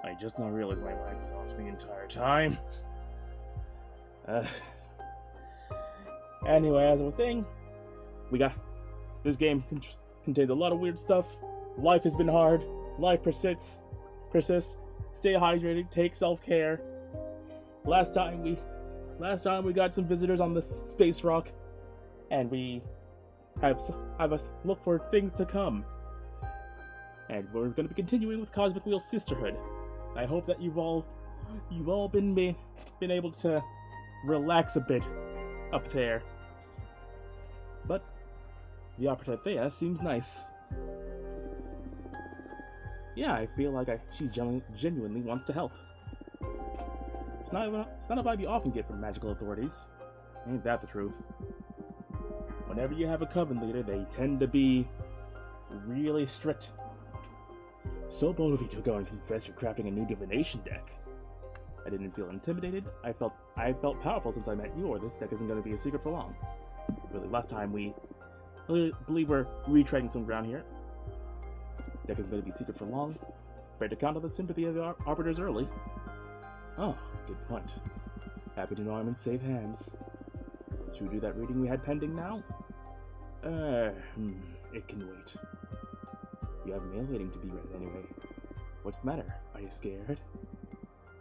I just now realized my mic was off the entire time. Uh, anyway, as I was saying, we got this game contains a lot of weird stuff. Life has been hard. Life persists. Stay hydrated. Take self-care. Last time we got some visitors on the space rock, and we have us look for things to come. And we're going to be continuing with Cosmic Wheel Sisterhood. I hope that you've all been able to relax a bit up there. But the Opera Thea seems nice. Yeah, I feel like she genuinely wants to help. It's not a vibe you often get from magical authorities. Ain't that the truth? Whenever you have a coven leader, they tend to be really strict. So bold of you to go and confess you're crafting a new divination deck. I didn't feel intimidated. I felt powerful since I met you, or this deck isn't going to be a secret for long. Really, last time I believe we're retreading some ground here. Deck is going to be secret for long. Better to count on the sympathy of the arbiters early. Oh, good point. Happy to know I'm in safe hands. Should we do that reading we had pending now? It can wait. You have mail waiting to be read anyway. What's the matter? Are you scared?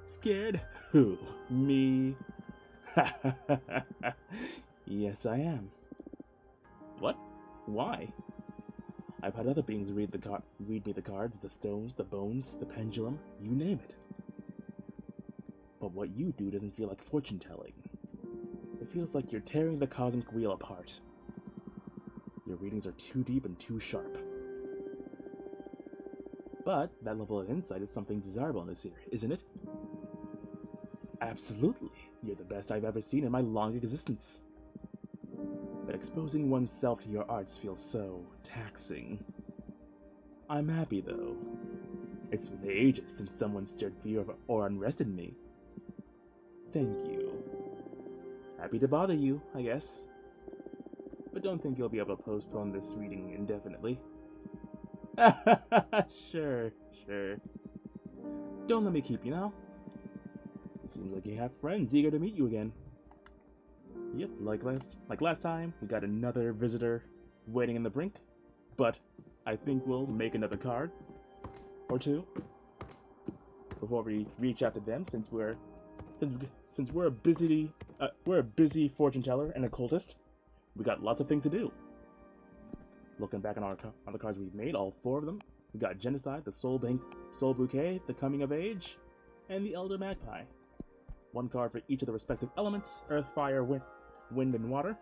Scared? Who? Me? Yes, I am. What? Why? I've had other beings read me the cards, the stones, the bones, the pendulum, you name it. But what you do doesn't feel like fortune-telling. It feels like you're tearing the cosmic wheel apart. Your readings are too deep and too sharp. But that level of insight is something desirable in this year, isn't it? Absolutely. You're the best I've ever seen in my long existence. But exposing oneself to your arts feels so taxing. I'm happy, though. It's been ages since someone stirred fear or unrest in me. Thank you. Happy to bother you, I guess. But don't think you'll be able to postpone this reading indefinitely. Sure. Don't let me keep you now. It seems like you have friends eager to meet you again. Yep, like last time, we got another visitor waiting in the brink. But I think we'll make another card or two before we reach out to them, since we're a busy fortune teller and occultist. We got lots of things to do. Looking back on the cards we've made, all four of them, we got Genocide, the Soul Bouquet, the Coming of Age, and the Elder Magpie. One card for each of the respective elements: Earth, Fire, Wind, and Water.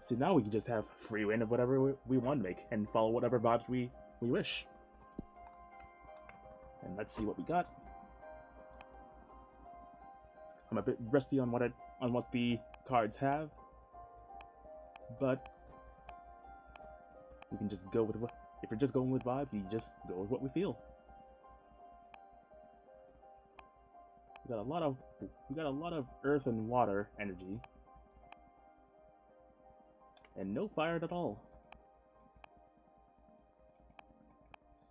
So now we can just have free reign of whatever we want to make, and follow whatever vibes we wish. And let's see what we got. I'm a bit rusty on what the cards have, but we can just go with what. If you're just going with vibe, you just go with what we feel. We got a lot of earth and water energy, and no fire at all.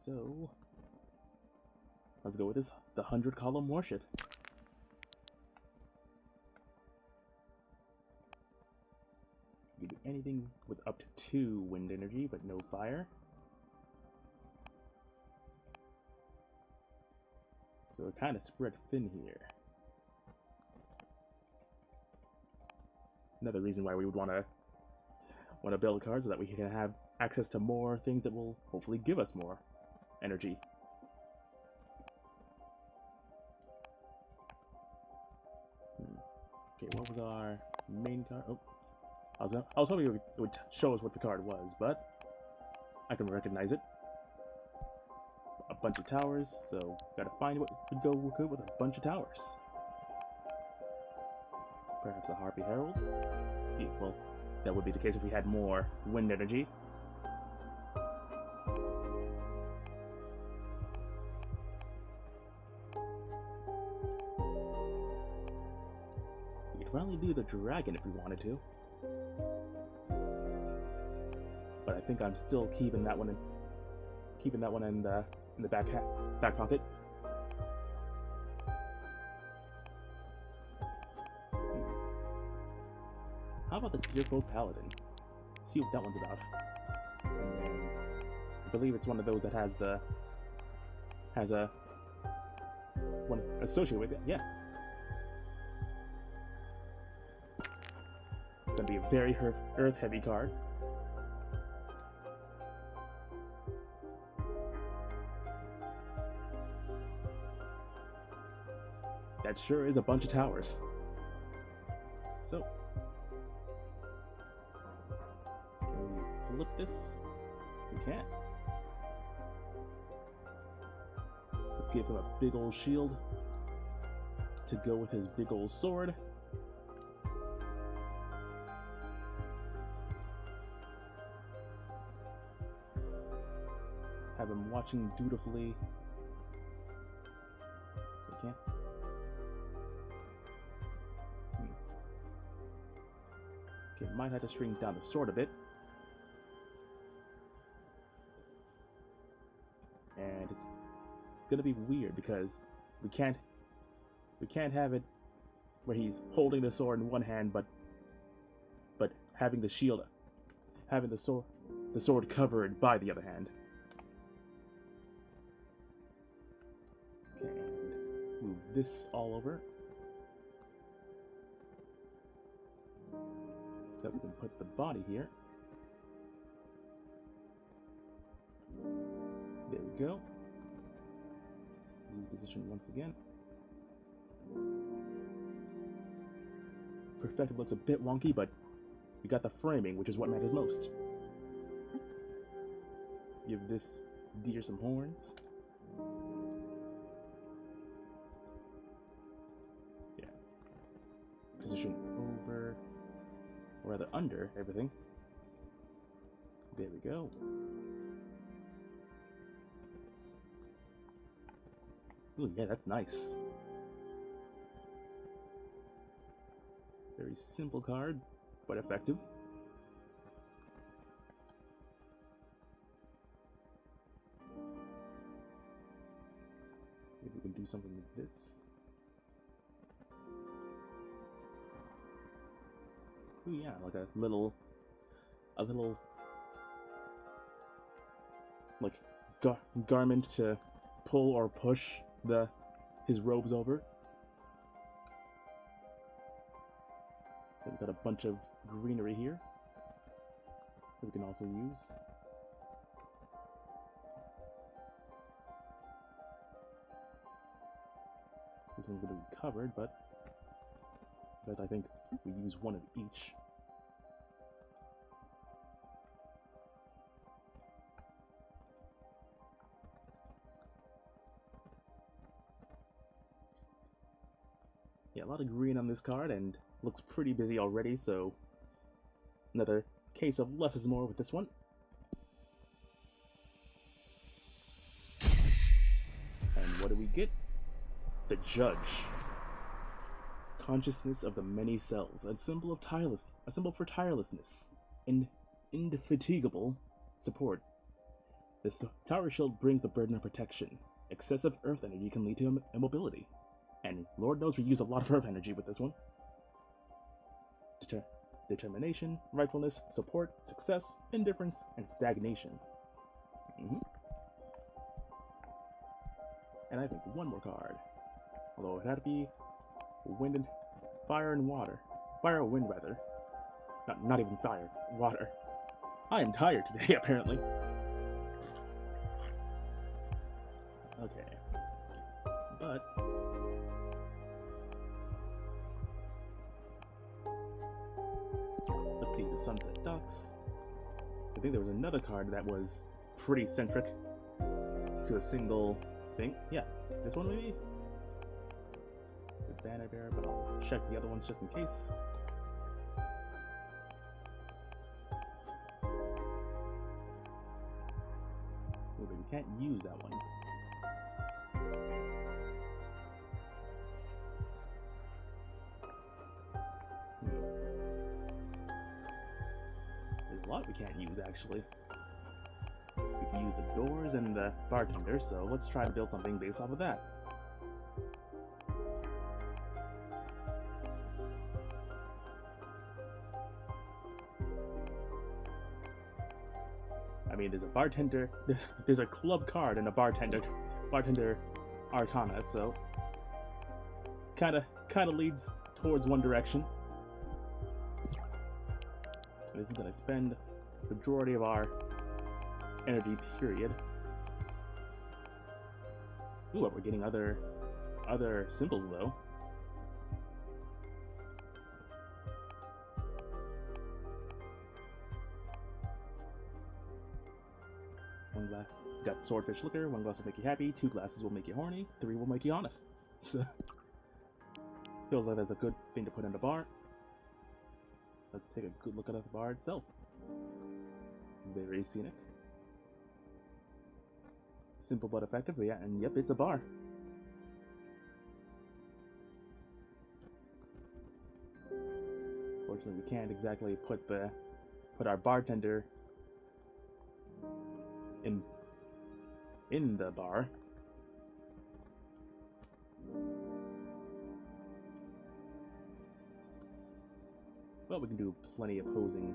So let's go with the 100-column warship. You can do anything with up to 2 wind energy, but no fire. So we're kind of spread thin here. Another reason why we would want to build cards, so that we can have access to more things that will hopefully give us more energy. Okay, what was our main card? Oh, I was hoping it would show us what the card was, but I can recognize it. A bunch of towers, so gotta find what would go good with a bunch of towers. Perhaps a Harpy Herald? Yeah, well, that would be the case if we had more wind energy. We could finally do the dragon if we wanted to. But I think I'm still keeping that one in the back pocket. How about the Deerfold Paladin? See what that one's about. And then I believe it's one of those that has a one associated with it. Yeah. Gonna be a very earth heavy card. That sure is a bunch of towers. So, can we flip this? We can't. Let's give him a big old shield to go with his big old sword. Have him watching dutifully. We can't. Okay, might have to string down the sword a bit. And it's gonna be weird because we can't have it where he's holding the sword in one hand but having the shield, having the sword covered by the other hand. Okay, and move this all over. So we can put the body here. There we go. Reposition once again. Perspective looks a bit wonky, but we got the framing, which is what matters most. Give this deer some horns. Yeah. Position over, or rather under everything. There we go. Ooh, yeah, that's nice. Very simple card, but effective. Maybe we can do something with this. Ooh, yeah, like a little like garment to pull or push his robes over. We've got a bunch of greenery here that we can also use. This one's going to be covered, but I think we use one of each. Yeah, a lot of green on this card, and looks pretty busy already, so another case of less is more with this one. And what do we get? The Judge. Consciousness of the many selves, a symbol for tirelessness, and indefatigable support. The Tower Shield brings the burden of protection. Excessive earth energy can lead to immobility. And Lord knows we use a lot of earth energy with this one. Determination, rightfulness, support, success, indifference, and stagnation. And I think one more card. Although it had to be fire and water. Fire or wind, rather. Not even fire, water. I am tired today, apparently. Okay. But let's see, the Sunset Ducks. I think there was another card that was pretty centric to a single thing. Yeah, this one maybe? The Banner Bearer, but I'll check the other ones just in case. Ooh, but we can't use that one. There's a lot we can't use, actually. We can use the doors and the bartender, so let's try to build something based off of that. mean, there's a bartender, there's a club card and a bartender arcana, so kind of leads towards one direction. This is gonna spend the majority of our energy period. Ooh, we're getting other symbols though. One glass. You got swordfish liquor. 1 glass will make you happy. 2 glasses will make you horny. 3 will make you honest. So, feels like that's a good thing to put in the bar. Let's take a good look at the bar itself. Very scenic. Simple but effective. But yeah, and yep, it's a bar. Fortunately, we can't exactly put our bartender in the bar. But we can do plenty of posing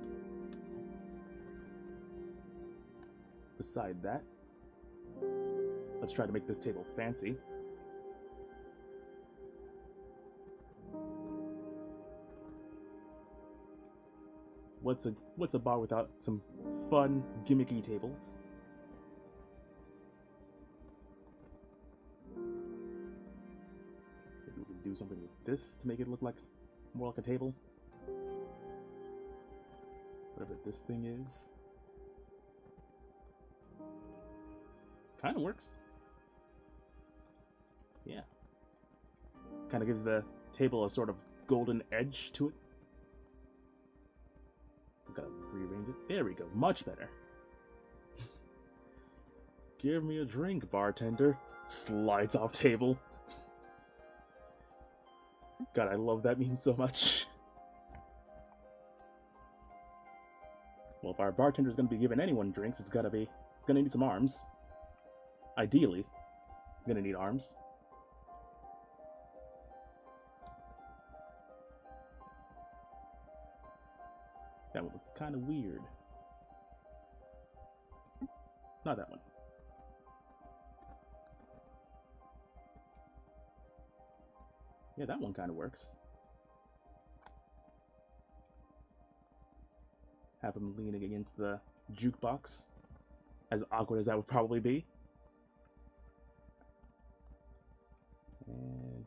beside that. Let's try to make this table fancy. What's a bar without some fun, gimmicky tables? Maybe we can do something with this to make it look like more like a table. Whatever this thing is. Kind of works. Yeah. Kind of gives the table a sort of golden edge to it. Gotta rearrange it. There we go. Much better. Give me a drink, bartender. Slides off table. God, I love that meme so much. Well, if our bartender's gonna be giving anyone drinks, it's gonna need some arms. Ideally, gonna need arms. That one looks kind of weird. Not that one. Yeah, that one kind of works. Have him leaning against the jukebox. As awkward as that would probably be. And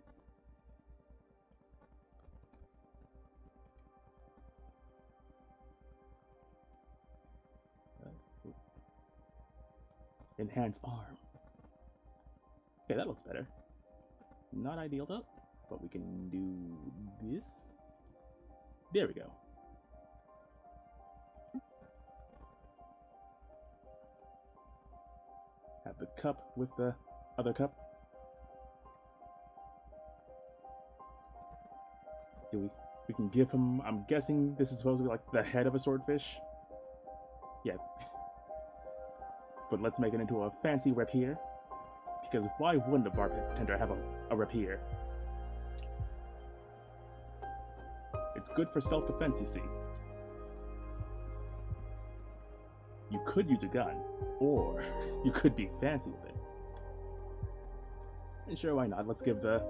enhance arm. Okay, that looks better. Not ideal though, but we can do this. There we go. Have the cup with the other cup. We can give him, I'm guessing this is supposed to be like the head of a swordfish. Yeah. But let's make it into a fancy rapier. Because why wouldn't a bartender have a rapier? It's good for self-defense, you see. You could use a gun, or you could be fancy with it. And sure, why not? Let's give the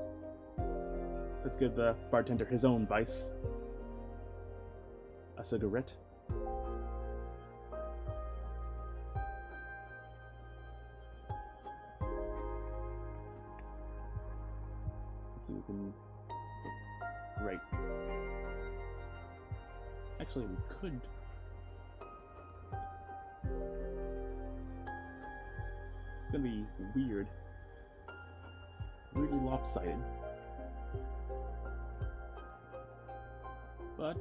bartender his own vice. A cigarette. Let's see, we can... Right. Actually, we could... It's gonna be weird. Weirdly lopsided. But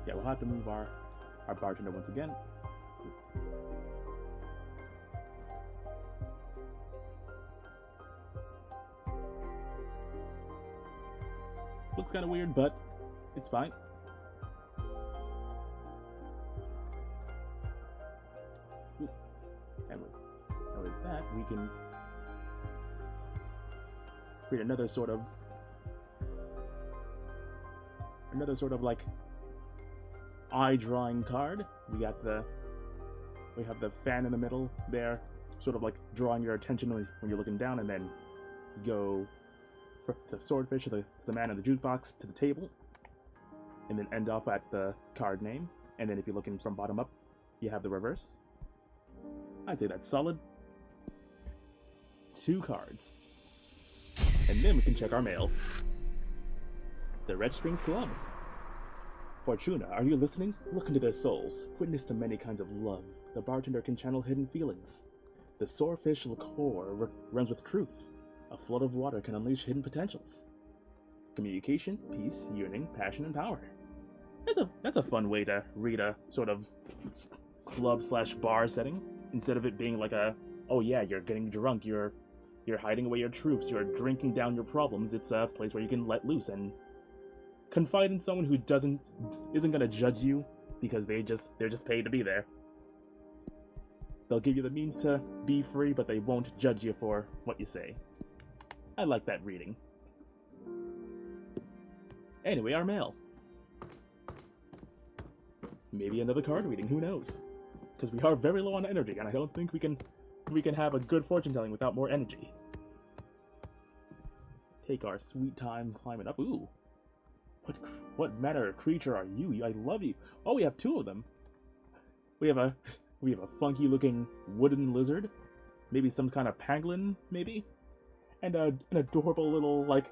yeah, we'll have to move our bartender once again. Looks kind of weird, but it's fine. Ooh. And with that, we can create another sort of like eye-drawing card. We have the fan in the middle there, sort of like drawing your attention when you're looking down, and then go for the swordfish or the man in the jukebox to the table, and then end off at the card name. And then if you're looking from bottom up, you have the reverse. I'd say that's solid. 2 cards. And then we can check our mail. The Red Strings Club. Fortuna, are you listening? Look into their souls. Witness to many kinds of love. The bartender can channel hidden feelings. The swordfish liqueur runs with truth. A flood of water can unleash hidden potentials. Communication, peace, yearning, passion, and power. That's a fun way to read a sort of club/bar setting, instead of it being like a, oh yeah, you're getting drunk, you're hiding away your truths, you're drinking down your problems. It's a place where you can let loose and confide in someone who isn't gonna judge you because they're just paid to be there. They'll give you the means to be free, but they won't judge you for what you say. I like that reading. Anyway, our mail. Maybe another card reading, who knows? Because we are very low on energy, and I don't think we can have a good fortune telling without more energy. Take our sweet time climbing up. Ooh. What manner of creature are you? I love you. Oh, we have 2 of them. We have a funky looking wooden lizard. Maybe some kind of pangolin, maybe? And an adorable little, like,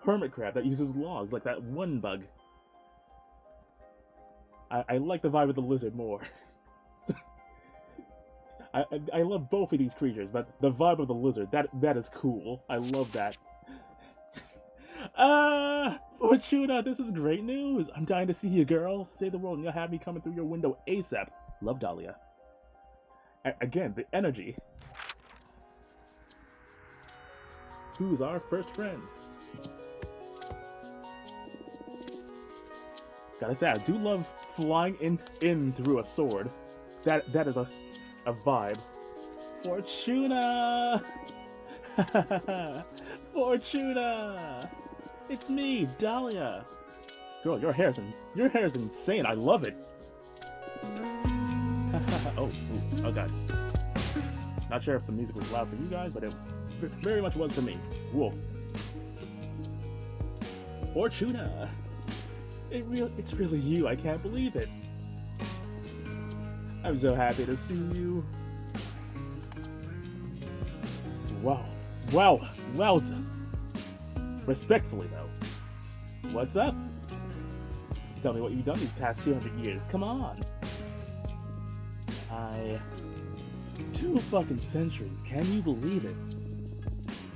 hermit crab that uses logs, like that one bug. I like the vibe of the lizard more. I love both of these creatures, but the vibe of the lizard, that is cool. I love that. Fortuna, this is great news. I'm dying to see you, girl. Save the world and you'll have me coming through your window ASAP. Love, Dahlia. Again, the energy. Who's our first friend? Gotta say, I do love flying in through a sword. That is a vibe. Fortuna! Fortuna! It's me, Dahlia. Girl, your hair's insane. I love it. Oh god. Not sure if the music was loud for you guys, but it very much was for me. Whoa. Fortuna! It's really you. I can't believe it. I'm so happy to see you. Wow. Wowza. Respectfully, though. What's up? Tell me what you've done these past 200 years. Come on. 2 fucking centuries. Can you believe it?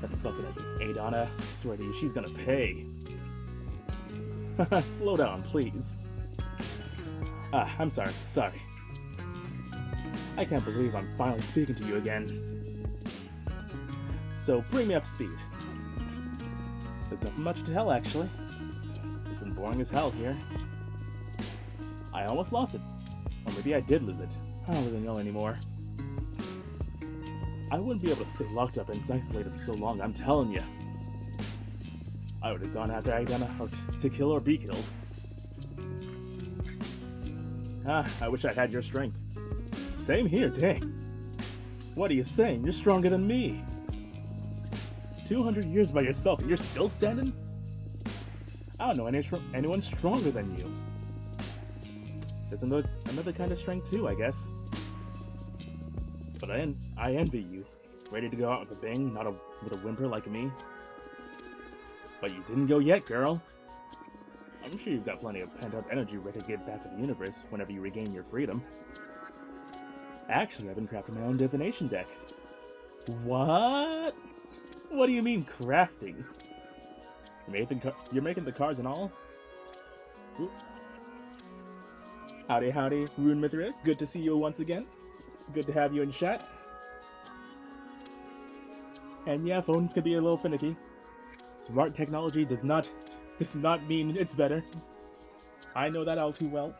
That's fucking Adana. I swear to you, she's gonna pay. Slow down, please. I'm sorry. I can't believe I'm finally speaking to you again. So, bring me up to speed. There's nothing much to tell, actually. It's been boring as hell here. I almost lost it. Or maybe I did lose it. I don't really know anymore. I wouldn't be able to stay locked up and isolated for so long, I'm telling you. I would have gone after Adana to kill or be killed. I wish I had your strength. Same here, dang. What are you saying? You're stronger than me. 200 years by yourself and you're still standing? I don't know anyone stronger than you. There's another kind of strength too, I guess. But I envy you. Ready to go out with a bang, not with a whimper like me. But you didn't go yet, girl. I'm sure you've got plenty of pent-up energy ready to get back to the universe whenever you regain your freedom. Actually, I've been crafting my own divination deck. What? What do you mean, crafting? You're making the cards and all? Ooh. Howdy, Rune Mithra. Good to see you once again. Good to have you in chat. And yeah, phones can be a little finicky. Smart technology does not mean it's better. I know that all too well.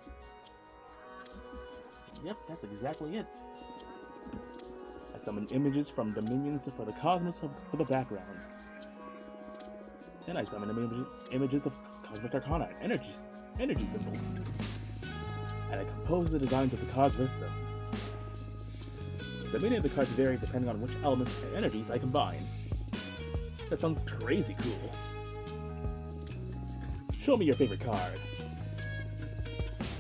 Yep, that's exactly it. I summon images from dominions for the cosmos for the backgrounds. Then I summon images of cosmic arcana, energy symbols. and I compose the designs of the cards with them. The meaning of the cards vary depending on which elements and energies I combine. That sounds crazy cool. Show me your favorite card.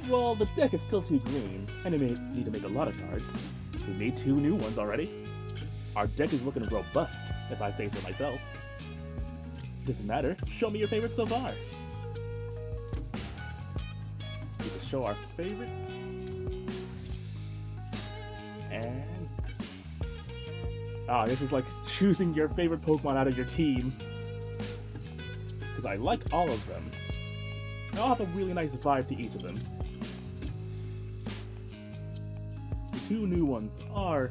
Well, the deck is still too green, and I may need to make a lot of cards. We made 2 new ones already. Our deck is looking robust, if I say so myself. Doesn't matter, show me your favorite so far. We can show our favorite. And... this is like choosing your favorite Pokemon out of your team. Because I like all of them. They all have a really nice vibe to each of them. The 2 new ones are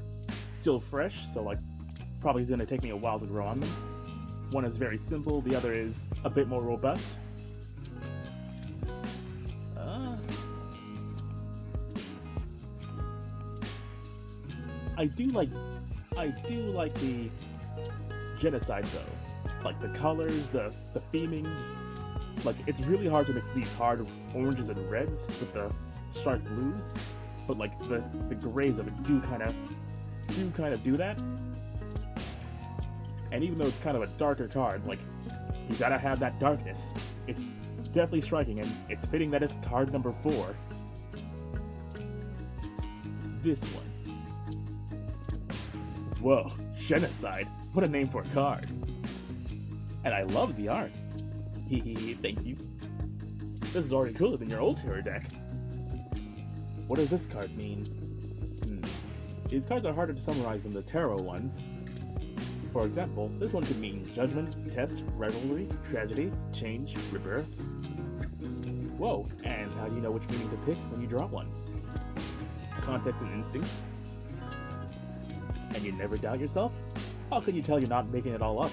still fresh, so like probably it's going to take me a while to grow on them. One is very simple, the other is a bit more robust. I do like the Genocide though. Like the colors, the theming. Like it's really hard to mix these hard oranges and reds with the stark blues, but like the grays of it do kind of do that. And even though it's kind of a darker card, like you gotta have that darkness. It's definitely striking, and it's fitting that it's card number 4. This one. Whoa, Genocide. What a name for a card. And I love the art. Hehe, thank you. This is already cooler than your old Terror deck. What does this card mean? These cards are harder to summarize than the Tarot ones. For example, this one could mean Judgment, Test, Rivalry, Tragedy, Change, Rebirth. Whoa, and how do you know which meaning to pick when you draw one? Context and instinct. And you never doubt yourself? How can you tell you're not making it all up?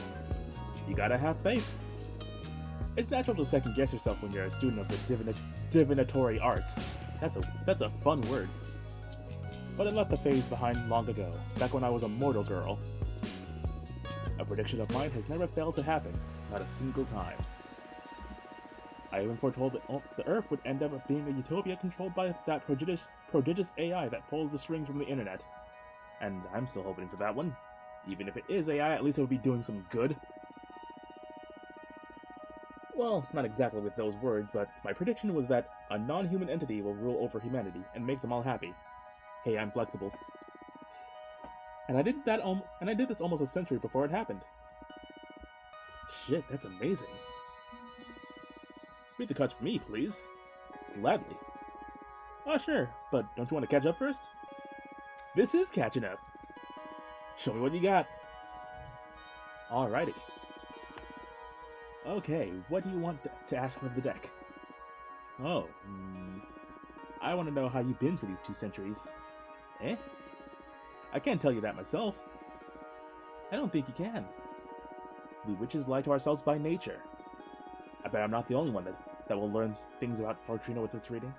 You gotta have faith. It's natural to second guess yourself when you're a student of the divinatory arts. That's a fun word. But I left the phase behind long ago, back when I was a mortal girl. A prediction of mine has never failed to happen, not a single time. I even foretold that the Earth would end up being a utopia controlled by that prodigious AI that pulls the strings from the internet. And I'm still hoping for that one. Even if it is AI, at least it would be doing some good. Well, not exactly with those words, but my prediction was that a non-human entity will rule over humanity and make them all happy. Hey, I'm flexible. And I did this almost a century before it happened. Shit, that's amazing. Read the cards for me, please. Gladly. Oh, sure, but don't you want to catch up first? This is catching up. Show me what you got. Alrighty. Okay, what do you want to ask of the deck? Oh, I want to know how you've been for these 2 centuries. Eh? I can't tell you that myself. I don't think you can. We witches lie to ourselves by nature. I bet I'm not the only one that will learn things about Fortuna with this reading.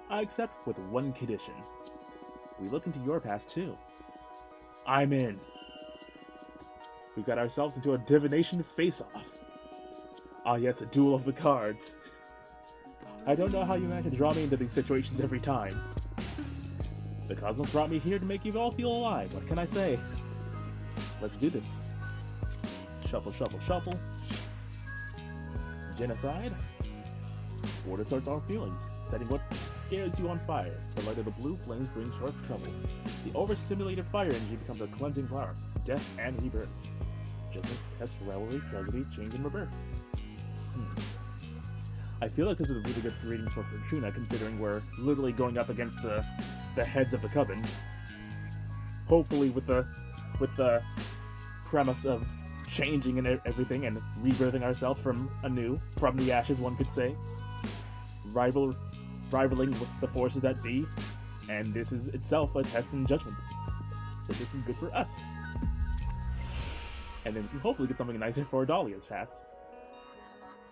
I accept with one condition. We look into your past too. I'm in. We've got ourselves into a divination face-off. Ah yes, a duel of the cards. I don't know how you manage to draw me into these situations every time. The cosmos brought me here to make you all feel alive, what can I say? Let's do this. Shuffle, shuffle, shuffle. Genocide. Water starts our feelings, setting what scares you on fire. The light of the blue flames brings forth trouble. The overstimulated fire energy becomes a cleansing flower, death and rebirth. Judgment, test, rivalry, tragedy, change, and rebirth. I feel like this is a really good reading for Fortuna, considering we're literally going up against the heads of the coven. Hopefully with the premise of changing and everything and rebirthing ourselves from the ashes, one could say. Rivaling with the forces that be, and this is itself a test and judgment. So this is good for us. And then we can hopefully get something nicer for Dahlia's past.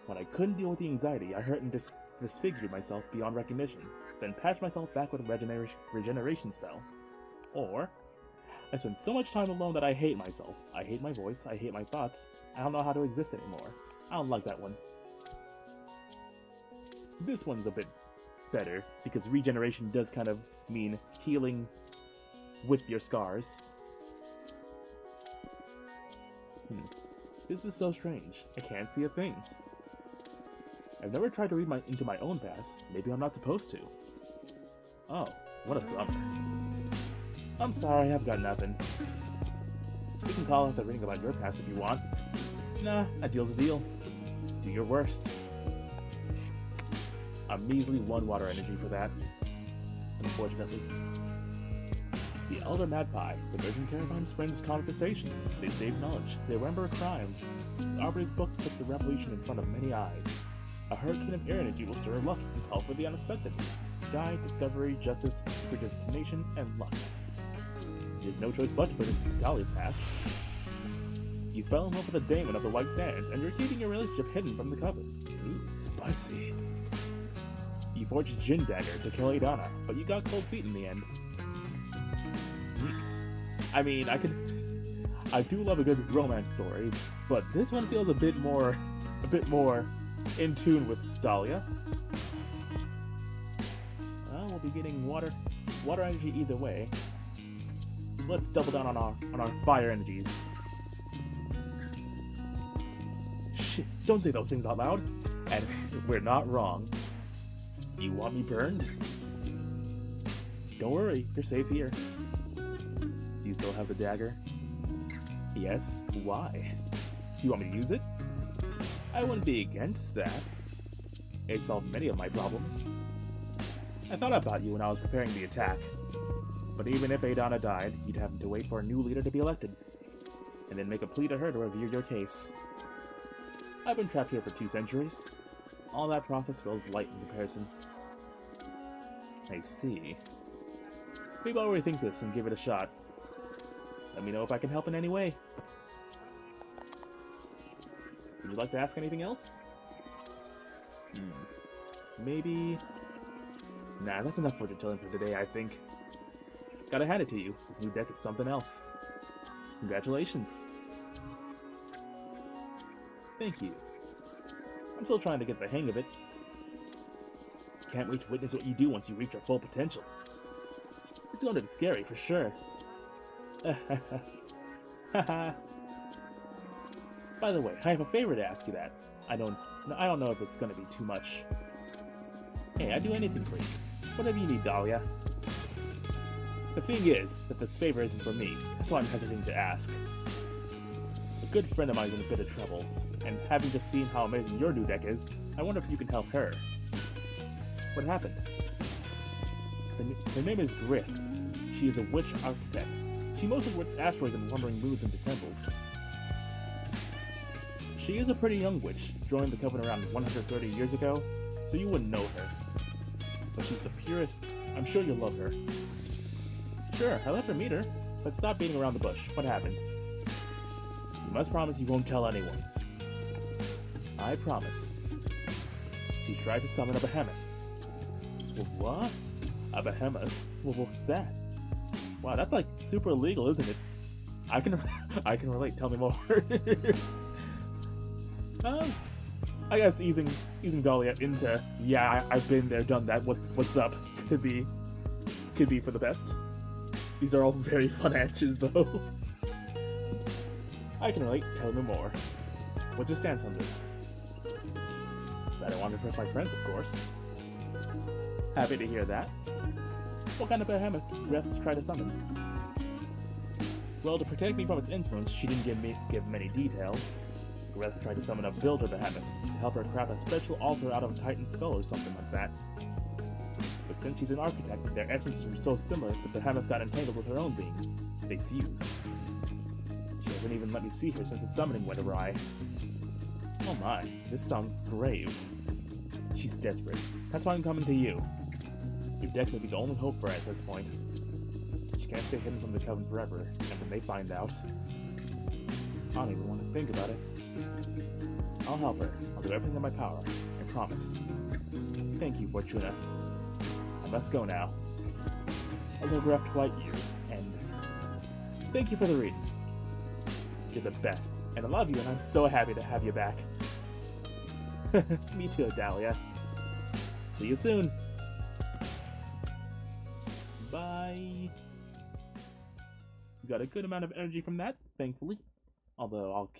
When I couldn't deal with the anxiety, I hurt and disfigured myself beyond recognition, then patched myself back with a regeneration spell. Or, I spend so much time alone that I hate myself. I hate my voice, I hate my thoughts, I don't know how to exist anymore. I don't like that one. this one's a bit better, because regeneration does kind of mean healing with your scars. This is so strange. I can't see a thing. I've never tried to read into my own past. Maybe I'm not supposed to. Oh, what a bummer. I'm sorry, I've got nothing. You can call after reading about your past if you want. Nah, a deal's a deal. Do your worst. A measly 1 water energy for that, unfortunately. The Elder Magpie, the Virgin Caravan's friends' conversations. They save knowledge, they remember crimes. The Arbor's book puts the revolution in front of many eyes. A hurricane of air energy will stir luck and call for the unexpected. Guide, discovery, justice, predestination, and luck. There's no choice but to put it in Dahlia's past. You fell in love with a daemon of the White Sands, and you're keeping your relationship hidden from the Coven. Ooh, spicy. You forged a Jin dagger to kill Adana, but you got cold feet in the end. I mean, I do love a good romance story, but this one feels a bit more in tune with Dahlia. Well, we'll be getting water energy either way. So let's double down on our fire energies. Shit, don't say those things out loud. And we're not wrong. Do you want me burned? Don't worry, you're safe here. Do you still have the dagger? Yes, why? Do you want me to use it? I wouldn't be against that. It solved many of my problems. I thought about you when I was preparing the attack. But even if Adana died, you'd have to wait for a new leader to be elected. And then make a plea to her to review your case. I've been trapped here for 2 centuries. All that process feels light in comparison. I see. Maybe I'll rethink this and give it a shot. Let me know if I can help in any way. Would you like to ask anything else? Maybe... Nah, that's enough fortune telling for today, I think. Gotta hand it to you. This new deck is something else. Congratulations. Thank you. I'm still trying to get the hang of it. Can't wait to witness what you do once you reach your full potential. It's going to be scary for sure. By the way, I have a favor to ask you that. I don't know if it's going to be too much. Hey, I'd do anything for you. Whatever you need, Dahlia. The thing is that this favor isn't for me. That's why I'm hesitating to ask. A good friend of mine is in a bit of trouble, and having just seen how amazing your new deck is, I wonder if you can help her. What happened? Her name is Grith. She is a witch architect. She mostly works asteroids and wandering moons into temples. She is a pretty young witch, joined the Coven around 130 years ago, so you wouldn't know her. But she's the purest. I'm sure you'll love her. Sure, I'll let her meet her, but stop beating around the bush. What happened? You must promise you won't tell anyone. I promise. She tried to summon a behemoth. What? A behemoth? Well, what's that? Wow, that's like super illegal, isn't it? I can relate. Tell me more. I guess easing Dahlia into I've been there, done that. What's up? Could be for the best. These are all very fun answers, though. I can relate. Tell me more. What's your stance on this? That I want to impress my friends, of course. Happy to hear that. What kind of behemoth Greth try to summon? Well, to protect me from its influence, she didn't give many details. Greth tried to summon a builder behemoth to help her craft a special altar out of a titan skull or something like that. But since she's an architect, their essences were so similar that the behemoth got entangled with her own being. They fused. She hasn't even let me see her since its summoning went awry. Oh my, this sounds grave. She's desperate. That's why I'm coming to you. Your deck may be the only hope for her at this point. She can't stay hidden from the Coven forever, and when they find out... I don't even want to think about it. I'll help her. I'll do everything in my power. I promise. Thank you, Fortuna. I must go now. I'll go grab White you, and... Thank you for the reading. You're the best, and I love you, and I'm so happy to have you back. Me too, Dahlia. See you soon. Bye. Got a good amount of energy from that, thankfully. Although I'll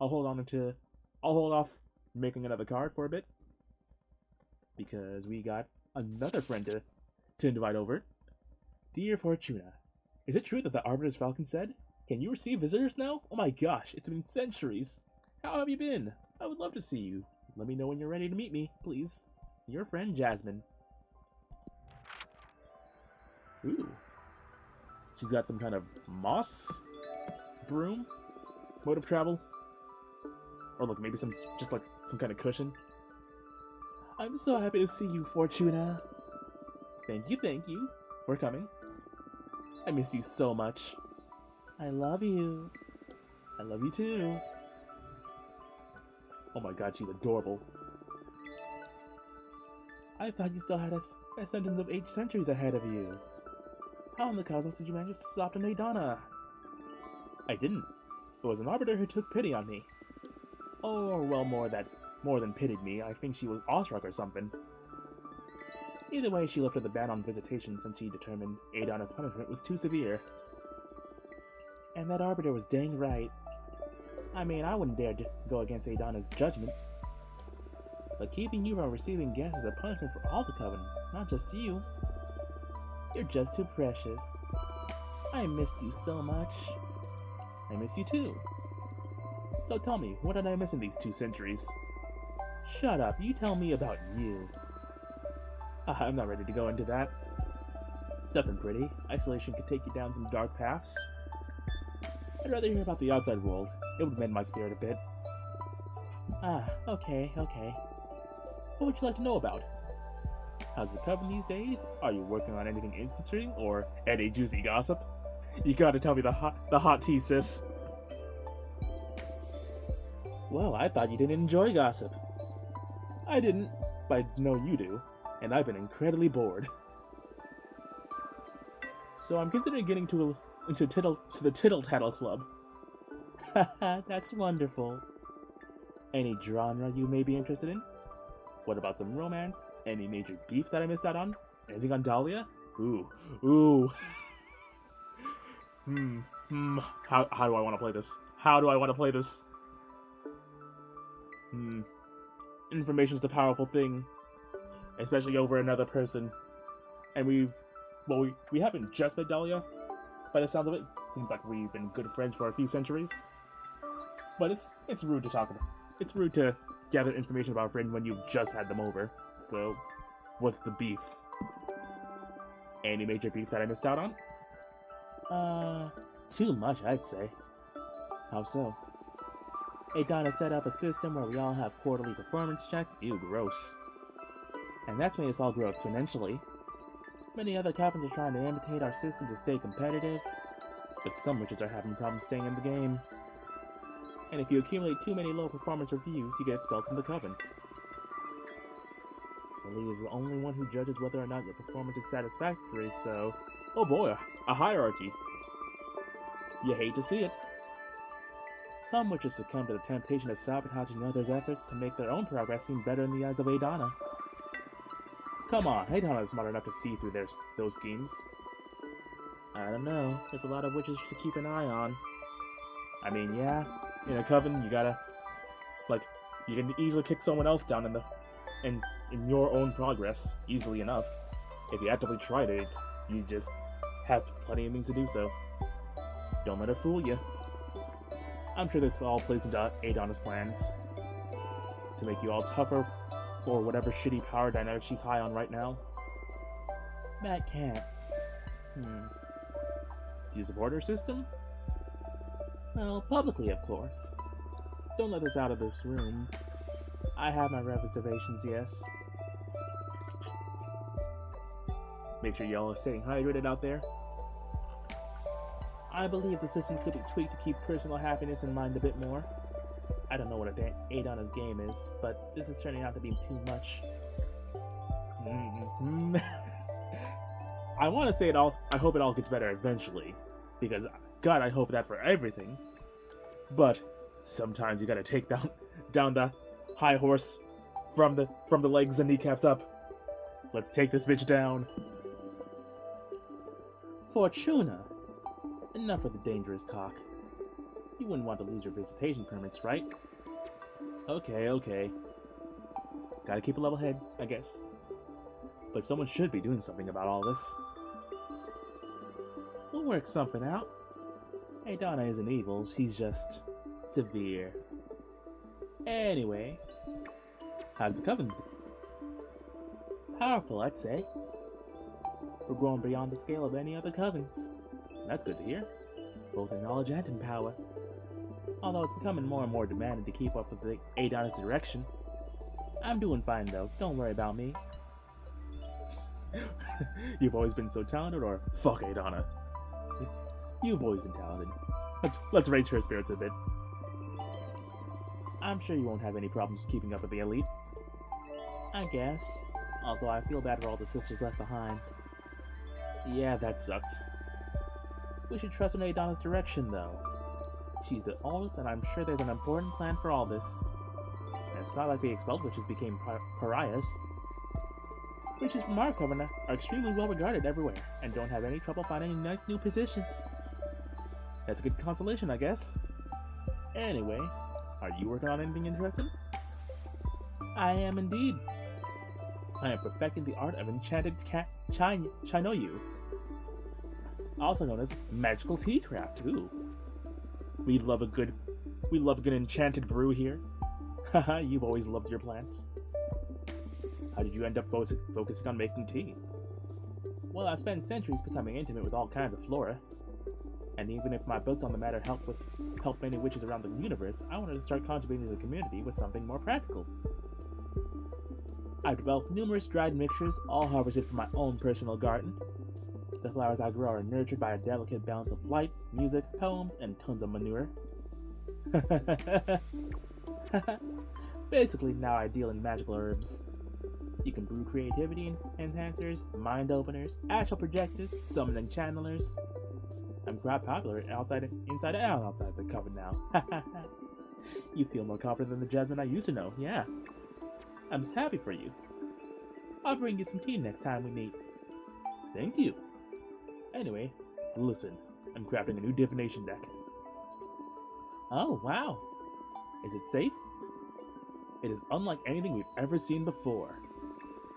hold off making another card for a bit. Because we got another friend to invite over. Dear Fortuna, is it true that the Arbiter's Falcon said, "Can you receive visitors now? Oh my gosh, it's been centuries. How have you been? I would love to see you. Let me know when you're ready to meet me, please. Your friend, Jasmine." Ooh. She's got some kind of moss broom mode of travel. Or look, maybe just like some kind of cushion. I'm so happy to see you, Fortuna. Thank you for coming. I miss you so much. I love you. I love you too. Oh my god, she's adorable. I thought you still had a sentence of 8 centuries ahead of you. How in the cosmos did you manage to stop an Adana? I didn't. It was an arbiter who took pity on me. Or, well, more than pitied me. I think she was awestruck or something. Either way, she lifted the ban on visitation since she determined Adana's punishment was too severe. And that arbiter was dang right. I mean, I wouldn't dare go against Adana's judgment. But keeping you from receiving guests is a punishment for all the Coven, not just you. You're just too precious. I missed you so much. I miss you too. So tell me, what did I miss in these 2 centuries? Shut up, you tell me about you. I'm not ready to go into that. Nothing pretty. Isolation could take you down some dark paths. I'd rather hear about the outside world. It would mend my spirit a bit. Okay. What would you like to know about? How's the Coven these days? Are you working on anything interesting or any juicy gossip? You gotta tell me the hot tea, sis. Well, I thought you didn't enjoy gossip. I didn't, but I know you do, and I've been incredibly bored. So I'm considering getting into the Tittle Tattle Club. Haha, that's wonderful. Any genre you may be interested in? What about some romance? Any major beef that I missed out on? Anything on Dahlia? Ooh. How do I want to play this? How do I want to play this? Information's the powerful thing. Especially over another person. And we haven't just met Dahlia, by the sounds of it. Seems like we've been good friends for a few centuries. But it's rude to talk about. It's rude to gather information about a friend when you've just had them over. So, what's the beef? Any major beef that I missed out on? Too much, I'd say. How so? Adana set up a system where we all have quarterly performance checks. Ew, gross. And that's made us all grow exponentially. Many other Covens are trying to imitate our system to stay competitive, but some witches are having problems staying in the game. And if you accumulate too many low performance reviews, you get expelled from the Coven. Lily is the only one who judges whether or not your performance is satisfactory, so... Oh boy, a hierarchy. You hate to see it. Some witches succumb to the temptation of sabotaging others' efforts to make their own progress seem better in the eyes of Adana. Come on, Adana is smart enough to see through those schemes. I don't know, there's a lot of witches to keep an eye on. I mean, yeah, in a Coven, you gotta... Like, you can easily kick someone else down in your own progress, easily enough. If you actively tried it, you just have plenty of means to do so. Don't let it fool you. I'm sure this all plays into Adana's plans. To make you all tougher for whatever shitty power dynamic she's high on right now. That can't. Do you support her system? Well, publicly, of course. Don't let us out of this room. I have my reservations, yes. Make sure y'all are staying hydrated out there. I believe the system could be tweaked to keep personal happiness in mind a bit more. I don't know what Adana's game is, but this is turning out to be too much. I want to say it all. I hope it all gets better eventually, because God, I hope that for everything. But sometimes you gotta take down the high horse from the legs and kneecaps up. Let's take this bitch down. Fortuna! Enough of the dangerous talk. You wouldn't want to lose your visitation permits, right? Okay. Gotta keep a level head, I guess. But someone should be doing something about all this. We'll work something out. Adana isn't evil, she's just severe. Anyway, how's the coven? Powerful, I'd say. We're growing beyond the scale of any other covens. That's good to hear, both in knowledge and in power. Although it's becoming more and more demanding to keep up with the Adana's direction. I'm doing fine though, don't worry about me. You've always been so talented, or fuck Adana? You've always been talented. Let's raise her spirits a bit. I'm sure you won't have any problems keeping up with the elite. I guess. Although I feel bad for all the sisters left behind. Yeah, that sucks. We should trust in Adana's direction, though. She's the oldest, and I'm sure there's an important plan for all this. And it's not like the expelled witches became pariahs. Witches from our coven are extremely well regarded everywhere, and don't have any trouble finding a nice new position. That's a good consolation, I guess. Anyway, are you working on anything interesting? I am indeed. I am perfecting the art of enchanted Chinoyu, also known as magical tea craft. Ooh, we love a good enchanted brew here. Haha, you've always loved your plants. How did you end up focusing on making tea? Well, I spent centuries becoming intimate with all kinds of flora. And even if my books on the matter help many witches around the universe, I wanted to start contributing to the community with something more practical. I've developed numerous dried mixtures, all harvested from my own personal garden. The flowers I grow are nurtured by a delicate balance of light, music, poems, and tons of manure. Basically, now I deal in magical herbs. You can brew creativity enhancers, mind openers, astral projectors, summoning channelers. I'm quite popular inside and outside the coven now. You feel more confident than the Jasmine I used to know, yeah. I'm just happy for you. I'll bring you some tea next time we meet. Thank you. Anyway, listen, I'm crafting a new divination deck. Oh, wow. Is it safe? It is unlike anything we've ever seen before.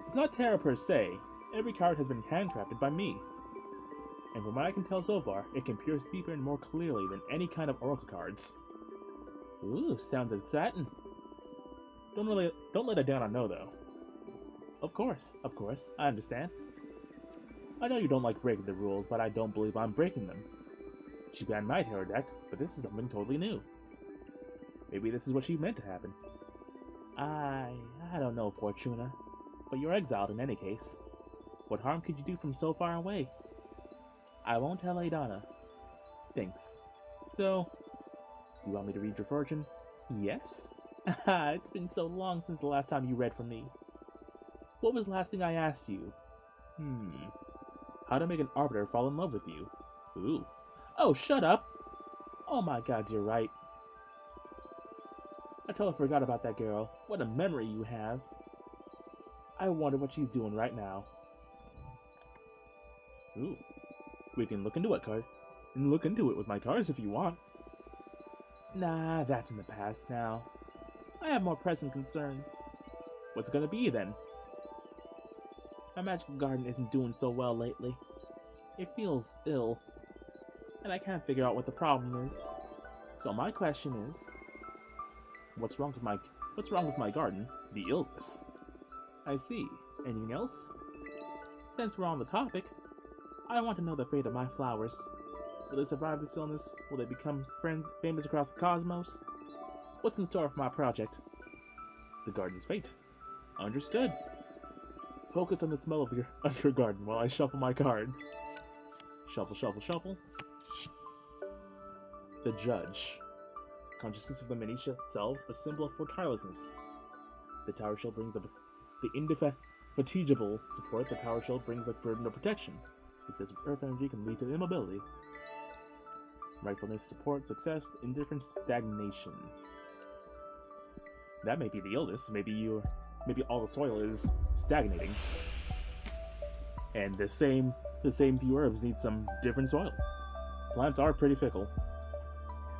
It's not tarot per se. Every card has been handcrafted by me. And from what I can tell so far, it can pierce deeper and more clearly than any kind of oracle cards. Ooh, sounds exciting. Don't let Adana know though. Of course, I understand. I know you don't like breaking the rules, but I don't believe I'm breaking them. She banned my tarot deck, but this is something totally new. Maybe this is what she meant to happen. I don't know, Fortuna. But you're exiled in any case. What harm could you do from so far away? I won't tell Adana. Thanks. So, do you want me to read your fortune? Yes? It's been so long since the last time you read from me. What was the last thing I asked you? How to make an arbiter fall in love with you. Ooh. Oh, shut up! Oh my god, you're right. I totally forgot about that girl. What a memory you have. I wonder what she's doing right now. Ooh. We can look into it, card. And look into it with my cards if you want. Nah, that's in the past now. I have more pressing concerns. What's it gonna be then? My magical garden isn't doing so well lately. It feels ill. And I can't figure out what the problem is. So my question is, what's wrong with my garden? The illness. I see. Anything else? Since we're on the topic, I want to know the fate of my flowers. Will they survive this illness? Will they become famous across the cosmos? What's in store for my project? The garden's fate. Understood. Focus on the smell of your garden while I shuffle my cards. Shuffle, shuffle, shuffle. The Judge. Consciousness of the many selves, a symbol for tirelessness. The Tower Shield brings the indefatigable support. The Power Shield brings the burden of protection. Excessive earth energy can lead to immobility. Rightfulness, support, success, indifference, stagnation. That may be the illness. Maybe all the soil is stagnating. And the same few herbs need some different soil. Plants are pretty fickle.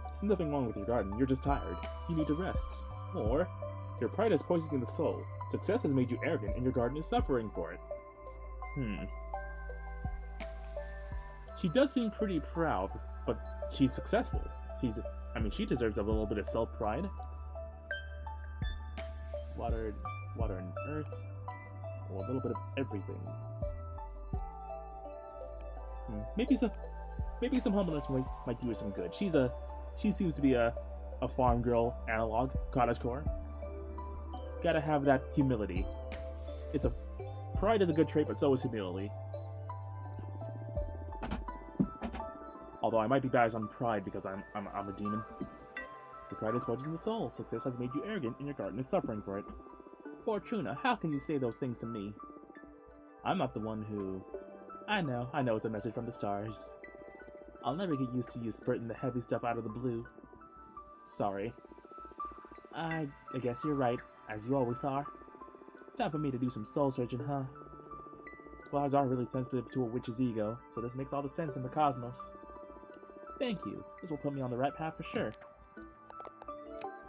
There's nothing wrong with your garden, you're just tired. You need to rest. Or, your pride is poisoning the soul. Success has made you arrogant and your garden is suffering for it. She does seem pretty proud, but she's successful. She deserves a little bit of self-pride. Water and earth, or a little bit of everything. Maybe some humbleness might do her some good. She seems to be a farm girl analog, cottagecore. Gotta have that humility. Pride is a good trait, but so is humility. Although I might be biased on pride because I'm a demon. Your pride is poisoning the soul. Success has made you arrogant, and your garden is suffering for it. Fortuna, how can you say those things to me? I'm not the one who... I know it's a message from the stars. I'll never get used to you spurting the heavy stuff out of the blue. Sorry. I guess you're right, as you always are. Time for me to do some soul searching, huh? Flowers are really sensitive to a witch's ego, so this makes all the sense in the cosmos. Thank you. This will put me on the right path for sure.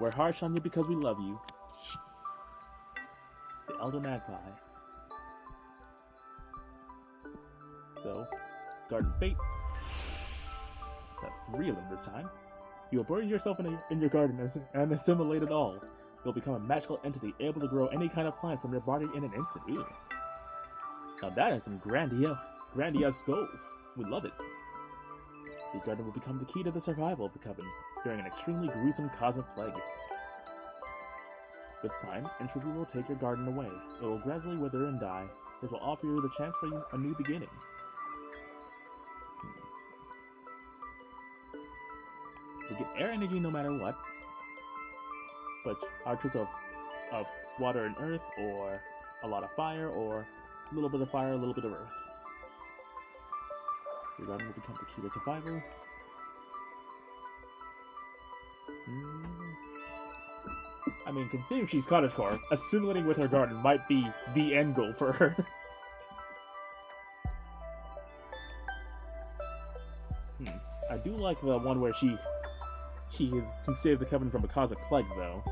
We're harsh on you because we love you. The Elder Magpie. So, Garden Fate. Got 3 of them this time. You will bury yourself in your garden and assimilate it all. You'll become a magical entity able to grow any kind of plant from your body in an instant. Ooh. Now that is some grandiose goals. We love it. The garden will become the key to the survival of the Coven during an extremely gruesome cosmic plague. With time, entropy will take your garden away. It will gradually wither and die. This will offer you the chance for a new beginning. You get air energy no matter what, but our choice of water and earth, or a lot of fire, or a little bit of fire, a little bit of earth. Your garden will become the key to survival. I mean, considering she's cottagecore, assimilating with her garden might be the end goal for her. I do like the one where she can save the Coven from a cosmic plague, though.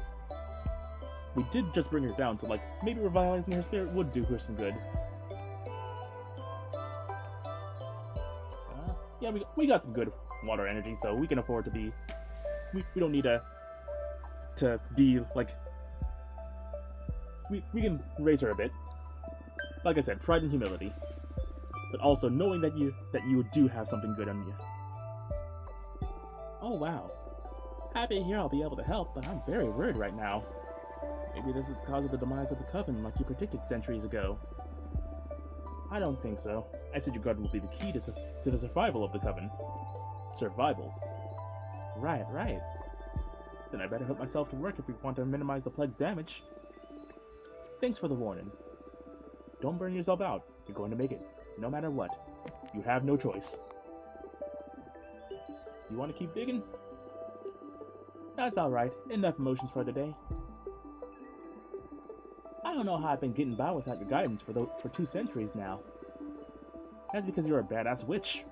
We did just bring her down, so maybe revitalizing her spirit would do her some good. Yeah, we got some good water energy, so we can afford to be... We don't need to be, We can raise her a bit. Like I said, pride and humility. But also knowing that you do have something good on you. Oh, wow. Happy to hear I'll be able to help, but I'm very worried right now. Maybe this is the cause of the demise of the Coven, like you predicted centuries ago. I don't think so. I said your garden will be the key to the survival of the Coven. Survival. Right. Then I better put myself to work if we want to minimize the plague's damage. Thanks for the warning. Don't burn yourself out. You're going to make it, no matter what. You have no choice. You want to keep digging? That's alright. Enough emotions for the day. I don't know how I've been getting by without your guidance for 2 centuries now. That's because you're a badass witch.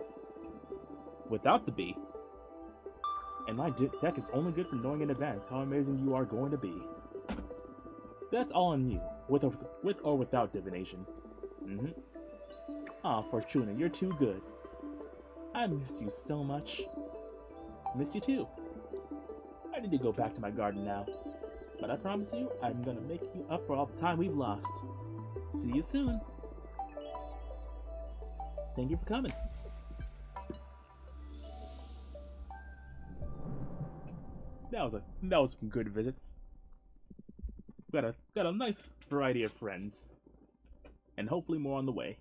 Without the bee. And my deck is only good for knowing in advance how amazing you are going to be. That's all on you, with or without divination. Aw, Fortuna, you're too good. I missed you so much. Missed you too. I need to go back to my garden now. But I promise you, I'm gonna make you up for all the time we've lost. See you soon. Thank you for coming. That was some good visits. Got a nice variety of friends. And hopefully more on the way.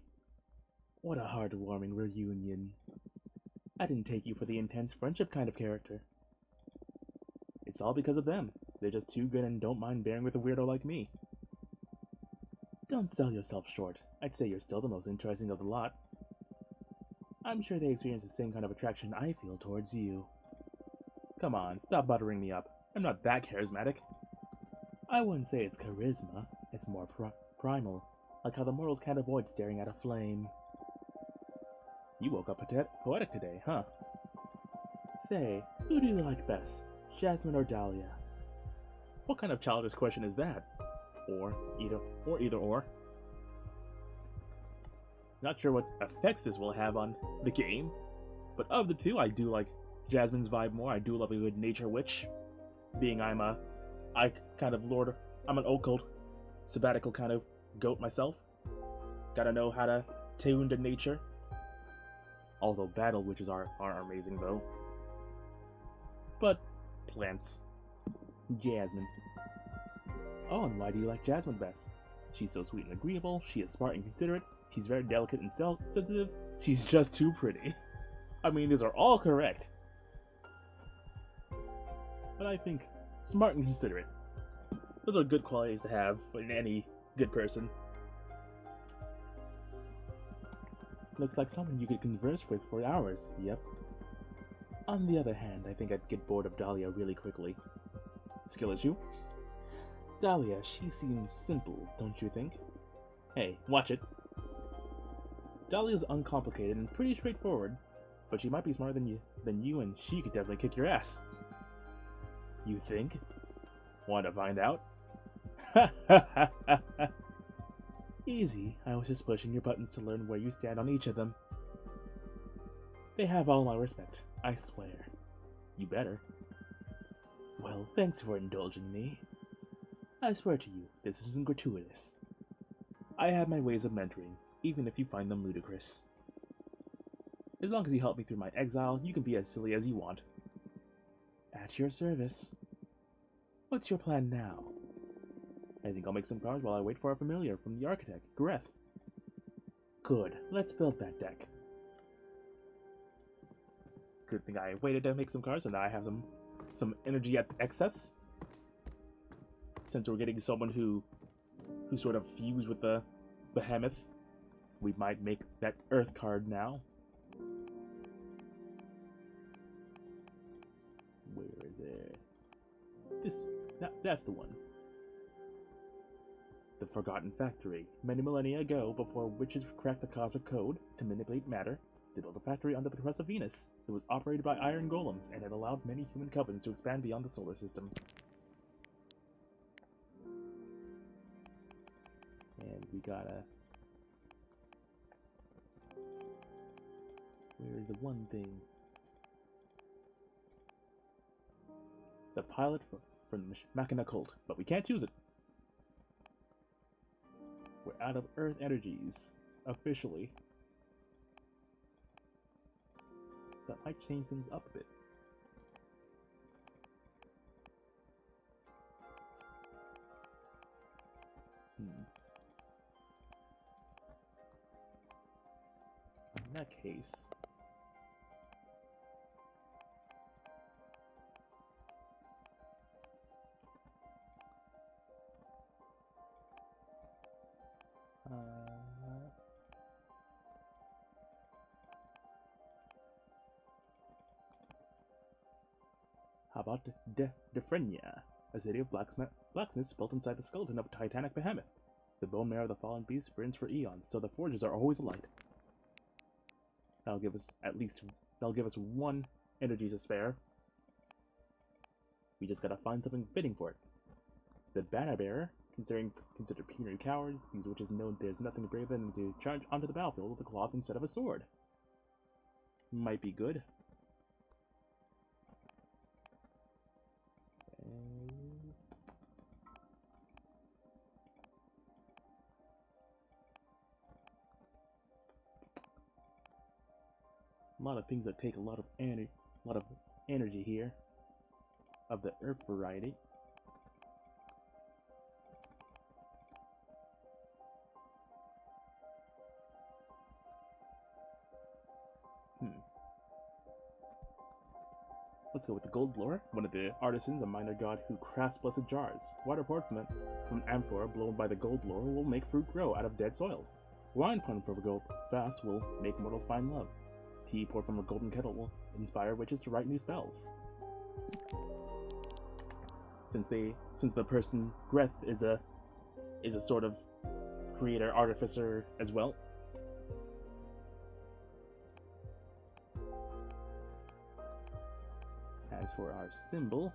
What a heartwarming reunion. I didn't take you for the intense friendship kind of character. It's all because of them. They're just too good and don't mind bearing with a weirdo like me. Don't sell yourself short. I'd say you're still the most interesting of the lot. I'm sure they experience the same kind of attraction I feel towards you. Come on, stop buttering me up. I'm not that charismatic. I wouldn't say it's charisma. It's more primal. Like how the mortals can't avoid staring at a flame. You woke up poetic today, huh? Say, who do you like best, Jasmine or Dahlia? What kind of childish question is that? Or either or. Not sure what effects this will have on the game, but of the two, I do like Jasmine's vibe more. I do love a good nature witch, being I'm an occult, sabbatical kind of goat myself. Gotta know how to tune to nature. Although battle witches are amazing though. But plants. Jasmine. Oh, and why do you like Jasmine best? She's so sweet and agreeable, she is smart and considerate, she's very delicate and sensitive, she's just too pretty. I mean, these are all correct. But I think smart and considerate, those are good qualities to have in any good person. Looks like someone you could converse with for hours, yep. On the other hand, I think I'd get bored of Dahlia really quickly. Skill issue? Dahlia, she seems simple, don't you think? Hey, watch it. Dahlia's uncomplicated and pretty straightforward, but she might be smarter than you, and she could definitely kick your ass. You think? Want to find out? Easy, I was just pushing your buttons to learn where you stand on each of them. They have all my respect, I swear. You better. Well, thanks for indulging me. I swear to you, this isn't gratuitous. I have my ways of mentoring, even if you find them ludicrous. As long as you help me through my exile, you can be as silly as you want. At your service. What's your plan now? I think I'll make some cards while I wait for our familiar from the architect, Greth. Good, let's build that deck. Good thing I waited to make some cards, so now I have some energy at excess. Since we're getting someone who sort of fused with the behemoth, we might make that earth card now. Where is it? That's the one. The Forgotten Factory. Many millennia ago, before witches cracked the cosmic code to manipulate matter, they built a factory under the crust of Venus. It was operated by iron golems, and it allowed many human covenants to expand beyond the solar system. And we gotta... Where's the one thing? The pilot from the Machina cult, but we can't use it. We're out of Earth energies, officially. That might change things up a bit. In that case... How about Defrenia, a city of blacksmiths built inside the skeleton of a titanic behemoth. The bone marrow of the fallen beast burns for eons, so the forges are always alight. That'll give us one energy to spare. We just gotta find something fitting for it. The Banner Bearer, considered puny cowards, these witches know there's nothing braver than to charge onto the battlefield with a cloth instead of a sword. Might be good. A lot of things that take a lot of energy here, of the earth variety. Let's go with the Gold Lore, one of the artisans, a minor god who crafts blessed jars. Water poured from amphora blown by the Gold Lore will make fruit grow out of dead soil. Wine poured from a gold vase will make mortals find love. Tea poured from a golden kettle will inspire witches to write new spells. Since the person Greth is a sort of creator artificer as well. as for our symbol,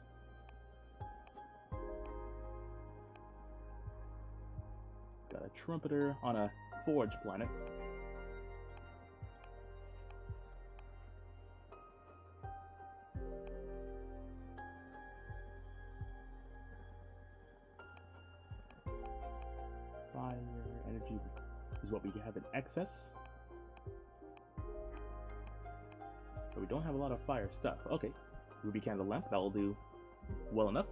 got a trumpeter on a forge planet. Fire energy is what we have in excess. But we don't have a lot of fire stuff. Okay, ruby candle lamp, that'll do well enough.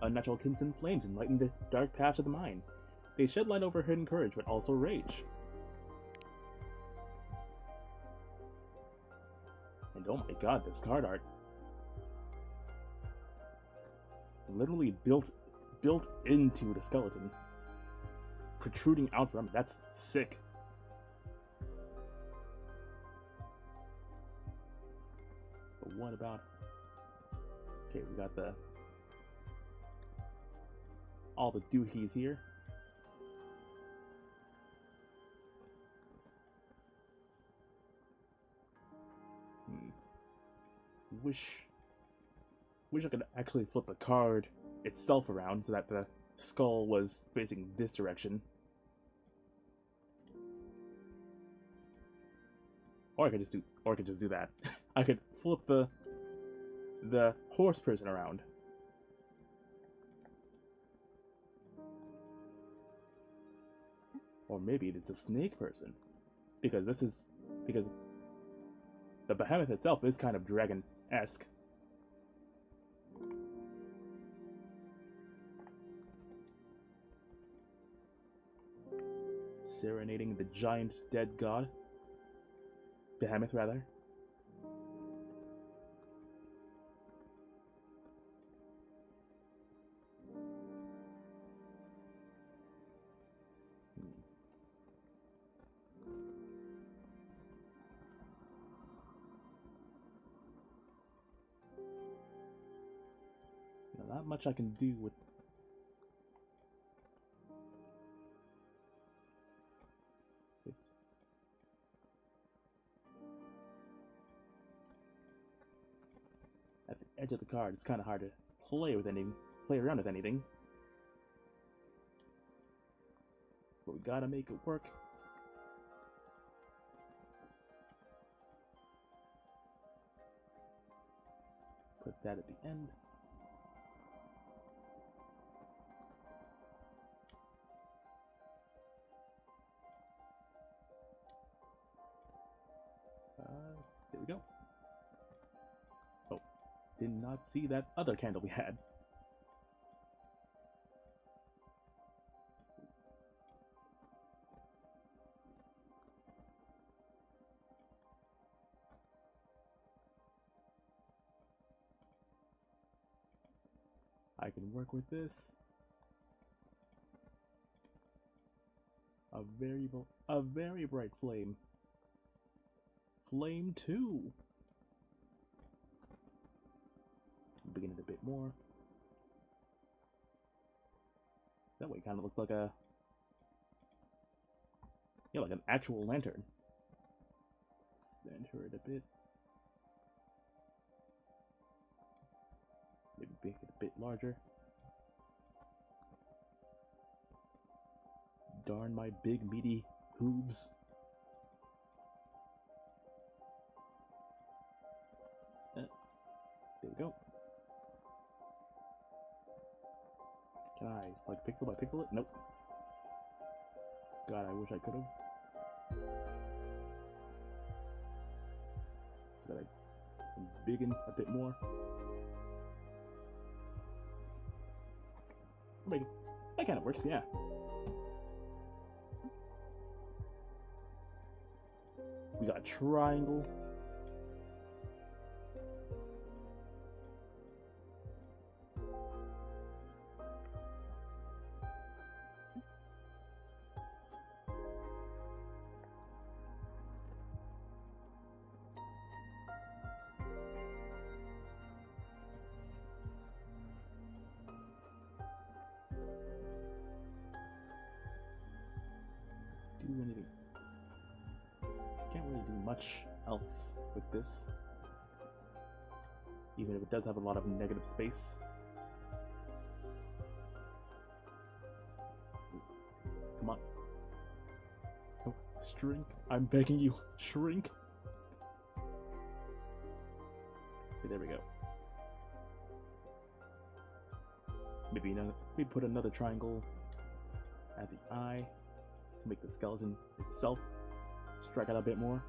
Unnatural Kinson flames enlighten the dark paths of the mine. They shed light over hidden courage, but also rage. And oh my god, this card art. Literally built into the skeleton. Protruding out from it, that's sick. But what about... Okay, we got all the doohies here. Wish I could actually flip the card itself around so that the skull was facing this direction. Or I could just do that. I could flip the horse person around. Or maybe it's a snake person. Because the behemoth itself is kind of dragon-esque. Serenading the giant dead god. Behemoth, rather. Not much I can do with... At the edge of the card, it's kind of hard to play around with anything. But we gotta make it work. Put that at the end. There we go. Oh, did not see that other candle we had. I can work with this. A very bright flame. Flame 2. Begin it a bit more. That way it kind of looks like a... yeah, like an actual lantern. Center it a bit. Maybe make it a bit larger. Darn my big meaty hooves. There we go. Can I, like, pixel by pixel it? Nope. God, I wish I could have. So that I biggen a bit more. Maybe. That kind of works, yeah. We got a triangle. Anything. Can't really do much else with this. even if it does have a lot of negative space. Come on. Oh, shrink. I'm begging you, shrink. Okay, there we go. Maybe put another triangle at the eye to make the skeleton itself strike out a bit more.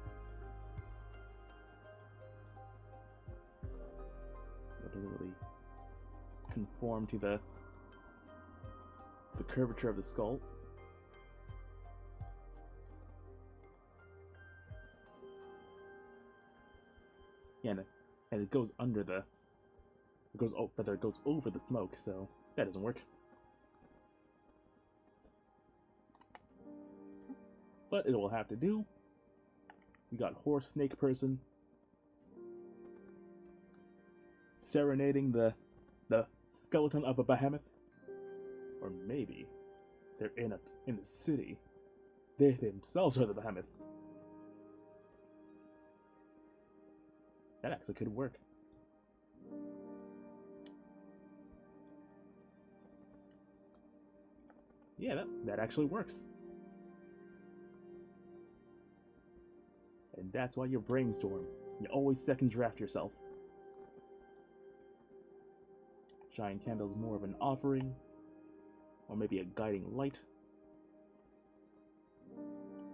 It doesn't really conform to the curvature of the skull. Yeah, and it goes under the. It goes over the smoke, so that doesn't work. But it will have to do. We got horse snake person serenading the skeleton of a behemoth, or maybe they're in the city. They themselves are the behemoth. That actually could work. Yeah, that actually works. And that's why you brainstorm. You always second draft yourself. Giant candle's more of an offering, or maybe a guiding light,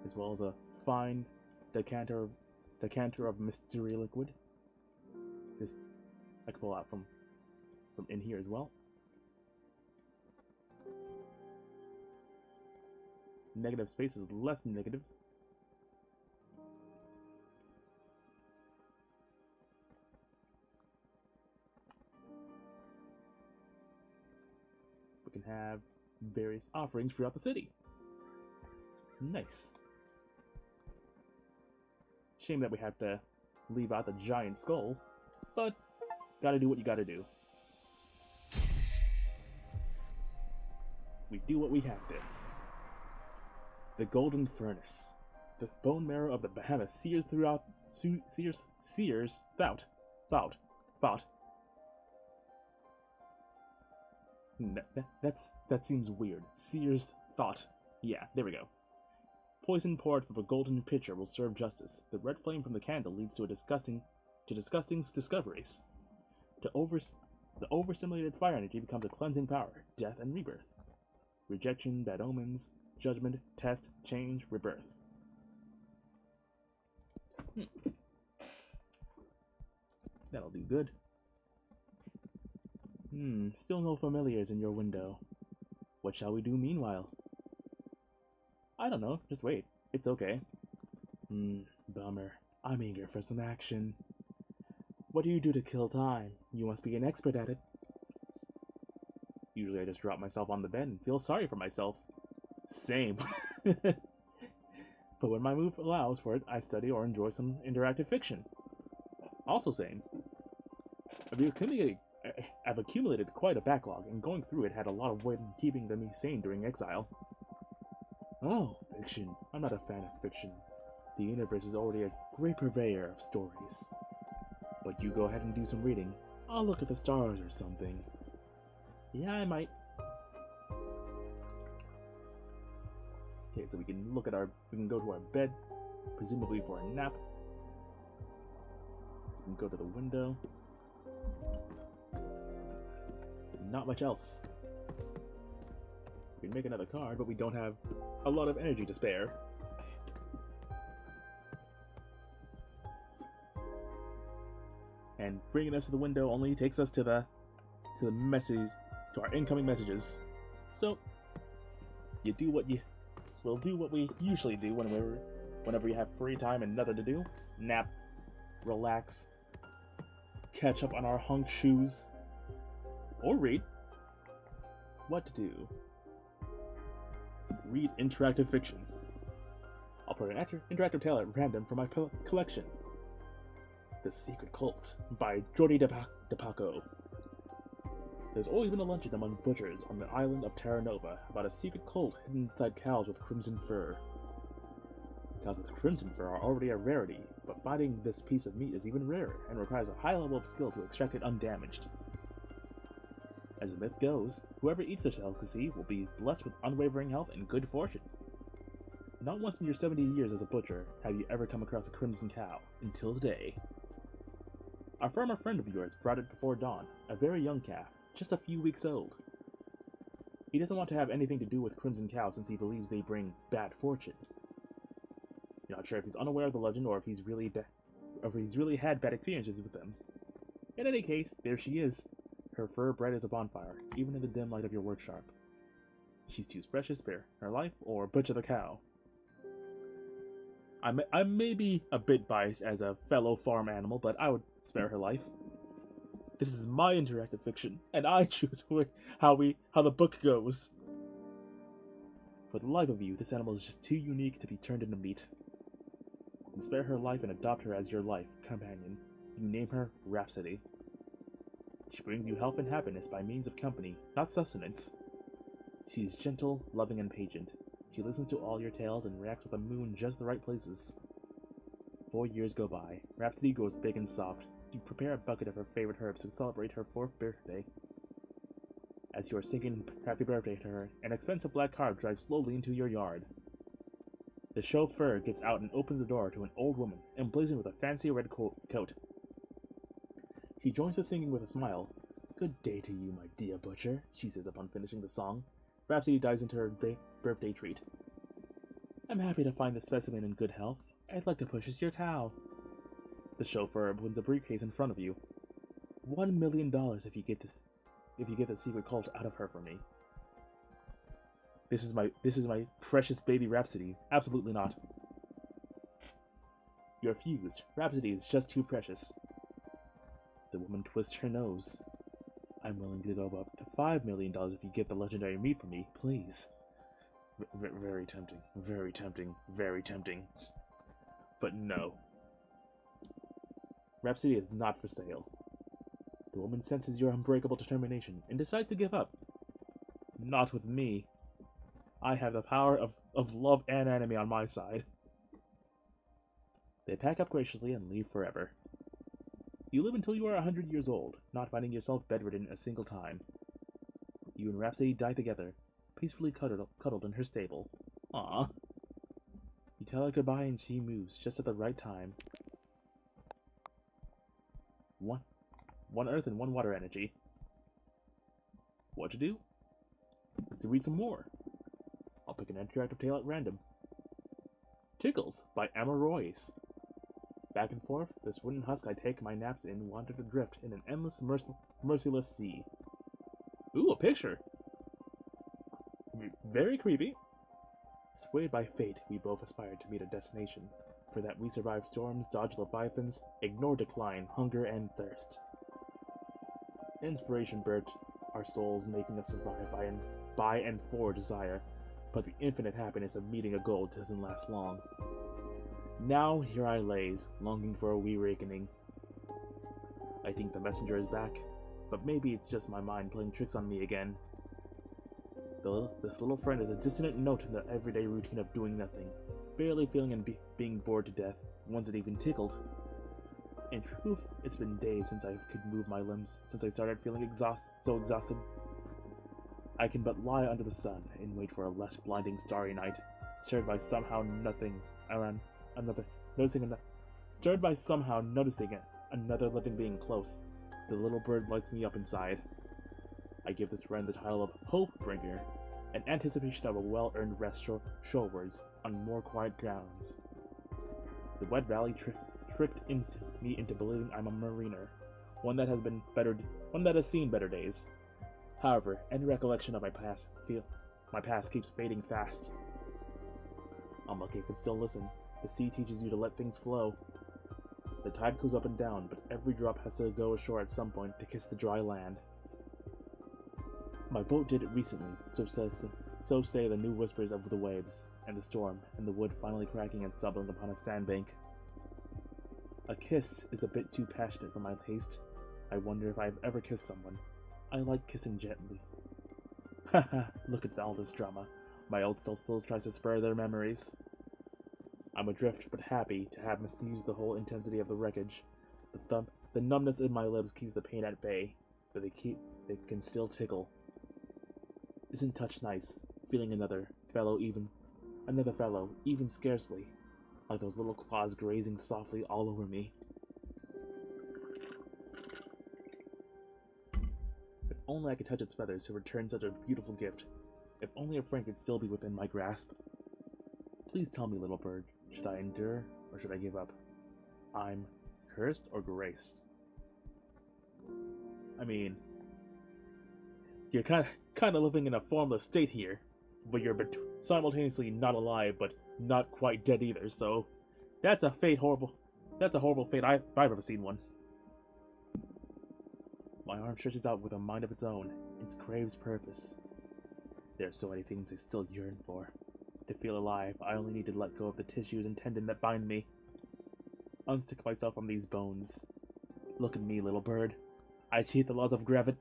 as well as a fine decanter of mystery liquid. This I can pull out from in here as well. Negative space is less negative. We can have various offerings throughout the city. Nice. Shame that we have to leave out the giant skull, but gotta do what you gotta do. We do what we have to. The Golden Furnace. The bone marrow of the behemoth sears throughout. Sears. Thought. That seems weird. Sears thought. Yeah, there we go. Poison poured from a golden pitcher will serve justice. The red flame from the candle leads to disgusting discoveries. The overstimulated fire energy becomes a cleansing power, death and rebirth. Rejection, bad omens, judgment, test, change, rebirth. That'll do good. Still no familiars in your window. What shall we do meanwhile? I don't know, just wait. It's okay. Bummer. I'm eager for some action. What do you do to kill time? You must be an expert at it. Usually I just drop myself on the bed and feel sorry for myself. Same. But when my mood allows for it, I study or enjoy some interactive fiction. Also same. I've accumulated quite a backlog, and going through it had a lot of weight in keeping me sane during exile. Oh, fiction. I'm not a fan of fiction. The universe is already a great purveyor of stories. But you go ahead and do some reading. I'll look at the stars or something. Yeah, I might. Okay, so we can go to our bed, presumably for a nap. We can go to the window. Not much else. We can make another card, but we don't have a lot of energy to spare. And bringing us to the window only takes us to the message, to our incoming messages. So we'll do what we usually do whenever we have free time and nothing to do. Nap, relax, catch up on our hunk shoes, or read. What to do? Read interactive fiction. I'll put an interactive tale at random from my collection. The Secret Cult by Jordi DePaco. There's always been a legend among butchers on the island of Terra Nova about a secret cult hidden inside cows with crimson fur. Cows with crimson fur are already a rarity, but finding this piece of meat is even rarer and requires a high level of skill to extract it undamaged. As the myth goes, whoever eats the delicacy will be blessed with unwavering health and good fortune. Not once in your 70 years as a butcher have you ever come across a crimson cow, until today. A farmer friend of yours brought it before dawn, a very young calf, just a few weeks old. He doesn't want to have anything to do with crimson cows since he believes they bring bad fortune. You're not sure if he's unaware of the legend or if he's really had bad experiences with them. In any case, there she is. Her fur bright as a bonfire, even in the dim light of your workshop. She's too precious to spare her life or butcher the cow. I may be a bit biased as a fellow farm animal, but I would spare her life. This is my interactive fiction, and I choose how the book goes. For the life of you, this animal is just too unique to be turned into meat. You spare her life and adopt her as your life companion. You name her Rhapsody. She brings you health and happiness by means of company, not sustenance. She is gentle, loving, and patient. She listens to all your tales and reacts with a moon in just the right places. 4 years go by. Rhapsody grows big and soft. You prepare a bucket of her favorite herbs to celebrate her 4th birthday. As you are singing happy birthday to her, an expensive black car drives slowly into your yard. The chauffeur gets out and opens the door to an old woman, emblazoned with a fancy red coat. She joins the singing with a smile. "Good day to you, my dear butcher," she says upon finishing the song. Rhapsody dives into her birthday treat. "I'm happy to find the specimen in good health. I'd like to purchase your cow." The chauffeur opens a briefcase in front of you. $1 million if you get the secret cult out of her for me. This is my precious baby Rhapsody. Absolutely not. You're fused. Rhapsody is just too precious. The woman twists her nose. "I'm willing to go up to $5 million if you get the legendary meat for me, please." Very tempting. Very tempting. Very tempting. But no. Rhapsody is not for sale. The woman senses your unbreakable determination and decides to give up. Not with me. I have the power of love and enemy on my side. They pack up graciously and leave forever. You live until you are 100 years old, not finding yourself bedridden a single time. You and Rhapsody die together, peacefully cuddled in her stable. Aww. You tell her goodbye and she moves just at the right time. One earth and one water energy. What to do? Let's read some more. I'll pick an interactive tale at random. Tickles by Emma Royce. Back and forth, this wooden husk I take my naps in wandered adrift in an endless, merciless sea. Ooh, a picture! Very creepy. Swayed by fate, we both aspired to meet a destination. For that we survive storms, dodge leviathans, ignore decline, hunger, and thirst. Inspiration birthed our souls, making us survive by and for desire. But the infinite happiness of meeting a goal doesn't last long. Now here I lays, longing for a wee awakening. I think the messenger is back, but maybe it's just my mind playing tricks on me again. This little friend is a dissonant note in the everyday routine of doing nothing, barely feeling and being bored to death, once it even tickled. In truth, it's been days since I could move my limbs, since I started feeling so exhausted. I can but lie under the sun and wait for a less blinding starry night, stirred by somehow noticing another living being close. The little bird lights me up inside. I give this friend the title of Hope Bringer, in anticipation of a well-earned rest shorewards on more quiet grounds. The wet valley tricked me into believing I'm a mariner, one that has seen better days. However, any recollection of my past keeps fading fast. I'm lucky I can still listen. The sea teaches you to let things flow. The tide goes up and down, but every drop has to go ashore at some point to kiss the dry land. My boat did it recently, so say the new whispers of the waves, and the storm, and the wood finally cracking and stumbling upon a sandbank. A kiss is a bit too passionate for my taste. I wonder if I've ever kissed someone. I like kissing gently. Haha, look at all this drama. My old self still tries to spur their memories. I'm adrift, but happy to have misused the whole intensity of the wreckage. The numbness in my lips keeps the pain at bay, but they can still tickle. Isn't touch nice? Feeling another fellow, even scarcely, like those little claws grazing softly all over me. If only I could touch its feathers to return such a beautiful gift. If only a friend could still be within my grasp. Please tell me, little bird, should I endure or should I give up? I'm cursed or graced? I mean, you're kind of living in a formless state here, but you're simultaneously not alive, but not quite dead either. So, that's a horrible fate I've ever seen one. My arm stretches out with a mind of its own. It craves purpose. There are so many things I still yearn for. To feel alive, I only need to let go of the tissues and tendon that bind me. Unstick myself from these bones. Look at me, little bird. I cheat the laws of gravity.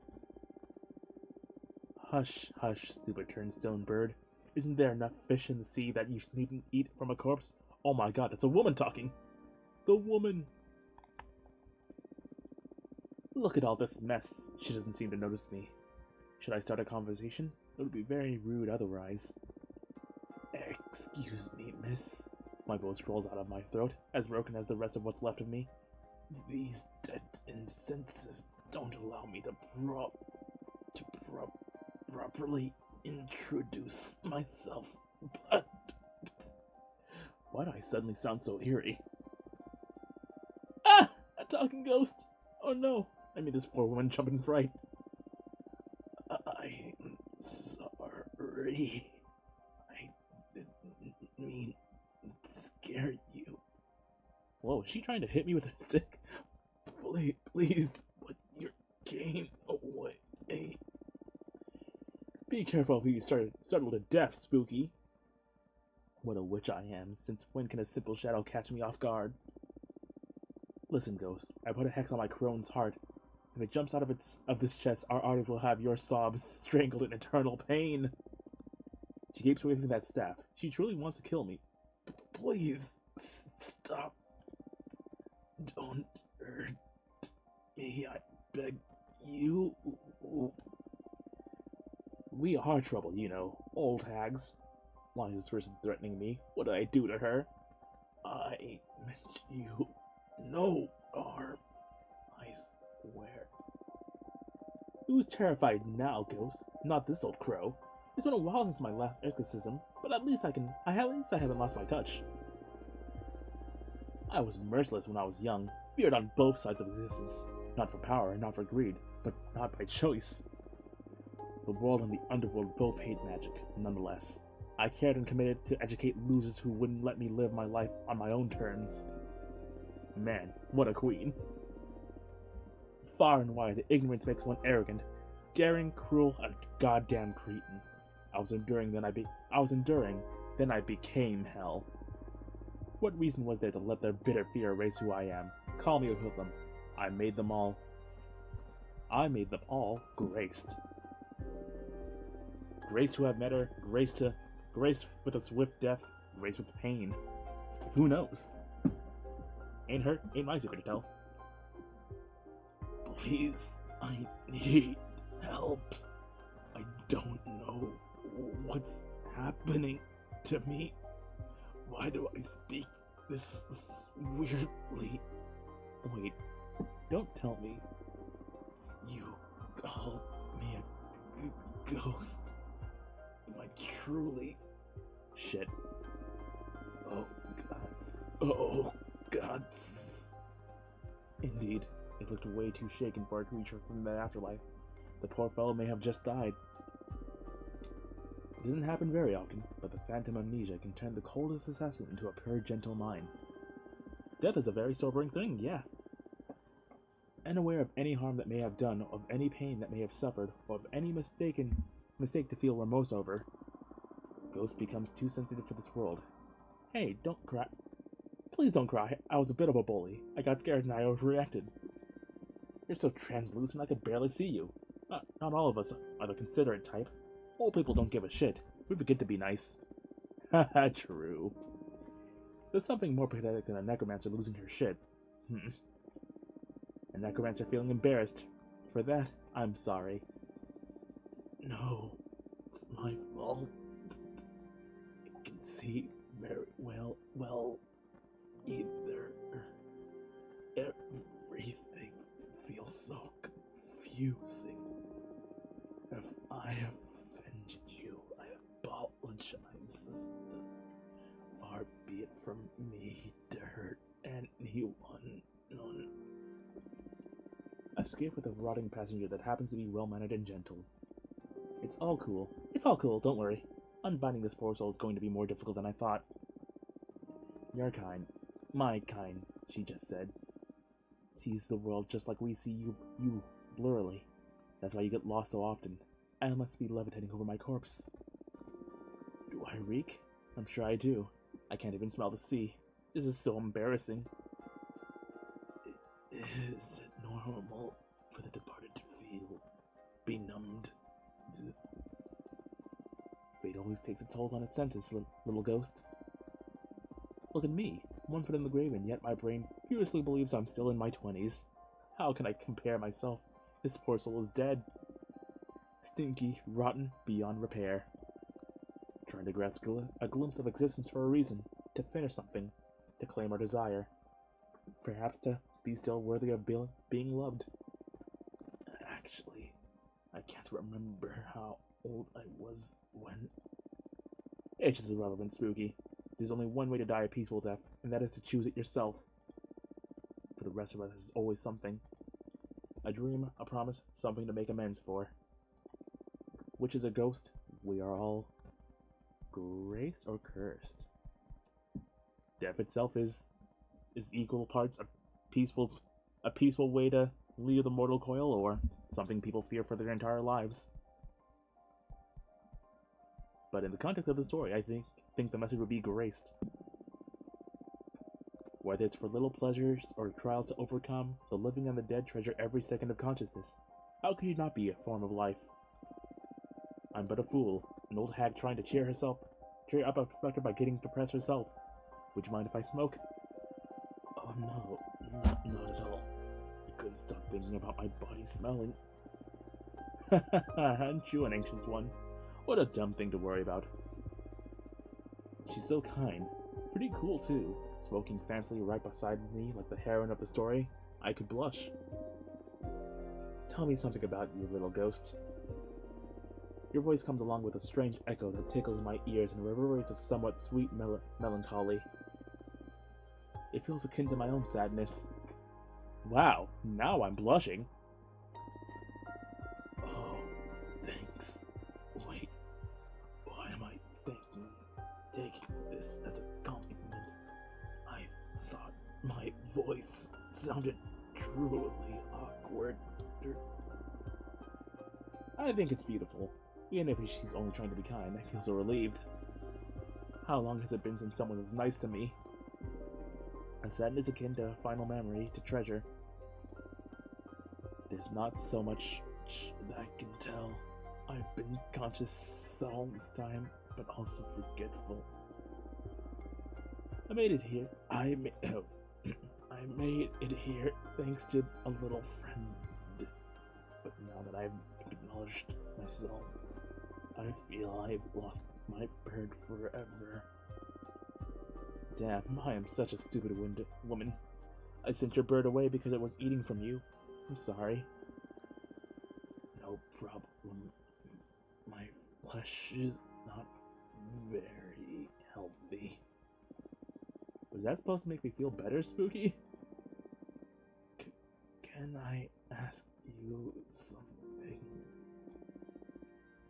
Hush, hush, stupid turnstone bird. Isn't there enough fish in the sea that you needn't eat from a corpse? Oh my god, that's a woman talking! The woman! Look at all this mess. She doesn't seem to notice me. Should I start a conversation? It would be very rude otherwise. Excuse me, miss. My voice rolls out of my throat, as broken as the rest of what's left of me. These dead incenses don't allow me to properly introduce myself, but... Why do I suddenly sound so eerie? Ah! A talking ghost! Oh no! I made this poor woman jump in fright. I'm sorry. I didn't mean to scare you. Whoa, is she trying to hit me with a stick? Please put your cane away. Be careful if you startle to death, Spooky. What a witch I am. Since when can a simple shadow catch me off guard? Listen, Ghost. I put a hex on my crone's heart. If it jumps out of this chest, our artist will have your sobs strangled in eternal pain. She keeps waving that staff. She truly wants to kill me. Please, stop. Don't hurt me, I beg you. We are trouble, you know. Old hags. Why is this person threatening me? What did I do to her? I meant you no harm. I swear. Who's terrified now, Ghost? Not this old crow. It's been a while since my last exorcism, but at least I haven't lost my touch. I was merciless when I was young, feared on both sides of existence. Not for power, not for greed, but not by choice. The world and the underworld both hate magic, nonetheless. I cared and committed to educate losers who wouldn't let me live my life on my own terms. Man, what a queen. Far and wide, the ignorance makes one arrogant, daring, cruel, and goddamn cretin. I was enduring, then I became hell. What reason was there to let their bitter fear erase who I am? Call me a hoodlum. I made them all graced. Graced who have met her, graced with a swift death, graced with pain. Who knows? Ain't my secret to tell. Please, I need help. I don't know what's happening to me. Why do I speak this weirdly? Wait, don't tell me you call me a ghost. Am I truly? Shit. Oh, gods. Oh, gods. Indeed, it looked way too shaken for a creature from the afterlife. The poor fellow may have just died. It doesn't happen very often, but the phantom amnesia can turn the coldest assassin into a pure, gentle mind. Death is a very sobering thing, yeah. Unaware of any harm that may have done, of any pain that may have suffered, or of any mistake to feel remorse over, Ghost becomes too sensitive for this world. Hey, don't cry. Please don't cry. I was a bit of a bully. I got scared and I overreacted. You're so translucent I could barely see you. Not all of us are the considerate type. Old people don't give a shit. We forget to be nice. Haha, true. There's something more pathetic than a necromancer losing her shit. A necromancer feeling embarrassed. For that, I'm sorry. No, it's my fault. I can see very well, either. Everything feels so confusing. If I have offended you, I apologize. Far be it from me to hurt anyone. I escape with a rotting passenger that happens to be well-mannered and gentle. It's all cool. It's all cool, don't worry. Unbinding this poor soul is going to be more difficult than I thought. Your kind. My kind, she just said. Sees the world just like we see you blurrily. That's why you get lost so often. I must be levitating over my corpse. Do I reek? I'm sure I do. I can't even smell the sea. This is so embarrassing. Is it normal for the departed to feel benumbed? Fate always takes its toll on its senses, little ghost. Look at me, one foot in the grave, and yet my brain furiously believes I'm still in my 20s. How can I compare myself? This poor soul is dead. Stinky, rotten, beyond repair. Trying to grasp a glimpse of existence for a reason, to finish something, to claim our desire. Perhaps to be still worthy of being loved. Actually, I can't remember how old I was when... It's just irrelevant, Spooky. There's only one way to die a peaceful death, and that is to choose it yourself. For the rest of us, there's always something. A dream, a promise, something to make amends for. Which is a ghost? We are all graced or cursed. Death itself is equal parts a peaceful way to leave the mortal coil, or something people fear for their entire lives. But in the context of the story, I think the message would be graced. Whether it's for little pleasures or trials to overcome, the living and the dead treasure every second of consciousness. How could you not be a form of life? I'm but a fool, an old hag trying to cheer up a specter by getting depressed herself. Would you mind if I smoke? Oh no, not at all. I couldn't stop thinking about my body smelling. Hadn't you an anxious one? What a dumb thing to worry about. She's so kind. Pretty cool, too. Smoking fancily right beside me like the heroine of the story. I could blush. Tell me something about you, little ghost. Your voice comes along with a strange echo that tickles my ears and reverberates a somewhat sweet melancholy. It feels akin to my own sadness. Wow, now I'm blushing. Oh, thanks. Wait, why am I taking this as a compliment? I thought my voice sounded truly awkward. I think it's beautiful. Even if she's only trying to be kind, I feel so relieved. How long has it been since someone was nice to me? A sadness akin to a final memory to treasure. There's not so much that I can tell. I've been conscious all this time, but also forgetful. I made it here. I made it here thanks to a little friend. But now that I've acknowledged myself, I feel I've lost my bird forever. Damn, I am such a stupid woman. I sent your bird away because it was eating from you. I'm sorry. No problem. My flesh is not very healthy. Was that supposed to make me feel better, Spooky? Can I ask you something?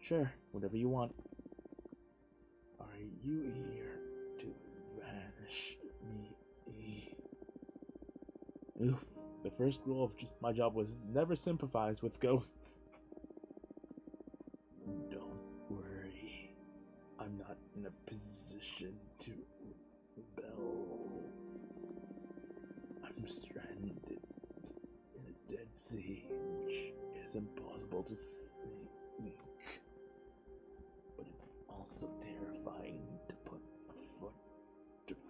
Sure, whatever you want. Are you here to banish me? Oof, the first rule of my job was never sympathize with ghosts. Don't worry, I'm not in a position to rebel. I'm stranded in a dead sea, which is impossible to sink. But it's also terrifying to put a foot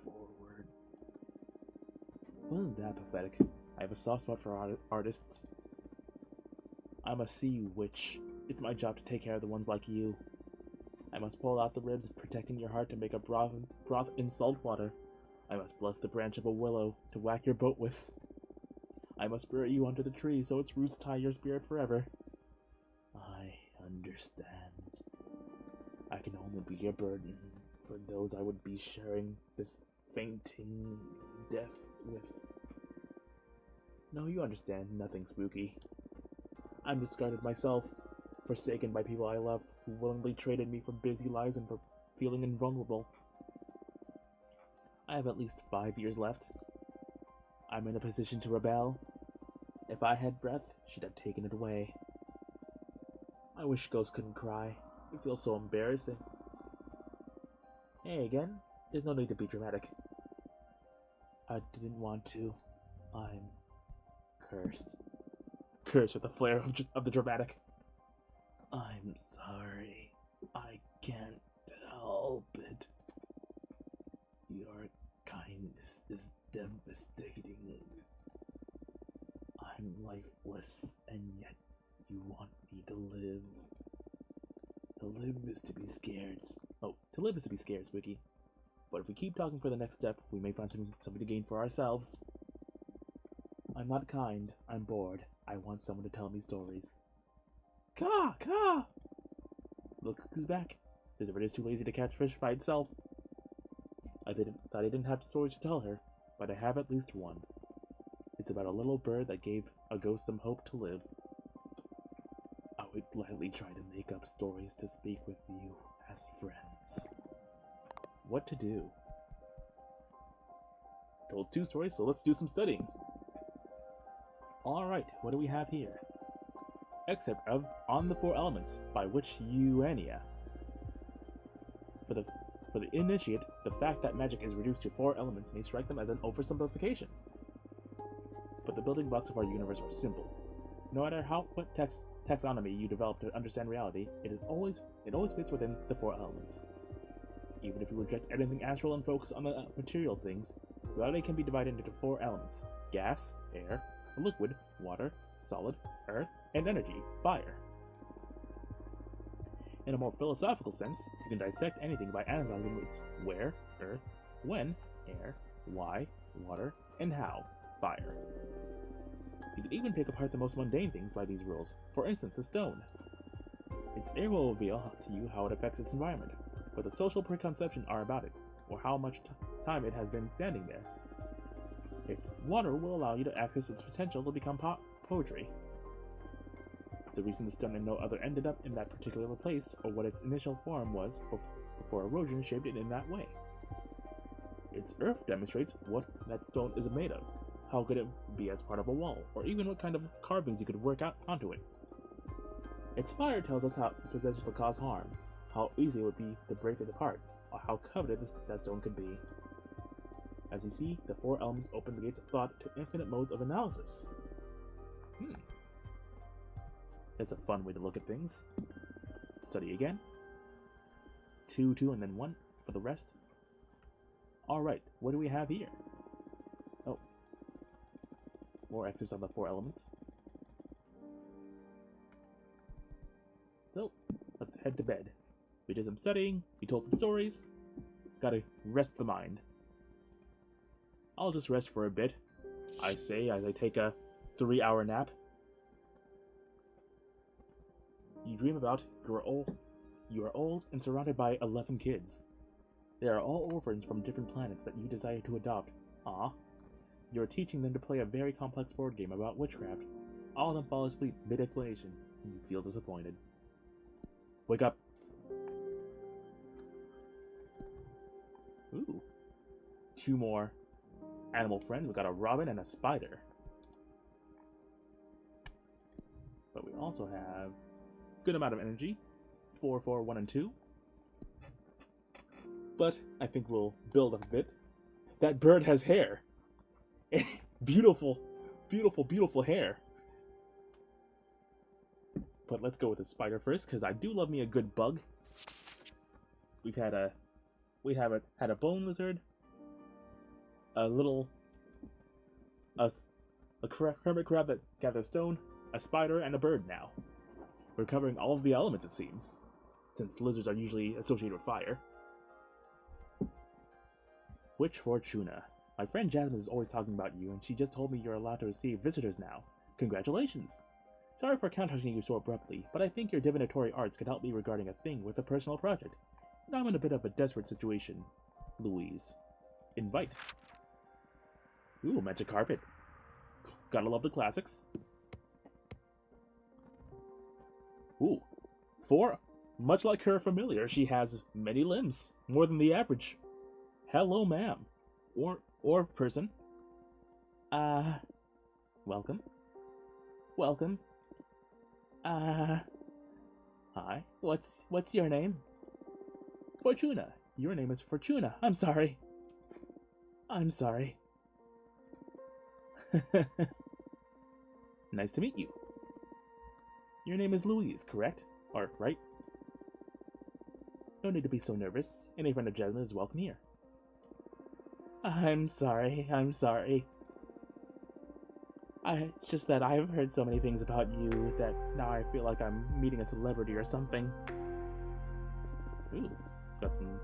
forward. wasn't that pathetic. I have a soft spot for artists. I'm a sea witch. It's my job to take care of the ones like you. I must pull out the ribs, protecting your heart to make a broth in salt water. I must bless the branch of a willow to whack your boat with. I must bury you under the tree so its roots tie your spirit forever. I understand. I can only be a burden for those I would be sharing this fainting death with. No, you understand, nothing spooky. I'm discarded myself, forsaken by people I love, who willingly traded me for busy lives and for feeling invulnerable. I have at least 5 years left. I'm in a position to rebel. If I had breath, she'd have taken it away. I wish ghosts couldn't cry. It feels so embarrassing. Hey again, there's no need to be dramatic. I didn't want to. I'm cursed. Cursed with the flair of the dramatic. I'm sorry. I can't help it. Your kindness is devastating. I'm lifeless, and yet you want me to live. To live is to be scared. Oh, to live is to be scared, Spooky. But if we keep talking for the next step, we may find something to gain for ourselves. I'm not kind. I'm bored. I want someone to tell me stories. Caw! Caw! Look who's back. This bird is too lazy to catch fish by itself. I thought I didn't have stories to tell her, but I have at least one. It's about a little bird that gave a ghost some hope to live. I would gladly try to make up stories to speak with you as friends. What to do? Told 2 stories, so let's do some studying. Alright, what do we have here? Excerpt of On the Four Elements by Witch Eugenia. For the initiate, the fact that magic is reduced to 4 elements may strike them as an oversimplification. But the building blocks of our universe are simple. No matter what taxonomy you develop to understand reality, it always fits within the 4 elements. Even if you reject anything astral and focus on the material things, reality can be divided into 4 elements: gas, air, liquid, water, solid, earth, and energy, fire. In a more philosophical sense, you can dissect anything by analyzing its where, earth, when, air, why, water, and how, fire. You can even pick apart the most mundane things by these rules, for instance, a stone. Its air will reveal to you how it affects its environment, what the social preconceptions are about it, or how much time it has been standing there. Its water will allow you to access its potential to become poetry. The reason the stone and no other ended up in that particular place, or what its initial form was before erosion shaped it in that way. Its earth demonstrates what that stone is made of, how could it be as part of a wall, or even what kind of carvings you could work out onto it. Its fire tells us how its potential to cause harm, how easy it would be to break it apart, or how coveted that stone could be. As you see, the 4 elements open the gates of thought to infinite modes of analysis. It's a fun way to look at things. Study again. 2, 2, and then 1 for the rest. Alright, what do we have here? Oh. More excerpts on the 4 elements. So, let's head to bed. We did some studying, we told some stories. Gotta rest the mind. I'll just rest for a bit, I say as I take a 3-hour nap. You dream about you are old and surrounded by 11 kids. They are all orphans from different planets that you desire to adopt. You're teaching them to play a very complex board game about witchcraft. All of them fall asleep mid-explanation, and you feel disappointed. Wake up. Ooh. 2 more animal friends. We got a robin and a spider. But we also have good amount of energy. 4, 4, 1, and 2. But I think we'll build up a bit. That bird has hair. Beautiful, beautiful, beautiful hair. But let's go with the spider first, because I do love me a good bug. We have a bone lizard, a little a hermit crab that gathers stone, a spider, and a bird now. We're covering all of the elements, it seems, since lizards are usually associated with fire. Witch Fortuna. My friend Jasmine is always talking about you, and she just told me you're allowed to receive visitors now. Congratulations! Sorry for contacting you so abruptly, but I think your divinatory arts could help me regarding a thing with a personal project. Now I'm in a bit of a desperate situation. Louise. Invite. Ooh, magic carpet. Gotta love the classics. Ooh. 4. Much like her familiar, she has many limbs. More than the average. Hello, ma'am. Or person. Welcome. Welcome. Hi. What's your name? Fortuna. Your name is Fortuna. I'm sorry. I'm sorry. Nice to meet you. Your name is Louise, correct? Or, right? No need to be so nervous. Any friend of Jasmine is welcome here. I'm sorry. I'm sorry. It's just that I've heard so many things about you that now I feel like I'm meeting a celebrity or something. Ooh, got some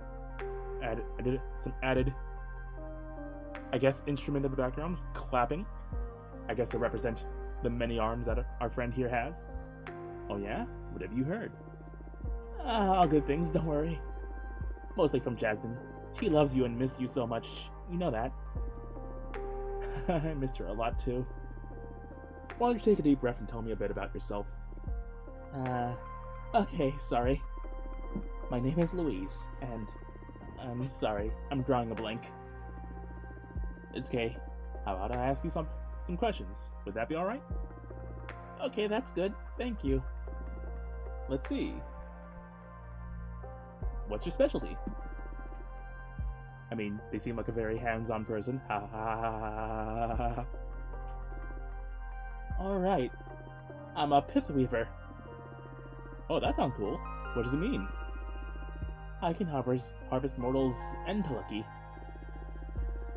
added, I guess, instrument in the background, clapping. I guess to represent the many arms that our friend here has. Oh yeah? What have you heard? All good things, don't worry. Mostly from Jasmine. She loves you and missed you so much. You know that. I missed her a lot too. Why don't you take a deep breath and tell me a bit about yourself? Okay, sorry. My name is Louise, and I'm sorry, I'm drawing a blank. It's okay. How about I ask you some questions? Would that be alright? Okay, that's good. Thank you. Let's see. What's your specialty? I mean, they seem like a very hands-on person. Ha ha ha ha ha. Alright. I'm a Pith Weaver. Oh, that sounds cool. What does it mean? I can harvest mortals' entelechy.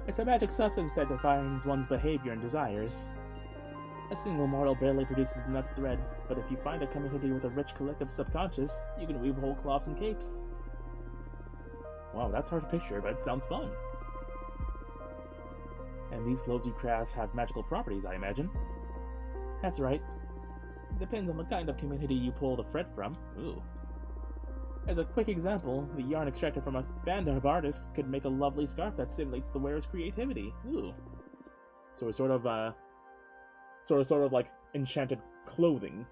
It's a magic substance that defines one's behavior and desires. A single mortal barely produces enough thread, but if you find a community with a rich collective subconscious, you can weave whole cloths and capes. Wow, that's hard to picture, but it sounds fun. And these clothes you craft have magical properties, I imagine? That's right. Depends on the kind of community you pull the thread from. Ooh. As a quick example, the yarn extracted from a band of artists could make a lovely scarf that simulates the wearer's creativity. Ooh. So it's sort of like enchanted clothing.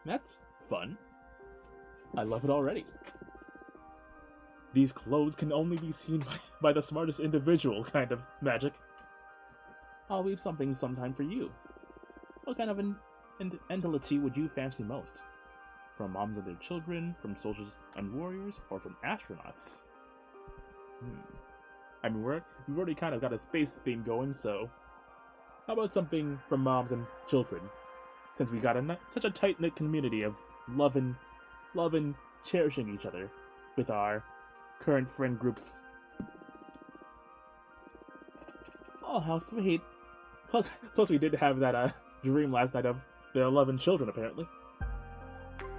That's fun. I love it already. These clothes can only be seen by the smartest individual kind of magic. I'll weave something sometime for you. What kind of entelechy would you fancy most? From moms and their children, from soldiers and warriors, or from astronauts? I mean, we've already kind of got a space theme going, so how about something from moms and children? Since we got such a tight-knit community of loving, cherishing each other with our current friend groups. Oh, how sweet. Plus we did have that dream last night of the 11 children, apparently.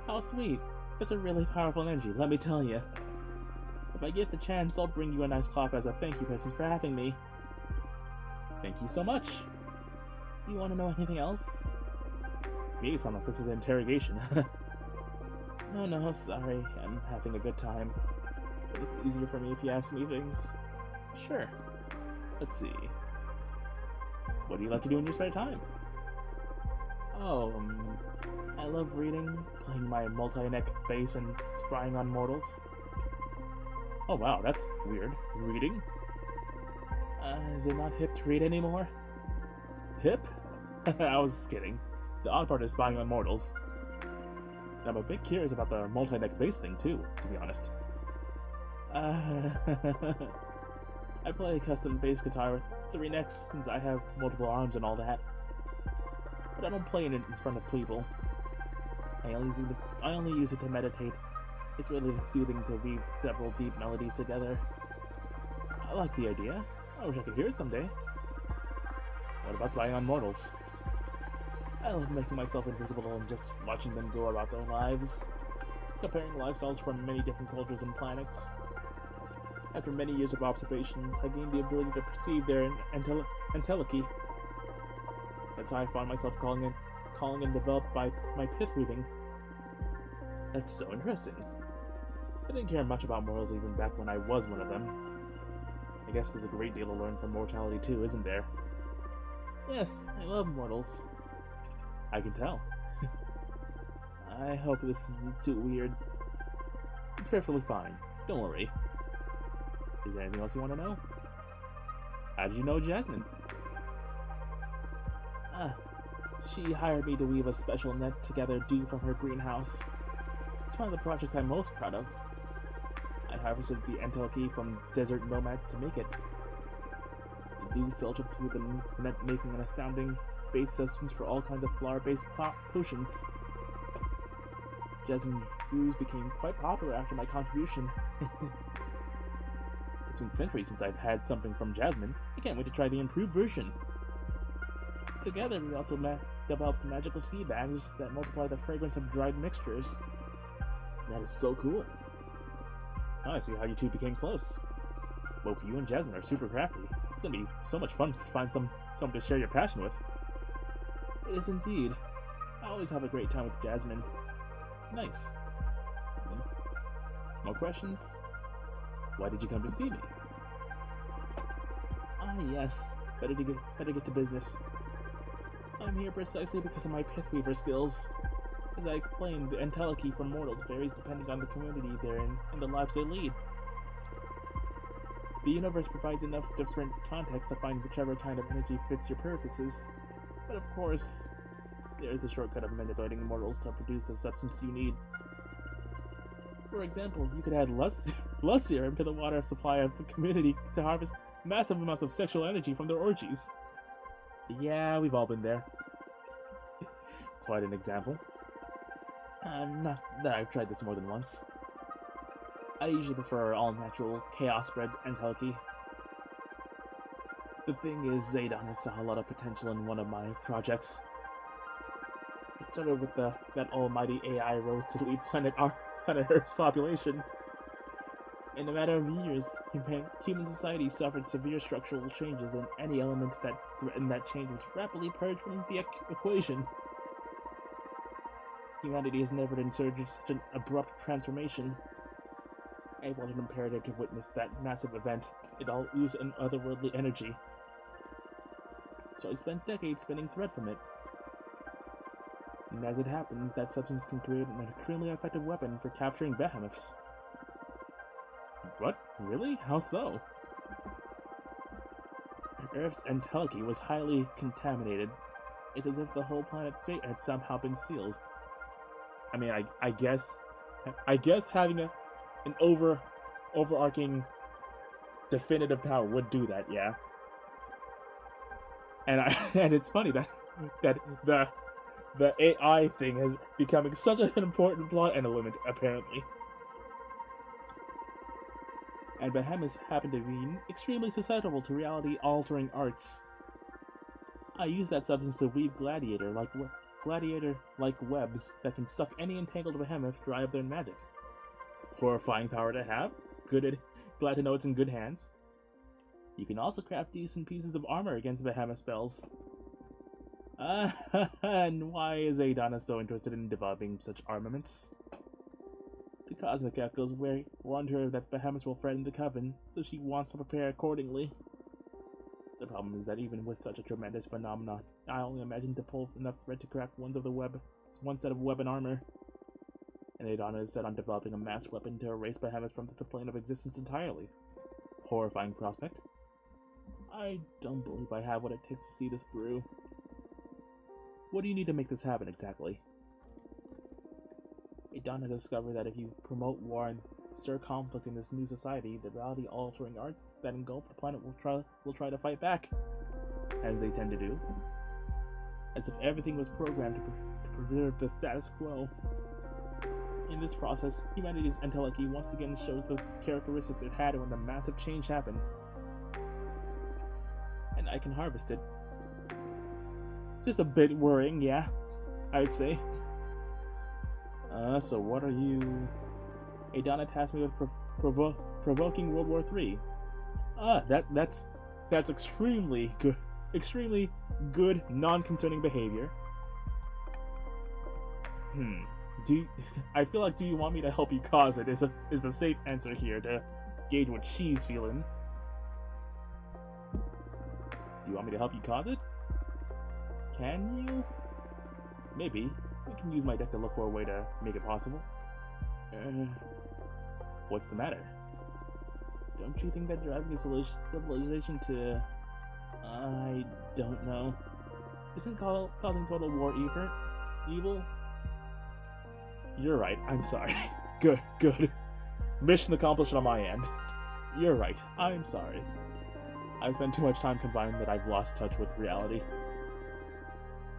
How sweet. That's a really powerful energy, let me tell you. If I get the chance, I'll bring you a nice cloth as a thank you present for having me. Thank you so much. Do you want to know anything else? Me, sound like this is an interrogation. No, sorry. I'm having a good time. But it's easier for me if you ask me things. Sure. Let's see. What do you like to do in your spare time? Oh, I love reading, playing my multi-neck bass, and spying on mortals. Oh wow, that's weird. Reading? Is it not hip to read anymore? Hip? I was kidding. The odd part is spying on mortals. And I'm a bit curious about the multi-neck bass thing too, to be honest. I play a custom bass guitar with 3 necks since I have multiple arms and all that. But I don't play it in front of people. I only use it to meditate. It's really soothing to weave several deep melodies together. I like the idea. I wish I could hear it someday. What about spying on mortals? I love making myself invisible and just watching them go about their lives, comparing lifestyles from many different cultures and planets. After many years of observation, I gained the ability to perceive their entelechy. That's how I found myself calling and developed by my pith weaving. That's so interesting. I didn't care much about mortals even back when I was one of them. I guess there's a great deal to learn from mortality too, isn't there? Yes, I love mortals. I can tell. I hope this isn't too weird. It's perfectly fine. Don't worry. Is there anything else you want to know? How did you know Jasmine? She hired me to weave a special net together due from her greenhouse. It's one of the projects I'm most proud of. I harvested the entelechy from desert nomads to make it. The dew filtered through the net, making an astounding base substance for all kinds of flower-based potions. Jasmine brews became quite popular after my contribution. It's been centuries since I've had something from Jasmine. I can't wait to try the improved version. Together, we also developed magical seed bags that multiply the fragrance of dried mixtures. That is so cool. Now I see how you two became close. Both you and Jasmine are super crafty. It's gonna be so much fun to find someone to share your passion with. It is indeed. I always have a great time with Jasmine. Nice. More questions? Why did you come to see me? Ah, yes. Better get to business. I'm here precisely because of my Pithweaver skills. As I explained, the entelechy from mortals varies depending on the community they're in and the lives they lead. The universe provides enough different contexts to find whichever kind of energy fits your purposes. But of course, there is the shortcut of manipulating mortals to produce the substance you need. For example, you could add lust serum to the water supply of a community to harvest massive amounts of sexual energy from their orgies. Yeah, we've all been there. Quite an example. Not that I've tried this more than once. I usually prefer all-natural, chaos-bred entelechy. The thing is, Zaydan saw a lot of potential in one of my projects. It started with that almighty AI rose to lead planet Earth's population. In a matter of years, human society suffered severe structural changes, and any element that threatened that change was rapidly purged from the equation. Humanity has never endured such an abrupt transformation. I felt an imperative to witness that massive event. It all oozed an otherworldly energy. So I spent decades spinning thread from it. And as it happens, that substance can create an extremely effective weapon for capturing behemoths. What? Really? How so? Earth's entelechy was highly contaminated. It's as if the whole planet's fate had somehow been sealed. I mean, I guess having an overarching definitive power would do that, yeah. And it's funny that the AI thing is becoming such an important plot element, apparently. And behemoths happen to be extremely susceptible to reality-altering arts. I use that substance to weave gladiator-like webs that can suck any entangled behemoth dry of their magic. Horrifying power to have. Glad to know it's in good hands. You can also craft decent pieces of armor against behemoth spells. And why is Adana so interested in developing such armaments? The Cosmic Echoes warned her that behemoths will threaten the Coven, so she wants to prepare accordingly. The problem is that even with such a tremendous phenomenon, I only imagine to pull enough thread to craft one set of weapon armor. And Adana is set on developing a mass weapon to erase behemoths from the plane of existence entirely. Horrifying prospect. I don't believe I have what it takes to see this through. What do you need to make this happen exactly? Adana discovered that if you promote war and stir conflict in this new society, the reality-altering arts that engulf the planet will try to fight back, as they tend to do. As if everything was programmed to preserve the status quo. In this process, humanity's entelechy once again shows the characteristics it had when the massive change happened. And I can harvest it. just a bit worrying, yeah, I'd say. So what are you... Adana tasked me with provoking World War III. That's extremely good, non-concerning behavior. I feel like do you want me to help you cause it is the safe answer here to gauge what she's feeling. Do you want me to help you cause it? Can you? Maybe. We can use my deck to look for a way to make it possible. What's the matter? Don't you think that driving a civilization to... I don't know. Isn't causing total war evil? You're right, I'm sorry. Good. Mission accomplished on my end. You're right, I'm sorry. I've spent too much time confined that I've lost touch with reality.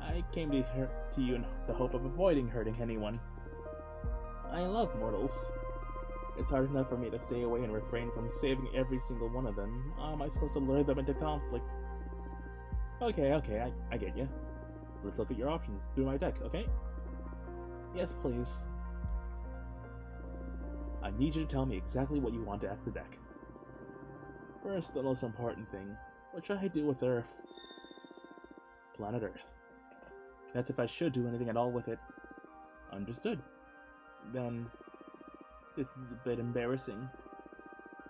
I came to you in the hope of avoiding hurting anyone. I love mortals. It's hard enough for me to stay away and refrain from saving every single one of them. How am I supposed to lure them into conflict? Okay, I get you. Let's look at your options through my deck, okay? Yes, please. I need you to tell me exactly what you want to ask the deck. First, the most important thing. What should I do with Earth? Planet Earth. That's if I should do anything at all with it. Understood. Then, this is a bit embarrassing.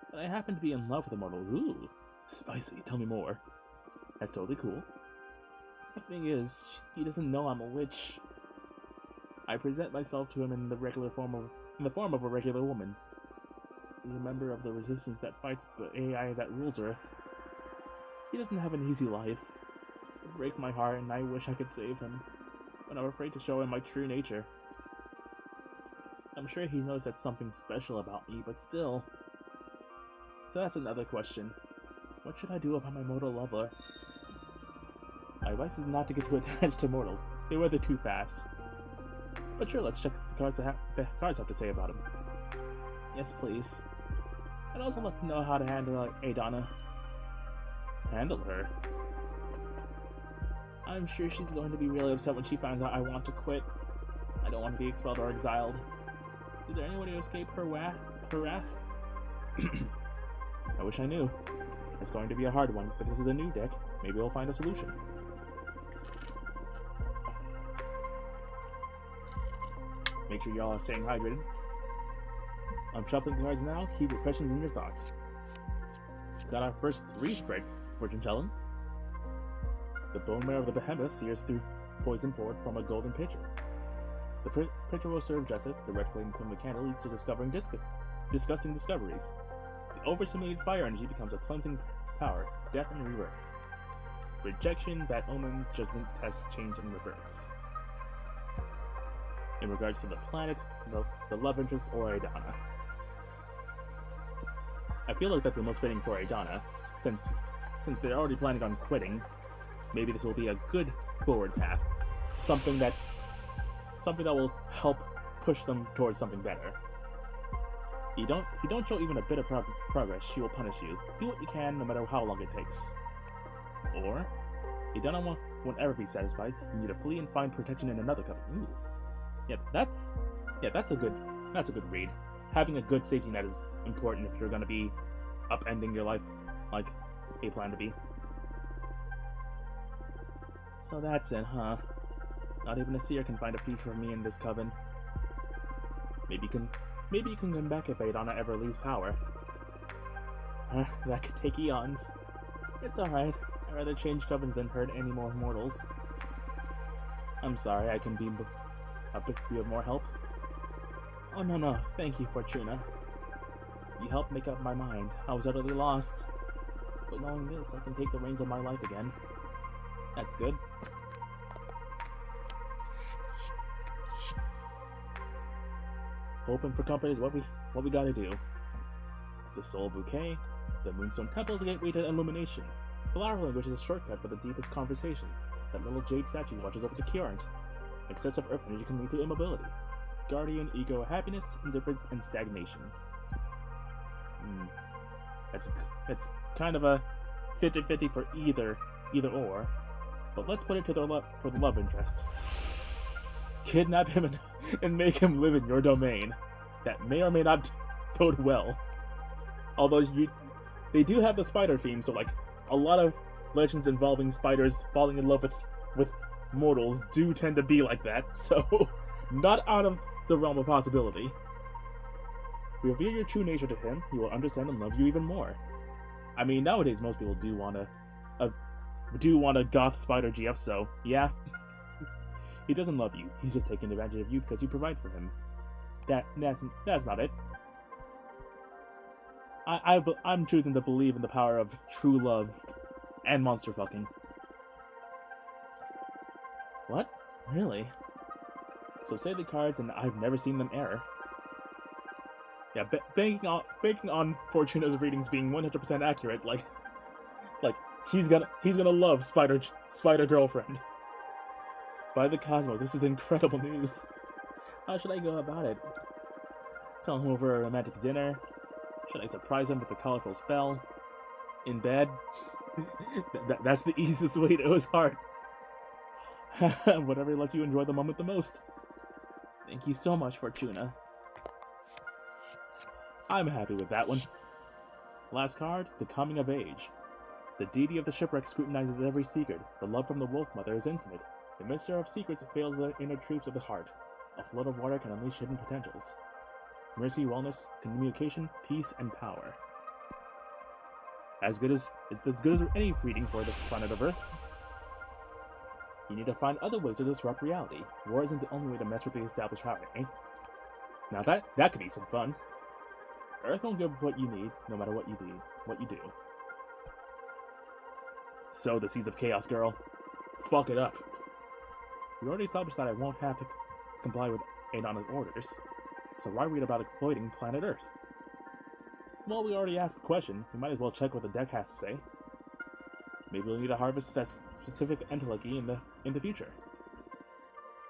But I happen to be in love with a mortal. Ooh, spicy. Tell me more. That's totally cool. The thing is, he doesn't know I'm a witch. I present myself to him in the form of a regular woman. He's a member of the resistance that fights the AI that rules Earth. He doesn't have an easy life. It breaks my heart, and I wish I could save him, but I'm afraid to show him my true nature. I'm sure he knows that's something special about me, but still. So that's another question. What should I do about my mortal lover? My advice is not to get too attached to mortals. They weather too fast. But sure, let's check the cards have to say about him. Yes, please. I'd also like to know how to handle Adana. Handle her? I'm sure she's going to be really upset when she finds out I want to quit. I don't want to be expelled or exiled. Is there any way to escape her wrath? I wish I knew. It's going to be a hard one, but this is a new deck. Maybe we'll find a solution. Make sure y'all are staying hydrated. I'm shuffling the cards now. Keep your questions and your thoughts. Got our first 3 spread fortune telling. The bone marrow of the behemoth sears through poison poured from a golden pitcher. The pitcher will serve justice. The red flame from the candle leads to discovering disgusting discoveries. The overstimulated fire energy becomes a cleansing power, death and rebirth. Rejection, bad omen, judgment, test, change, and rebirth. In regards to the planet, the love interest, or Adana. I feel like that's the most fitting for Adana, since they're already planning on quitting. Maybe this will be a good forward path, something that will help push them towards something better. If you don't show even a bit of progress, she will punish you. Do what you can, no matter how long it takes. Or, Adana won't ever be satisfied. You need to flee and find protection in another coven. Ooh. That's a good read. Having a good safety net is important if you're gonna be upending your life like they plan to be. So that's it, huh? Not even a seer can find a future for me in this coven. Maybe you can come back if Adana ever leaves power. That could take eons. It's alright. I'd rather change covens than hurt any more mortals. I'm sorry, I can be of more help. Oh no, thank you, Fortuna. You helped make up my mind. I was utterly lost. But knowing this, I can take the reins of my life again. That's good. Hoping for company is what we gotta do. The Soul Bouquet, the Moonstone Temple is a gateway to illumination. Flower language is a shortcut for the deepest conversations. That little jade statue watches over the current. Excessive earth energy can lead to immobility. Guardian, ego, happiness, indifference, and stagnation. That's kind of a 50-50 for either or. But let's put it to for the love interest. Kidnap him and make him live in your domain. That may or may not bode well. Although they do have the spider theme, so like a lot of legends involving spiders falling in love with mortals do tend to be like that, so not out of the realm of possibility. Reveal your true nature to him, he will understand and love you even more. I mean, nowadays most people do want a goth spider GF, so yeah. He doesn't love you, he's just taking advantage of you because you provide for him. That's not it. I'm choosing to believe in the power of true love and monster fucking. What? Really? So say the cards and I've never seen them err. Yeah, banking on Fortuna's readings being 100% accurate, like he's gonna love Spider Girlfriend. By the Cosmos, this is incredible news. How should I go about it? Tell him over a romantic dinner? Should I surprise him with a colorful spell? In bed? That's the easiest way to his heart. Whatever lets you enjoy the moment the most. Thank you so much, Fortuna. I'm happy with that one. Last card, the Coming of Age. The deity of the shipwreck scrutinizes every secret. The love from the Wolf Mother is infinite. The Mister of Secrets veils the inner truths of the heart. A flood of water can unleash hidden potentials. Mercy, wellness, communication, peace, and power. It's as good as any reading for the planet of Earth. You need to find other ways to disrupt reality. War isn't the only way to mess with the established power, eh? Now that could be some fun. Earth won't give what you need, no matter what you do. Sow the seeds of chaos, girl. Fuck it up. We already established that I won't have to comply with Adana's orders, so why read about exploiting planet Earth? Well, we already asked the question, we might as well check what the deck has to say. Maybe we'll need to harvest that specific entelechy in the future.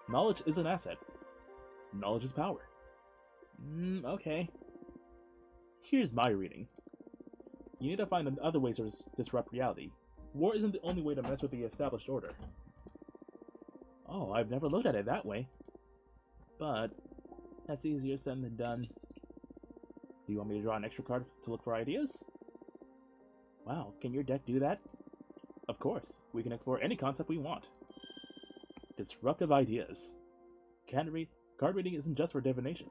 Knowledge is an asset. Knowledge is power. Okay. Here's my reading. You need to find other ways to disrupt reality. War isn't the only way to mess with the established order. Oh, I've never looked at it that way. But that's easier said than done. Do you want me to draw an extra card to look for ideas? Wow, can your deck do that? Of course, we can explore any concept we want. Disruptive ideas. Card reading isn't just for divination.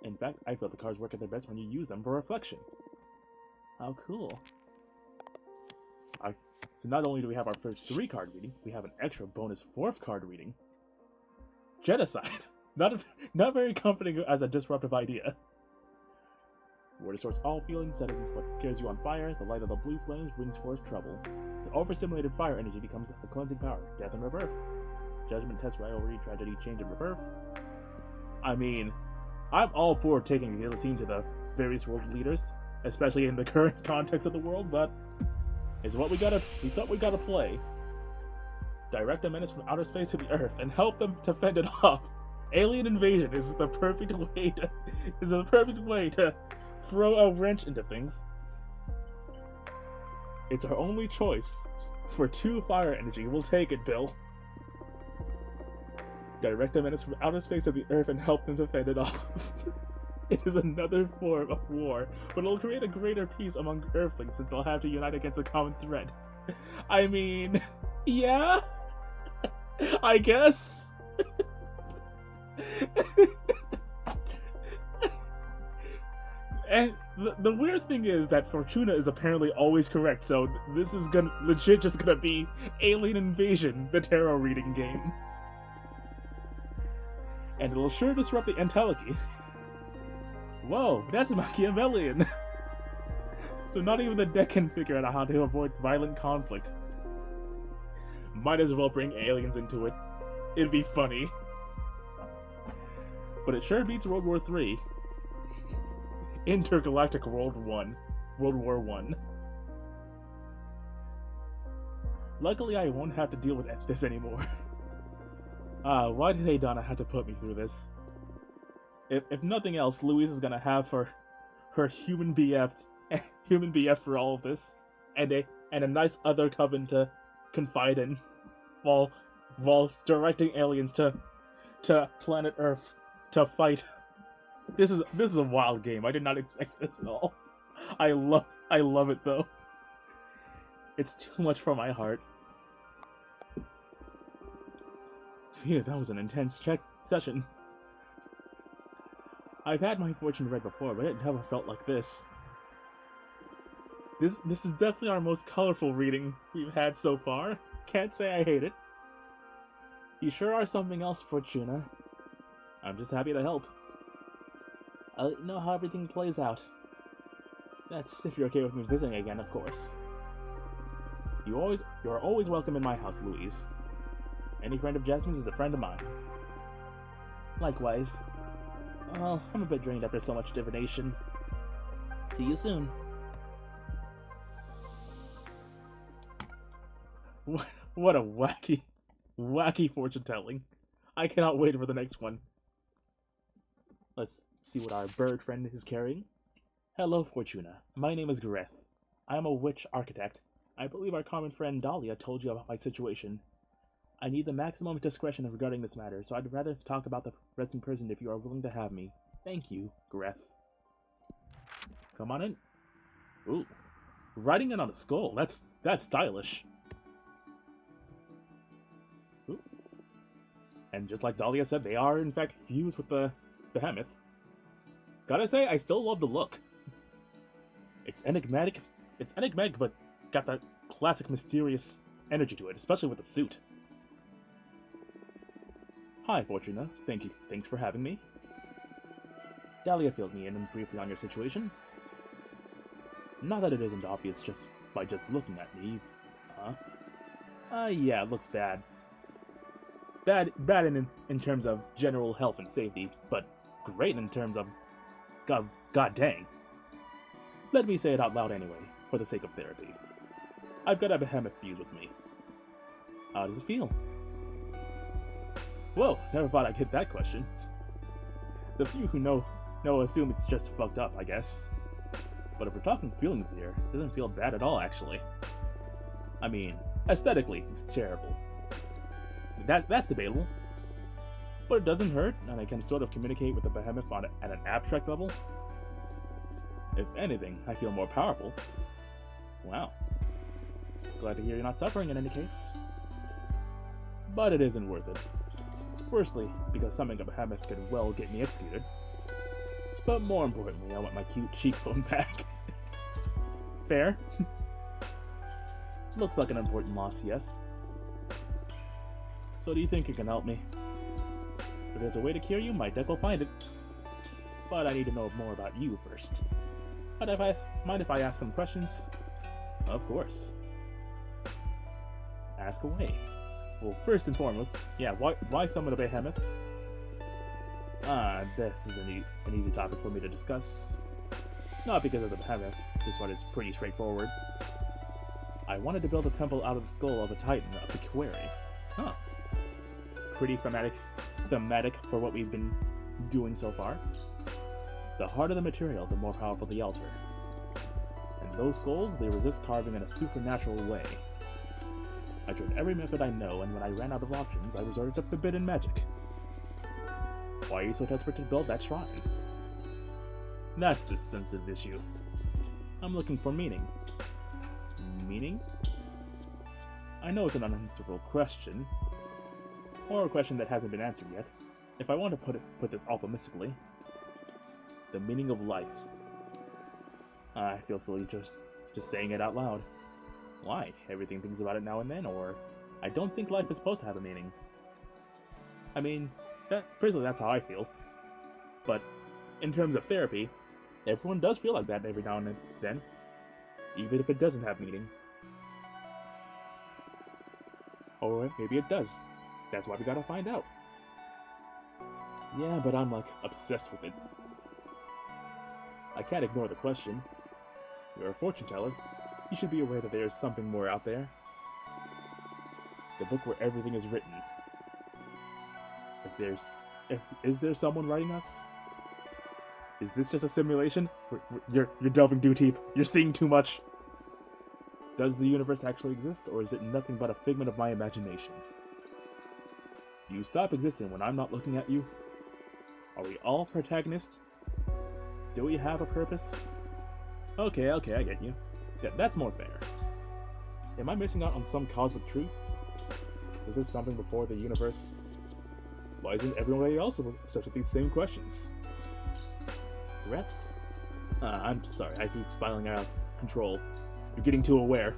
In fact, I feel the cards work at their best when you use them for reflection. How cool. So not only do we have our first 3 card reading, we have an extra bonus 4th card reading. Genocide. Not very comforting as a disruptive idea. War distorts all feelings, setting what scares you on fire. The light of the blue flames brings forth trouble. The overstimulated fire energy becomes a cleansing power. Death and rebirth. Judgment, test, rivalry, tragedy, change, and rebirth. I mean, I'm all for taking the guillotine to the various world leaders, especially in the current context of the world, but it's what we gotta play. Direct a menace from outer space to the Earth and help them to fend it off. Alien invasion is the perfect way to throw a wrench into things. It's our only choice. For 2 fire energy, we'll take it, Bill. Direct a menace from outer space to the Earth and help them to fend it off. It is another form of war, but it'll create a greater peace among Earthlings since they'll have to unite against a common threat. I mean, yeah? I guess? And the weird thing is that Fortuna is apparently always correct, so this is legit just gonna be Alien Invasion, the tarot reading game. And it'll sure disrupt the entelechy. Whoa, that's Machiavellian! So not even the deck can figure out how to avoid violent conflict. Might as well bring aliens into it. It'd be funny. But it sure beats World War III. Intergalactic World War I. Luckily, I won't have to deal with this anymore. Why did Adana have to put me through this? If nothing else, Louise is gonna have her human BF for all of this, and a nice other coven to confide in while directing aliens to planet Earth to fight. This is a wild game. I did not expect this at all. I love it though. It's too much for my heart. Phew, that was an intense session. I've had my fortune read before, but it never felt like this. This is definitely our most colorful reading we've had so far. Can't say I hate it. You sure are something else, Fortuna. I'm just happy to help. I'll let you know how everything plays out. That's if you're okay with me visiting again, of course. You're always welcome in my house, Louise. Any friend of Jasmine's is a friend of mine. Likewise. Well, I'm a bit drained after so much divination. See you soon. What a wacky fortune telling. I cannot wait for the next one. Let's see what our bird friend is carrying. Hello, Fortuna. My name is Gareth. I am a witch architect. I believe our common friend Dahlia told you about my situation. I need the maximum discretion regarding this matter, so I'd rather talk about the rest in prison if you are willing to have me. Thank you, Gareth. Come on in. Ooh. Riding in on a skull. That's stylish. Ooh. And just like Dahlia said, they are in fact fused with the behemoth. Gotta say, I still love the look. It's enigmatic, but got that classic mysterious energy to it, especially with the suit. Hi, Fortuna. Thanks for having me. Dahlia filled me in briefly on your situation. Not that it isn't obvious just by looking at me, huh? Yeah, it looks bad. Bad in terms of general health and safety, but great in terms of God dang. Let me say it out loud anyway, for the sake of therapy. I've got a behemoth fused with me. How does it feel? Whoa, never thought I'd get that question. The few who know assume it's just fucked up, I guess. But if we're talking feelings here, it doesn't feel bad at all, actually. I mean, aesthetically, it's terrible. That's debatable. But it doesn't hurt, and I can sort of communicate with the behemoth at an abstract level. If anything, I feel more powerful. Wow. Glad to hear you're not suffering in any case. But it isn't worth it. Firstly, because summoning a behemoth could well get me executed. But more importantly, I want my cute cheekbone back. Fair. Looks like an important loss, yes. So do you think you can help me? If there's a way to cure you, my deck will find it. But I need to know more about you first. Mind if I ask some questions? Of course. Ask away. Well, first and foremost, yeah, why summon a behemoth? This is an easy topic for me to discuss. Not because of the behemoth, this one is pretty straightforward. I wanted to build a temple out of the skull of a titan of the quarry. Huh. Pretty thematic for what we've been doing so far. The harder the material, the more powerful the altar. And those skulls, they resist carving in a supernatural way. I tried every method I know, and when I ran out of options, I resorted to forbidden magic. Why are you so desperate to build that shrine? That's the sensitive issue. I'm looking for meaning. Meaning? I know it's an unanswerable question, or a question that hasn't been answered yet. If I want to put this optimistically, the meaning of life. I feel silly just saying it out loud. Why? Everything thinks about it now and then, or I don't think life is supposed to have a meaning. I mean, personally that's how I feel. But in terms of therapy, everyone does feel like that every now and then, even if it doesn't have meaning. Or maybe it does. That's why we gotta find out. Yeah, but I'm like obsessed with it. I can't ignore the question. You're a fortune teller. You should be aware that there's something more out there. The book where everything is written. Is there someone writing us? Is this just a simulation? You're delving too deep. You're seeing too much. Does the universe actually exist, or is it nothing but a figment of my imagination? Do you stop existing when I'm not looking at you? Are we all protagonists? Do we have a purpose? Okay, I get you. Yeah, that's more fair. Am I missing out on some cosmic truth? Was there something before the universe? Why isn't everybody else obsessed with these same questions? Rep? I'm sorry, I keep spiraling out of control. You're getting too aware.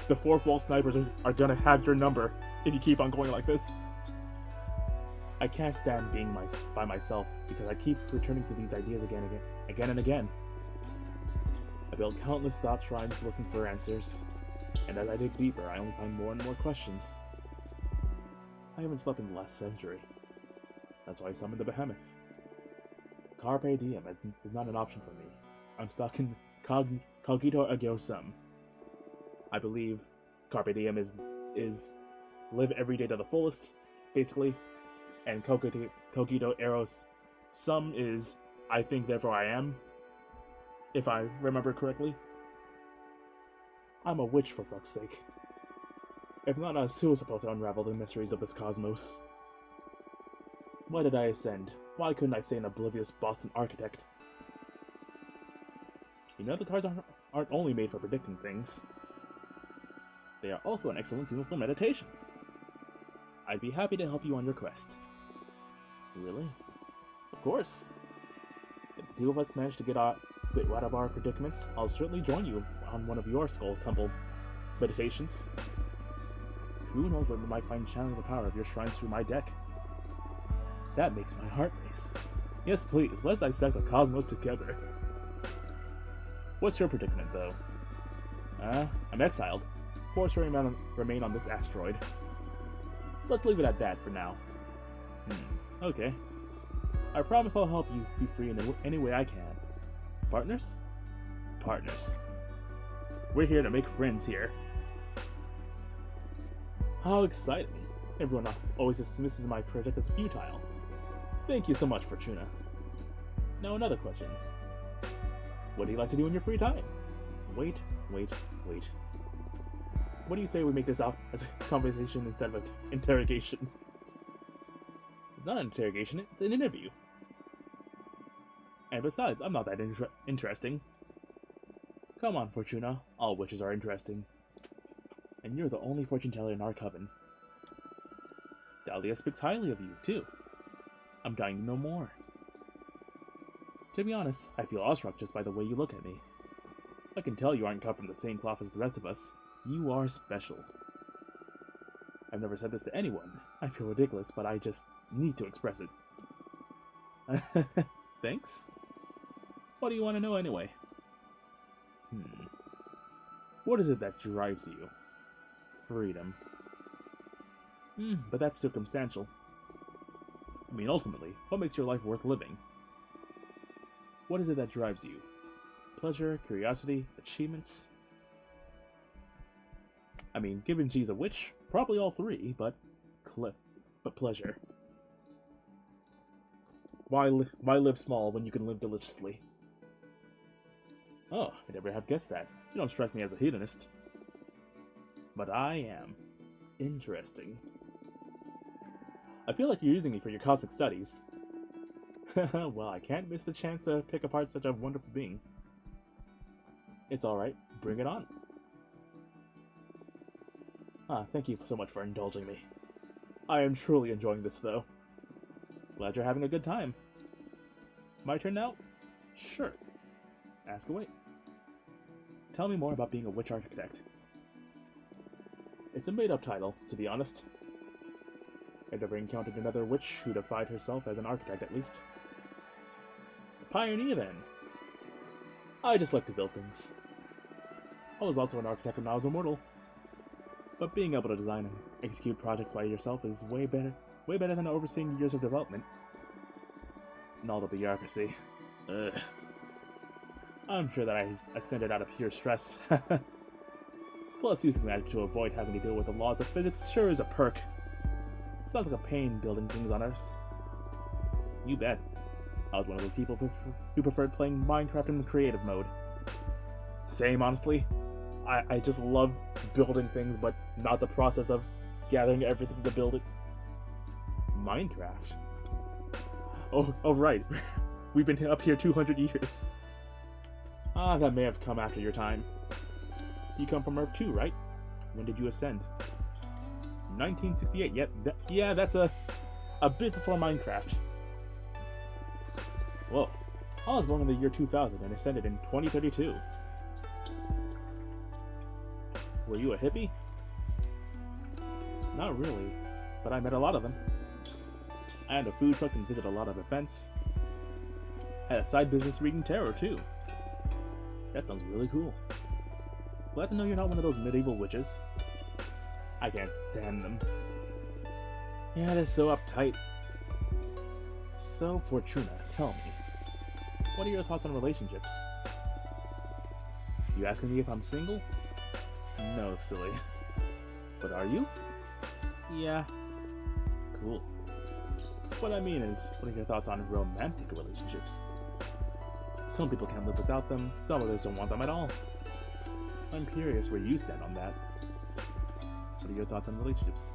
The 4 Volt snipers are gonna have your number if you keep on going like this. I can't stand being by myself because I keep returning to these ideas again and again. I built countless thought shrines looking for answers, and as I dig deeper, I only find more and more questions. I haven't slept in the last century. That's why I summoned the Behemoth. Carpe diem is not an option for me. I'm stuck in cogito ergo sum. I believe Carpe diem is live every day to the fullest, basically, and cogito ergo sum is I think therefore I am, if I remember correctly. I'm a witch, for fuck's sake. If not us, who was supposed to unravel the mysteries of this cosmos? Why did I ascend? Why couldn't I stay an oblivious Boston architect? You know, the cards aren't only made for predicting things. They are also an excellent tool for meditation. I'd be happy to help you on your quest. Really? Of course. If the two of us manage to get out of our predicaments, I'll certainly join you on one of your Skull Temple meditations. Who knows when we might find channeling the power of your shrines through my deck. That makes my heart race. Yes, please, let's dissect the cosmos together. What's your predicament, though? I'm exiled. Forced to remain on this asteroid. Let's leave it at that for now. Okay. I promise I'll help you be free in any way I can. Partners? Partners. We're here to make friends here. How exciting. Everyone always dismisses my project as futile. Thank you so much, Fortuna. Now another question. What do you like to do in your free time? Wait. What do you say we make this out as a conversation instead of an interrogation? It's not an interrogation, it's an interview. And besides, I'm not that interesting. Come on, Fortuna. All witches are interesting. And you're the only fortune teller in our coven. Dahlia speaks highly of you, too. I'm dying to know more. To be honest, I feel awestruck just by the way you look at me. I can tell you aren't cut from the same cloth as the rest of us. You are special. I've never said this to anyone. I feel ridiculous, but I just need to express it. Thanks? What do you want to know anyway? What is it that drives you? Freedom. But that's circumstantial. I mean, ultimately, what makes your life worth living? What is it that drives you? Pleasure, curiosity, achievements? I mean, given she's a witch, probably all three, but pleasure. Why live small when you can live deliciously? Oh, I never have guessed that. You don't strike me as a hedonist. But I am. Interesting. I feel like you're using me for your cosmic studies. Well, I can't miss the chance to pick apart such a wonderful being. It's alright. Bring it on. Thank you so much for indulging me. I am truly enjoying this, though. Glad you're having a good time. My turn now? Sure. Ask away. Tell me more about being a witch architect. It's a made-up title, to be honest. I've never encountered another witch who defied herself as an architect, at least. A pioneer, then. I just like to build things. I was also an architect when I was immortal. But being able to design and execute projects by yourself is way better than overseeing years of development. And all the bureaucracy. Ugh. I'm sure that I ascended out of pure stress. Plus, using magic to avoid having to deal with the laws of physics sure is a perk. Sounds like a pain building things on Earth. You bet. I was one of those people who preferred playing Minecraft in the creative mode. Same, honestly. I just love building things, but not the process of gathering everything to build it. Minecraft. Oh right. We've been up here 200 years. Ah, that may have come after your time. You come from Earth too, right? When did you ascend? 1968. Yep. Yeah, that's a bit before Minecraft. Whoa. I was born in the year 2000 and ascended in 2032. Were you a hippie? Not really, but I met a lot of them. I had a food truck and visited a lot of events. Had a side business reading tarot too. That sounds really cool. Glad to know you're not one of those medieval witches. I can't stand them. Yeah, they're so uptight. So, Fortuna, tell me, what are your thoughts on relationships? You asking me if I'm single? No, silly. But are you? Yeah. Cool. What I mean is, what are your thoughts on romantic relationships? Some people can't live without them, some others don't want them at all. I'm curious where you stand on that. What are your thoughts on relationships?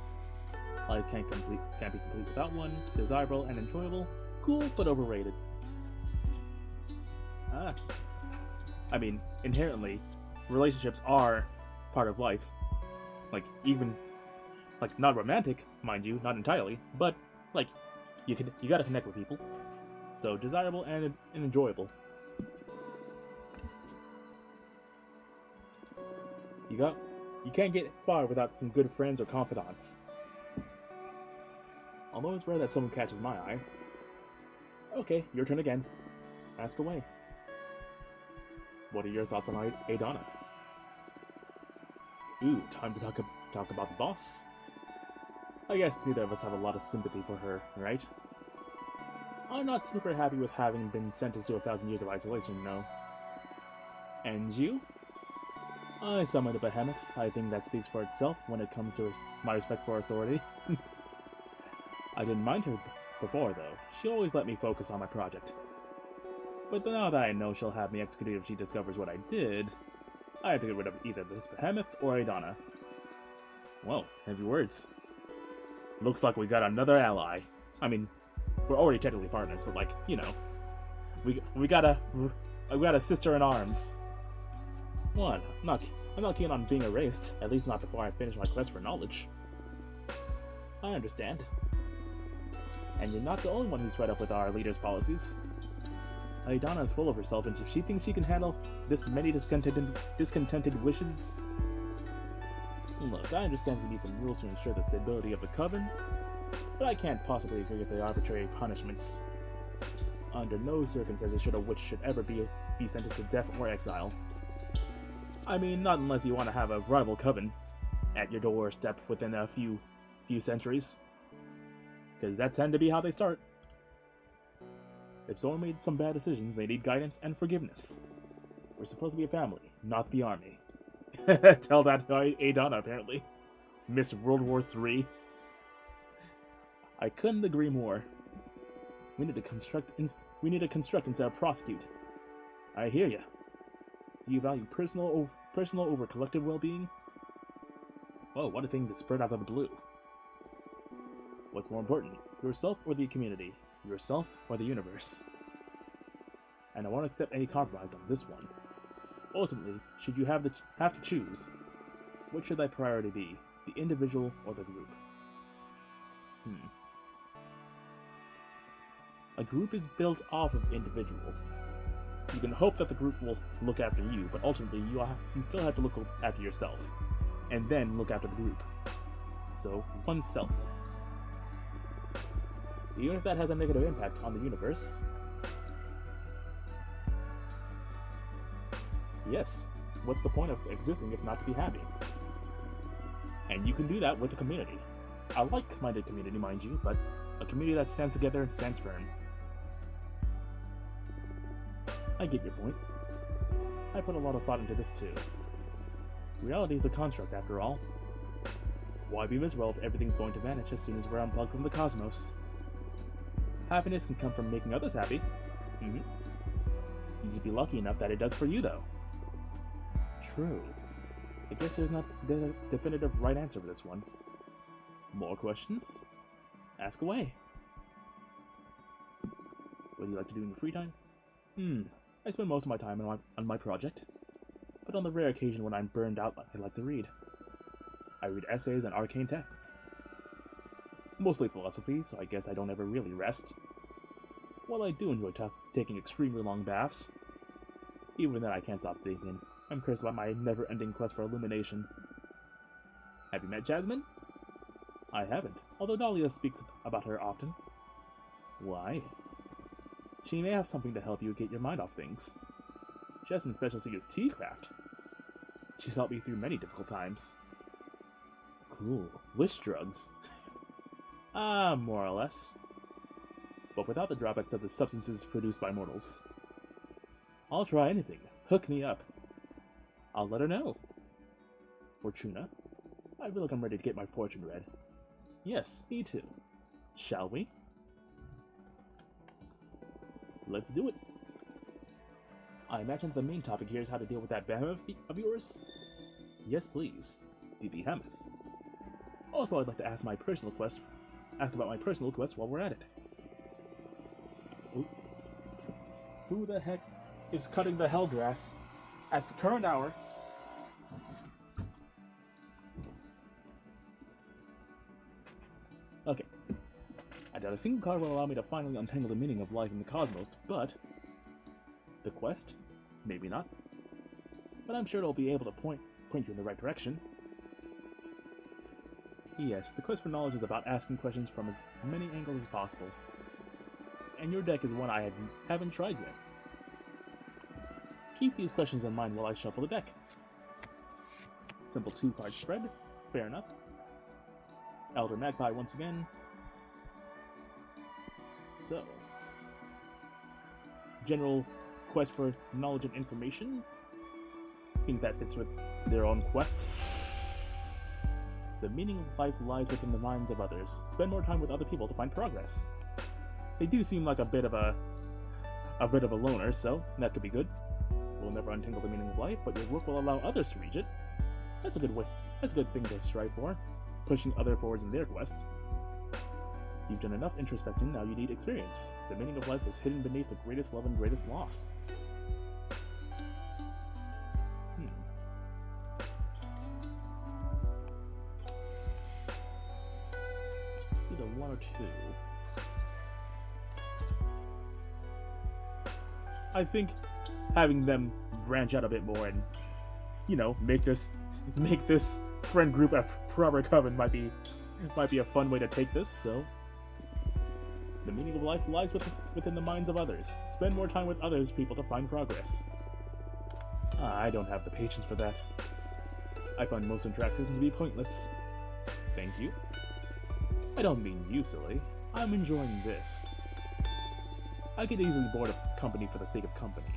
Life can't be complete without one, desirable and enjoyable, cool but overrated. I mean, inherently, relationships are part of life. Not romantic, mind you, not entirely, but, you gotta connect with people. So, desirable and enjoyable. You can't get far without some good friends or confidants. Although it's rare that someone catches my eye. Okay, your turn again. Ask away. What are your thoughts on Adana? Ooh, time to talk about the boss? I guess neither of us have a lot of sympathy for her, right? I'm not super happy with having been sentenced to 1,000 years of isolation, no. And you? I summoned a behemoth. I think that speaks for itself when it comes to my respect for authority. I didn't mind her before, though. She always let me focus on my project. But now that I know she'll have me executed if she discovers what I did, I have to get rid of either this behemoth or Adana. Whoa, heavy words. Looks like we got another ally. I mean, we're already technically partners, but we got a sister in arms. What? I'm not keen on being erased, at least not before I finish my quest for knowledge. I understand. And you're not the only one who's fed up with our leader's policies. Aidana is full of herself, and if she thinks she can handle this many discontented wishes... Look, I understand we need some rules to ensure the stability of the Coven, but I can't possibly agree with the arbitrary punishments. Under no circumstances should a witch ever be sentenced to death or exile. I mean, not unless you want to have a rival Coven at your doorstep within a few centuries. Because that's tend to be how they start. If someone made some bad decisions, they need guidance and forgiveness. We're supposed to be a family, not the army. Tell that to Adana, apparently. Miss World War III. I couldn't agree more. We need to construct instead of prosecute. I hear ya. Do you value personal over collective well-being? Whoa, what a thing to spread out of the blue. What's more important, yourself or the community? Yourself or the universe? And I won't accept any compromise on this one. Ultimately, should you have to choose, what should thy priority be, the individual or the group? A group is built off of individuals. You can hope that the group will look after you, but ultimately you still have to look after yourself, and then look after the group. So, oneself. Even if that has a negative impact on the universe. Yes, what's the point of existing if not to be happy? And you can do that with a community. A like-minded community, mind you, but a community that stands together and stands firm. I get your point. I put a lot of thought into this too. Reality is a construct, after all. Why be miserable if everything's going to vanish as soon as we're unplugged from the cosmos? Happiness can come from making others happy. You'd be lucky enough that it does for you, though. True. I guess there's not the definitive right answer for this one. More questions? Ask away. What do you like to do in your free time? I spend most of my time on my project. But on the rare occasion when I'm burned out, I like to read. I read essays and arcane texts. Mostly philosophy, so I guess I don't ever really rest. While I do enjoy taking extremely long baths, even then I can't stop thinking. I'm cursed about my never-ending quest for illumination. Have you met Jasmine? I haven't, although Dahlia speaks about her often. Why? She may have something to help you get your mind off things. Jasmine's specialty is tea craft. She's helped me through many difficult times. Cool. Wish drugs. More or less. But without the drawbacks of the substances produced by mortals. I'll try anything. Hook me up. I'll let her know. Fortuna? I feel like I'm ready to get my fortune read. Yes, me too. Shall we? Let's do it. I imagine the main topic here is how to deal with that behemoth of yours? Yes, please. The behemoth. Also, I'd like to ask about my personal quest while we're at it. Ooh. Who the heck is cutting the hell grass at the current hour? Okay. I doubt a single card will allow me to finally untangle the meaning of life in the cosmos, but the quest? Maybe not. But I'm sure it'll be able to point you in the right direction. Yes, the quest for knowledge is about asking questions from as many angles as possible. And your deck is one I haven't tried yet. Keep these questions in mind while I shuffle the deck. Simple 2-card spread. Fair enough. Elder Magpie once again. So, general quest for knowledge and information. I think that fits with their own quest. The meaning of life lies within the minds of others. Spend more time with other people to find progress. They do seem like a bit of a loner, so that could be good. We'll never untangle the meaning of life, but your work will allow others to reach it. That's a good way. That's a good thing to strive for. Pushing others forwards in their quest. You've done enough introspection, now you need experience. The meaning of life is hidden beneath the greatest love and greatest loss. Either one or two. I think having them branch out a bit more and, you know, make this friend group a proper coven might be a fun way to take this, so. The meaning of life lies within the minds of others. Spend more time with others people to find progress. I don't have the patience for that. I find most interactions to be pointless. Thank you. I don't mean you, silly. I'm enjoying this. I get easily bored of company for the sake of company.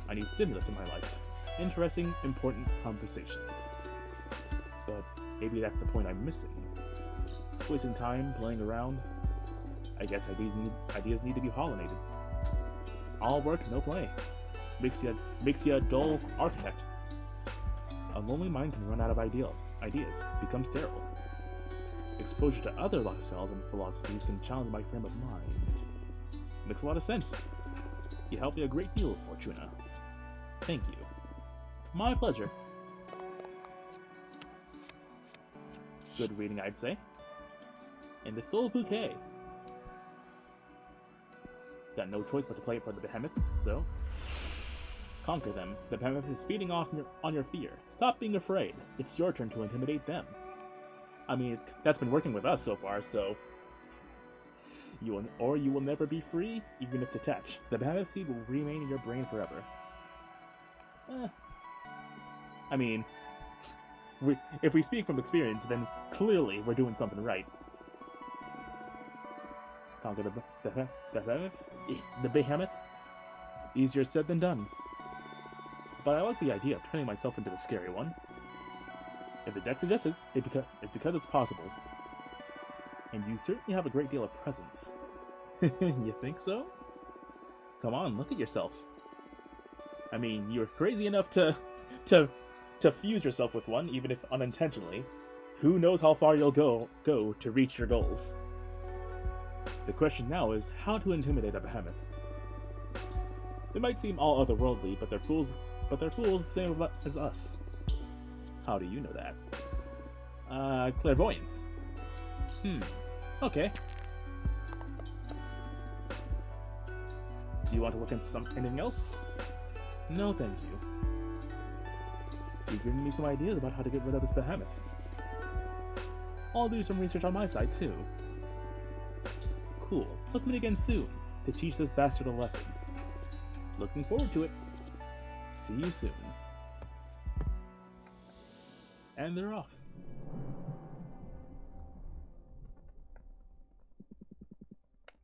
I need stimulus in my life. Interesting, important conversations. But maybe that's the point I'm missing. Wasting time playing around. I guess ideas need to be pollinated. All work, no play. Makes you a dull architect. A lonely mind can run out of ideas, become sterile. Exposure to other lifestyles and philosophies can challenge my frame of mind. Makes a lot of sense. You helped me a great deal, Fortuna. Thank you. My pleasure. Good reading, I'd say. And the Soul Bouquet. Got no choice but to play it for the behemoth, so conquer them. The behemoth is feeding off on your fear. Stop being afraid. It's your turn to intimidate them. I mean, that's been working with us so far, so you will never be free, even if detached. The behemoth seed will remain in your brain forever. I mean, if we speak from experience, then clearly we're doing something right. Conquer the behemoth? Easier said than done. But I like the idea of turning myself into the scary one. If the deck suggests it, it's because it's possible. And you certainly have a great deal of presence. You think so? Come on, look at yourself. I mean, you're crazy enough to fuse yourself with one, even if unintentionally. Who knows how far you'll go to reach your goals? The question now is how to intimidate a behemoth. They might seem all otherworldly, but they're fools. But they're fools the same as us. How do you know that? Clairvoyance. Okay. Do you want to look into anything else? No, thank you. You've given me some ideas about how to get rid of this behemoth. I'll do some research on my side, too. Cool. Let's meet again soon, to teach this bastard a lesson. Looking forward to it. See you soon. And they're off.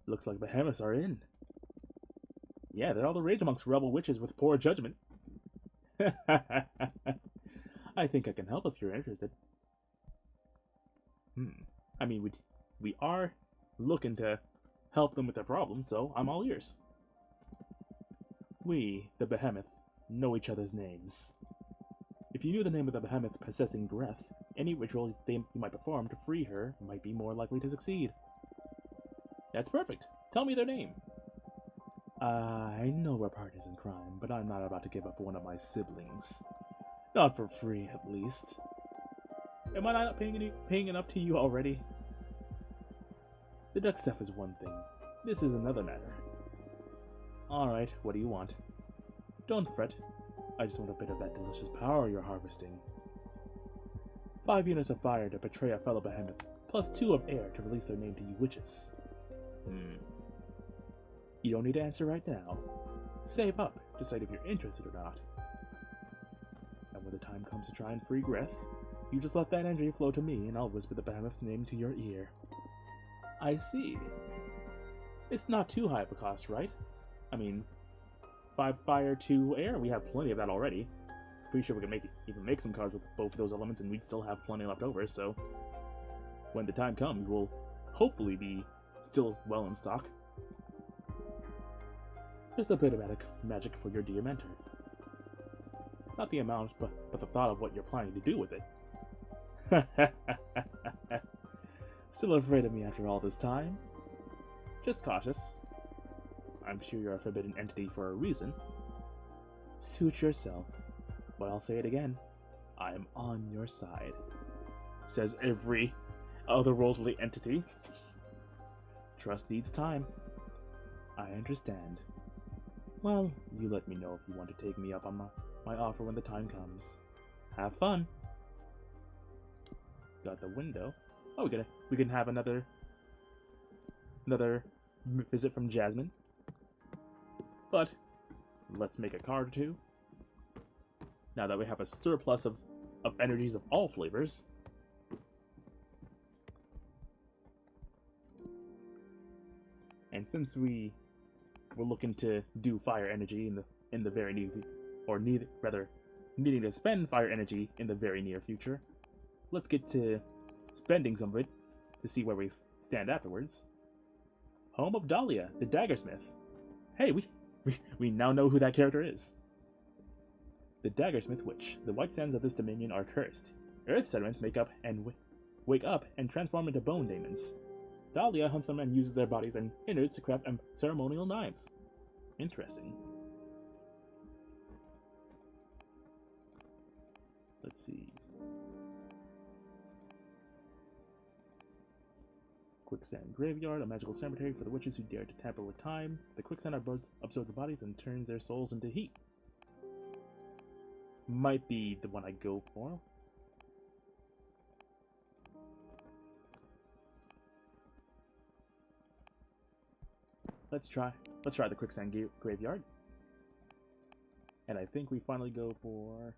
Looks like behemoths are in. Yeah, they're all the rage amongst rebel witches with poor judgment. I think I can help if you're interested. I mean, we are looking to help them with their problems, so I'm all ears. We, the behemoth, know each other's names. If you knew the name of the behemoth possessing breath, any ritual you might perform to free her might be more likely to succeed. That's perfect. Tell me their name. I know we're partners in crime, but I'm not about to give up one of my siblings. Not for free, at least. Am I not paying enough to you already? The duck stuff is one thing. This is another matter. Alright, what do you want? Don't fret. I just want a bit of that delicious power you're harvesting. 5 units of fire to betray a fellow behemoth, plus 2 of air to release their name to you witches. You don't need to answer right now. Save up, decide if you're interested or not. And when the time comes to try and free Greth, you just let that energy flow to me and I'll whisper the behemoth name to your ear. I see. It's not too high of a cost, right? I mean, 5 fire, 2 air, we have plenty of that already. Pretty sure we can even make some cards with both of those elements and we'd still have plenty left over, so when the time comes, we'll hopefully be still well in stock. Just a bit of magic for your dear mentor. It's not the amount, but the thought of what you're planning to do with it. Still afraid of me after all this time? Just cautious. I'm sure you're a forbidden entity for a reason. Suit yourself. But I'll say it again. I am on your side. Says every otherworldly entity. Trust needs time. I understand. Well, you let me know if you want to take me up on my offer when the time comes. Have fun. Got the window. Oh, we can have another visit from Jasmine. But let's make a card or two. Now that we have a surplus of energies of all flavors. And since we're looking to do fire energy in the very near, or needing to spend fire energy in the very near future, let's get to spending some of it to see where we stand afterwards. Home of Dahlia, the Daggersmith. Hey, we now know who that character is. The Daggersmith Witch. The white sands of this dominion are cursed. Earth sediments wake up and transform into bone daemons. Dahlia hunts them and uses their bodies and innards to craft ceremonial knives. Interesting. Let's see. Quicksand Graveyard, a magical cemetery for the witches who dare to tamper with time. The quicksand absorbs the bodies and turns their souls into heat. Might be the one I go for. Let's try the Quicksand Graveyard. And I think we finally go for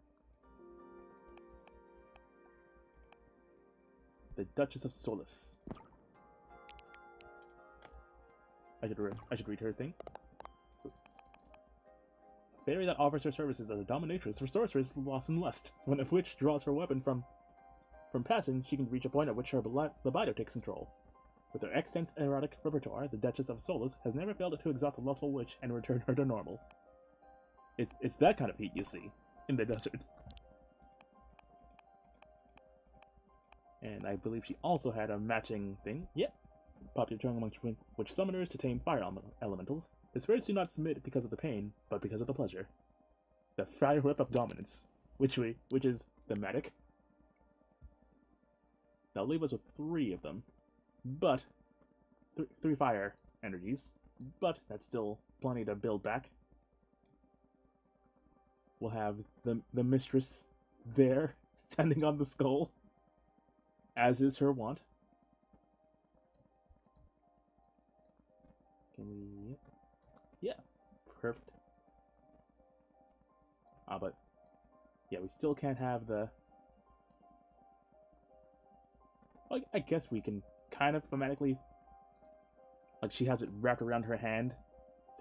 the Duchess of Solace. I should read her thing. A fairy that offers her services as a dominatrix for sorcerers lost in lust. When a witch draws her weapon from passing, she can reach a point at which her libido takes control. With her extensive erotic repertoire, the Duchess of Solace has never failed to exhaust a lustful witch and return her to normal. It's that kind of heat you see in the desert. And I believe she also had a matching thing. Yep. Popular tongue amongst witch summoners to tame fire elementals. The spirits do not submit because of the pain, but because of the pleasure. The fire whip of dominance, which is thematic. That'll leave us with 3 of them, but 3 fire energies, but that's still plenty to build back. We'll have the mistress there, standing on the skull, as is her wont. Can we... Yeah, perfect. But yeah, we still can't have the... Like, I guess we can kind of thematically... Like, she has it wrapped around her hand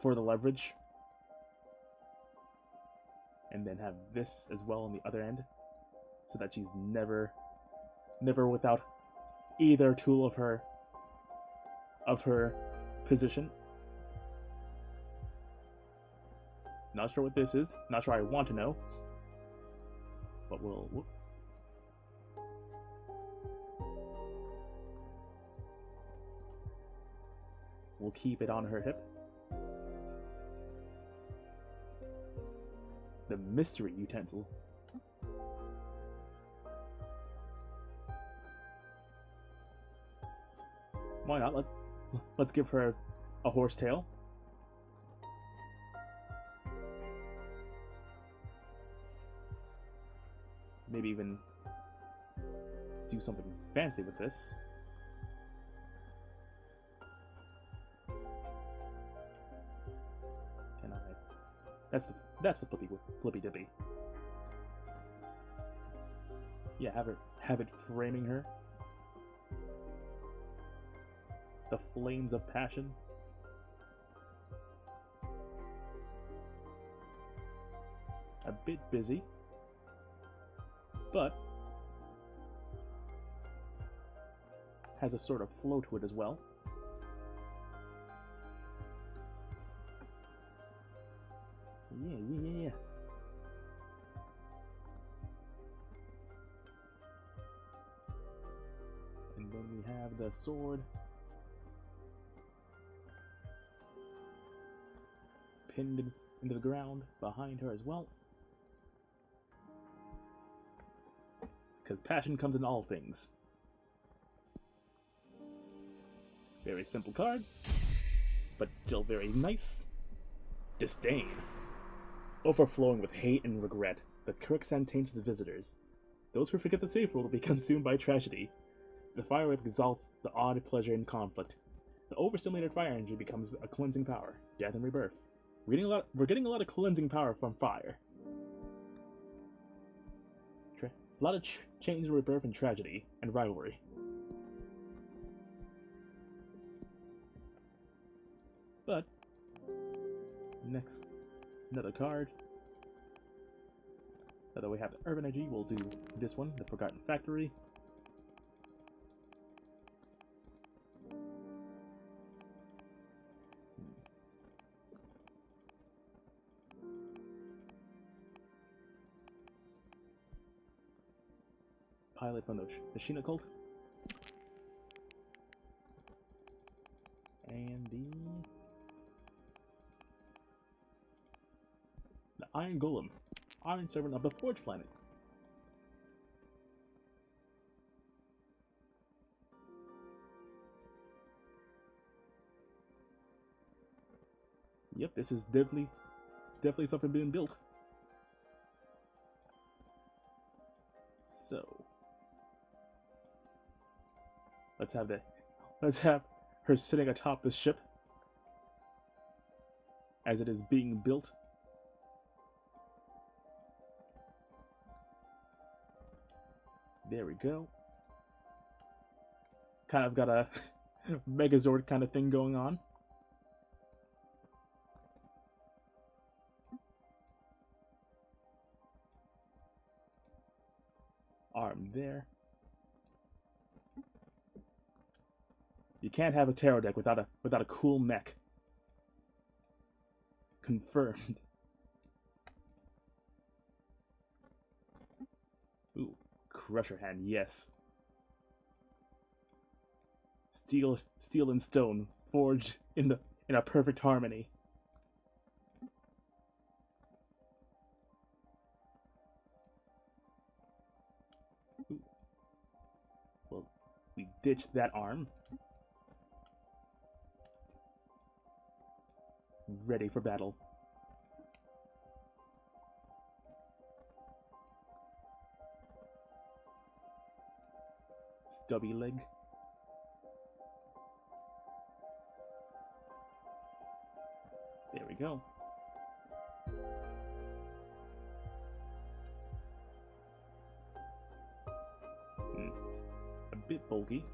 for the leverage. And then have this as well on the other end, so that she's never without either tool of her position. Not sure what this is. Not sure I want to know. But we'll keep it on her hip. The mystery utensil. Why not? Let's give her a horsetail. Maybe even do something fancy with this. Can I? That's the flippy dippy. Yeah, have it framing her. The flames of passion. A bit busy, but has a sort of flow to it as well. Yeah. And then we have the sword pinned into the ground behind her as well. Because passion comes in all things. Very simple card, but still very nice. Disdain. Overflowing with hate and regret, the quicksand taints the visitors. Those who forget the safe rule will be consumed by tragedy. The fire whip exalts the odd pleasure in conflict. The overstimulated fire energy becomes a cleansing power, death and rebirth. We're getting a lot of cleansing power from fire. A lot of change, rebirth, and tragedy, and rivalry. But next, another card. Now that we have the Urban Energy, we'll do this one, the Forgotten Factory. Pilot from the Shina cult. And the Iron Golem, Iron Servant of the Forge Planet. Yep, this is definitely something being built. So let's have her sitting atop the ship as it is being built. There we go. Kind of got a Megazord kind of thing going on. Arm there. You can't have a tarot deck without a cool mech. Confirmed. Ooh, Crusher Hand, yes. Steel and stone forged in a perfect harmony. Ooh. Well, we ditched that arm. Ready for battle. Stubby leg. There we go. A bit bulky.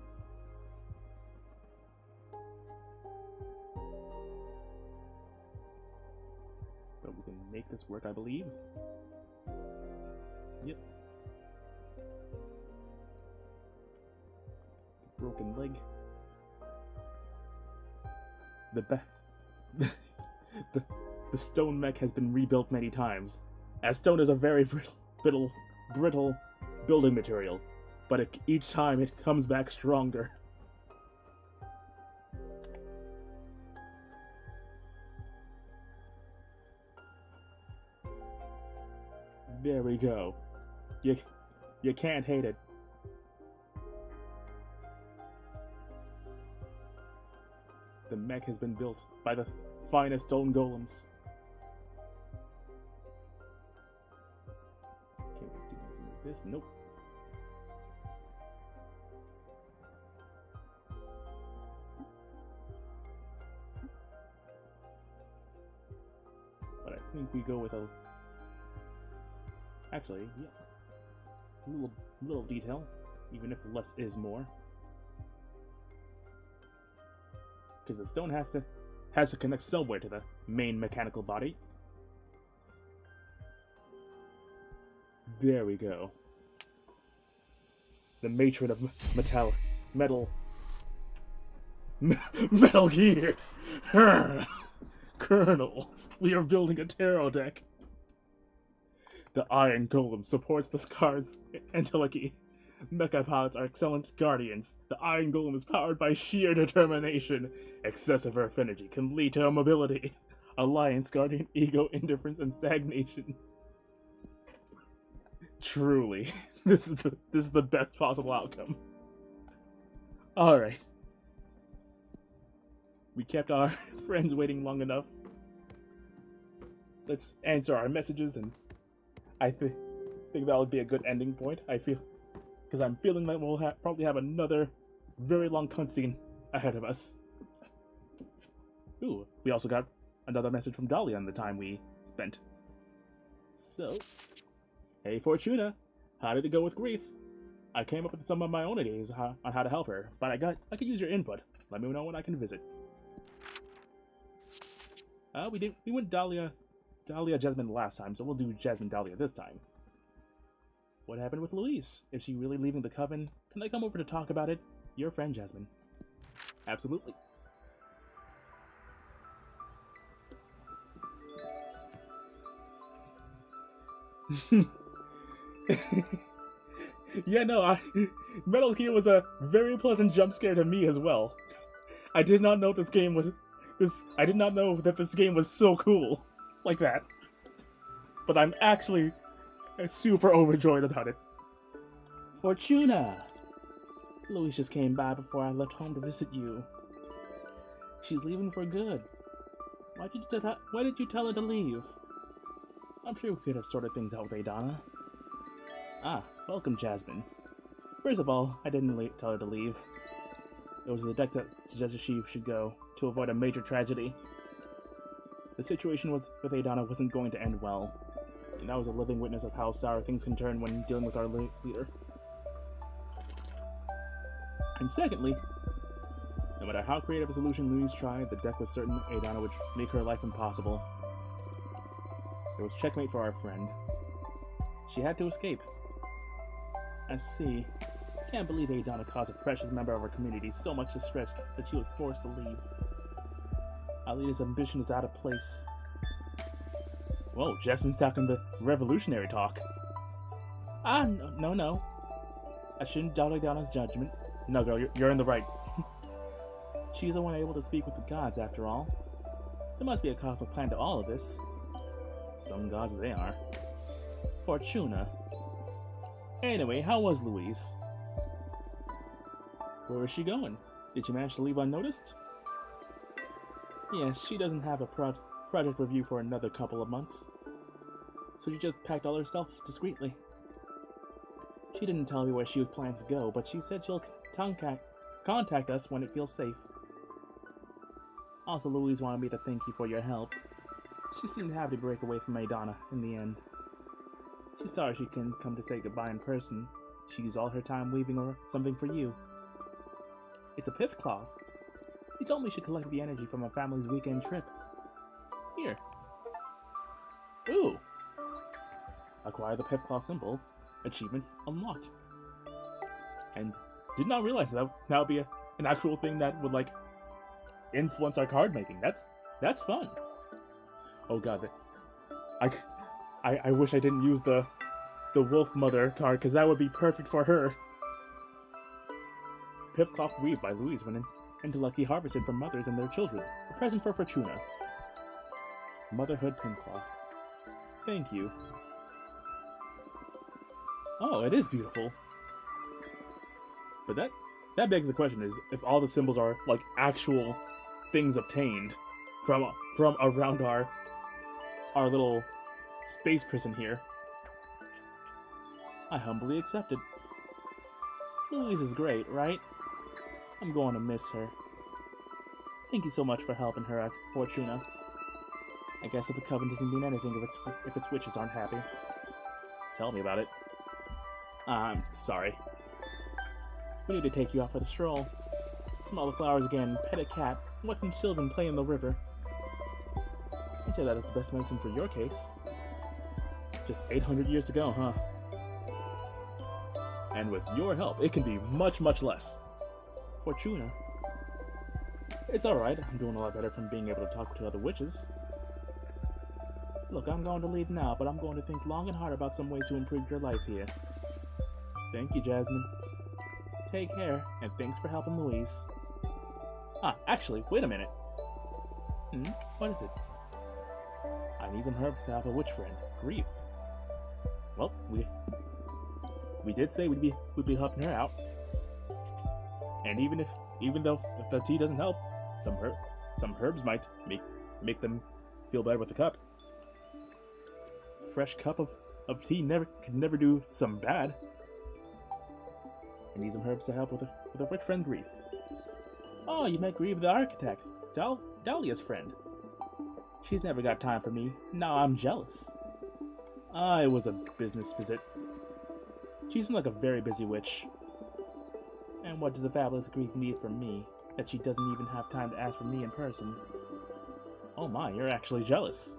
But we can make this work, I believe. Yep. Broken leg. The stone mech has been rebuilt many times, as stone is a very brittle building material, but each time it comes back stronger. There we go. You can't hate it. The mech has been built by the finest stone golems. Can we do this? Nope. But I think we go with a... Actually, yeah. Little detail, even if less is more. Because the stone has to connect somewhere to the main mechanical body. There we go. The matron of Metal Gear! Colonel, we are building a tarot deck. The Iron Golem supports the Scar's Entelechy. Mecha pilots are excellent guardians. The Iron Golem is powered by sheer determination. Excessive affinity can lead to immobility. Alliance guardian, ego, indifference, and stagnation. Truly, this is the best possible outcome. Alright. We kept our friends waiting long enough. Let's answer our messages, and I think that would be a good ending point. Because I'm feeling that we'll probably have another very long cutscene ahead of us. Ooh, we also got another message from Dahlia in the time we spent. So, hey Fortuna, how did it go with Grief? I came up with some of my own ideas on how to help her, but I could use your input. Let me know when I can visit. We went Dahlia Jasmine last time, so we'll do Jasmine Dahlia this time. What happened with Louise? Is she really leaving the coven? Can I come over to talk about it? Your friend, Jasmine. Absolutely. Yeah, no, Metal Gear was a very pleasant jump scare to me as well. I did not know this game was I did not know that this game was so cool like that. But I'm actually super overjoyed about it. Fortuna! Louise just came by before I left home to visit you. She's leaving for good. Why did you tell her to leave? I'm sure we could have sorted things out with Adana. Ah, welcome, Jasmine. First of all, I didn't tell her to leave. It was the deck that suggested she should go, to avoid a major tragedy. The situation with Adana wasn't going to end well, and I was a living witness of how sour things can turn when dealing with our leader. And secondly, no matter how creative a solution Louise tried, the deck was certain Adana would make her life impossible. It was checkmate for our friend. She had to escape. I see. Can't believe Adana caused a precious member of our community so much distress that she was forced to leave. Alita's ambition is out of place. Whoa, Jasmine's talking the revolutionary talk. Ah, no. I shouldn't doubt Adana's judgment. No, girl, you're in the right. She's the one able to speak with the gods, after all. There must be a cosmic plan to all of this. Some gods they are. Fortuna. Anyway, how was Louise? Where was she going? Did you manage to leave unnoticed? Yes, she doesn't have a project review for another couple of months. So she just packed all her stuff discreetly. She didn't tell me where she plans to go, but she said she'll contact us when it feels safe. Also, Louise wanted me to thank you for your help. She seemed happy to break away from Madonna in the end. She's sorry she couldn't come to say goodbye in person. She used all her time weaving something for you. It's a pith cloth. She told me she collected the energy from a family's weekend trip. Here. Ooh! Acquire the pith cloth symbol. Achievement unlocked. And did not realize that would be an actual thing that would, like, influence our card making. That's fun. Oh god, I wish I didn't use the Wolf Mother card, because that would be perfect for her. Pipcloth Weave by Louise went into Lucky harvested from mothers and their children. A present for Fortuna. Motherhood pin cloth. Thank you. Oh, it is beautiful. But that begs the question: is if all the symbols are like actual things obtained from around our little space prison here. I humbly accept it. Louise is great, right? I'm going to miss her. Thank you so much for helping her out, Fortuna. I guess that the Coven doesn't mean anything if its witches aren't happy. Tell me about it. I'm sorry. We need to take you out for the stroll. Smell the flowers again, pet a cat, watch some children play in the river. I'd say that is the best medicine for your case. Just 800 years to go, huh? And with your help, it can be much, much less. Fortuna. It's alright, I'm doing a lot better from being able to talk to other witches. Look, I'm going to leave now, but I'm going to think long and hard about some ways to improve your life here. Thank you, Jasmine. Take care, and thanks for helping Louise. Ah, actually, wait a minute. What is it? I need some herbs to help a witch friend. Grief. Well, we did say we'd be helping her out. And even though the tea doesn't help, some herbs might make them feel better with the cup. Fresh cup of tea can never do some bad. I need some herbs to help with a witch friend Grief. Oh, you met Grief the architect, Dahlia's friend. She's never got time for me. Now I'm jealous. It was a business visit. She seems like a very busy witch. And what does the fabulous Grief need from me that she doesn't even have time to ask for me in person? Oh my, you're actually jealous.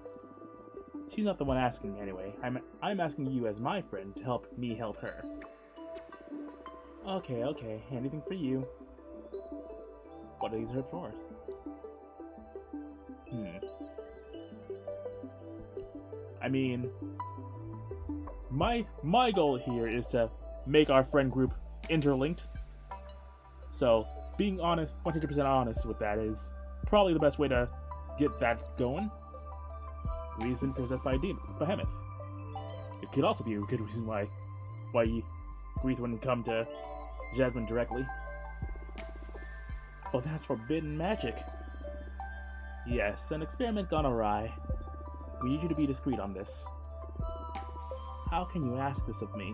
She's not the one asking anyway. I'm asking you as my friend to help me help her. Okay, anything for you. What are these herbs for? I mean, my goal here is to make our friend group interlinked. So, being honest, 100% honest with that is probably the best way to get that going. We've been possessed by a demon, Behemoth. It could also be a good reason why Grief wouldn't come to Jasmine directly. Oh, that's forbidden magic. Yes, an experiment gone awry. We need you to be discreet on this. How can you ask this of me?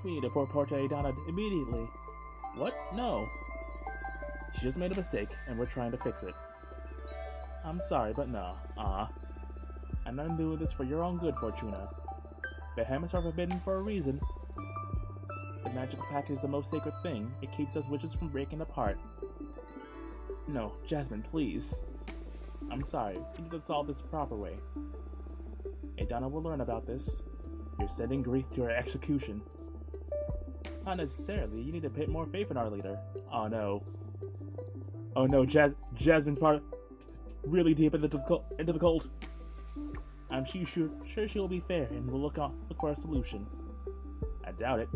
We need to report to Adana immediately. What? No. She just made a mistake, and we're trying to fix it. I'm sorry, but no. I'm not doing this for your own good, Fortuna. Behemoths are forbidden for a reason. The magical pack is the most sacred thing. It keeps us witches from breaking apart. No, Jasmine, please. I'm sorry. We need to solve this the proper way. Adana will learn about this. You're sending Grief to her execution. Not necessarily. You need to put more faith in our leader. Oh no. Oh no, Jasmine's part really deep into the cult. I'm sure she'll be fair and will look for a solution. I doubt it.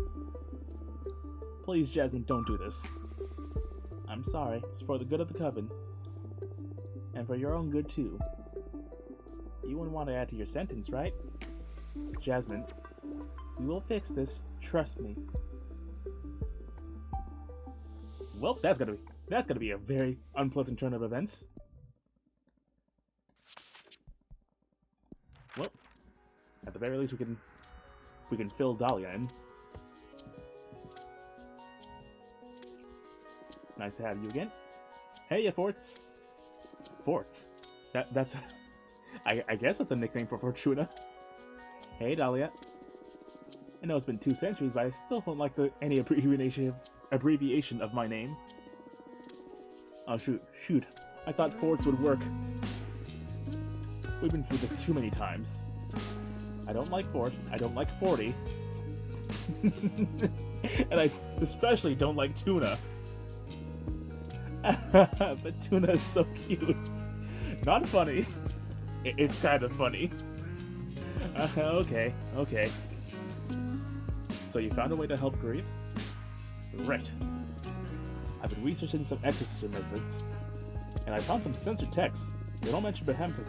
Please, Jasmine, don't do this. I'm sorry. It's for the good of the Coven. And for your own good, too. You wouldn't want to add to your sentence, right? Jasmine, We will fix this. Trust me. Well, that's gonna be a very unpleasant turn of events. Well, at the very least, we can fill Dahlia in. Nice to have you again. Hey, Forts. Forts. That's I guess that's a nickname for Fortuna. Hey, Dahlia. I know it's been 2 centuries, but I still don't like any abbreviation of my name. Oh, shoot. I thought Forts would work. We've been through this too many times. I don't like Fort. I don't like 40. And I especially don't like Tuna. But Tuna is so cute. Not funny. It's kind of funny. Okay. So you found a way to help Grief? Right. I've been researching some exorcism methods, and I found some censored texts. They don't mention Behemoth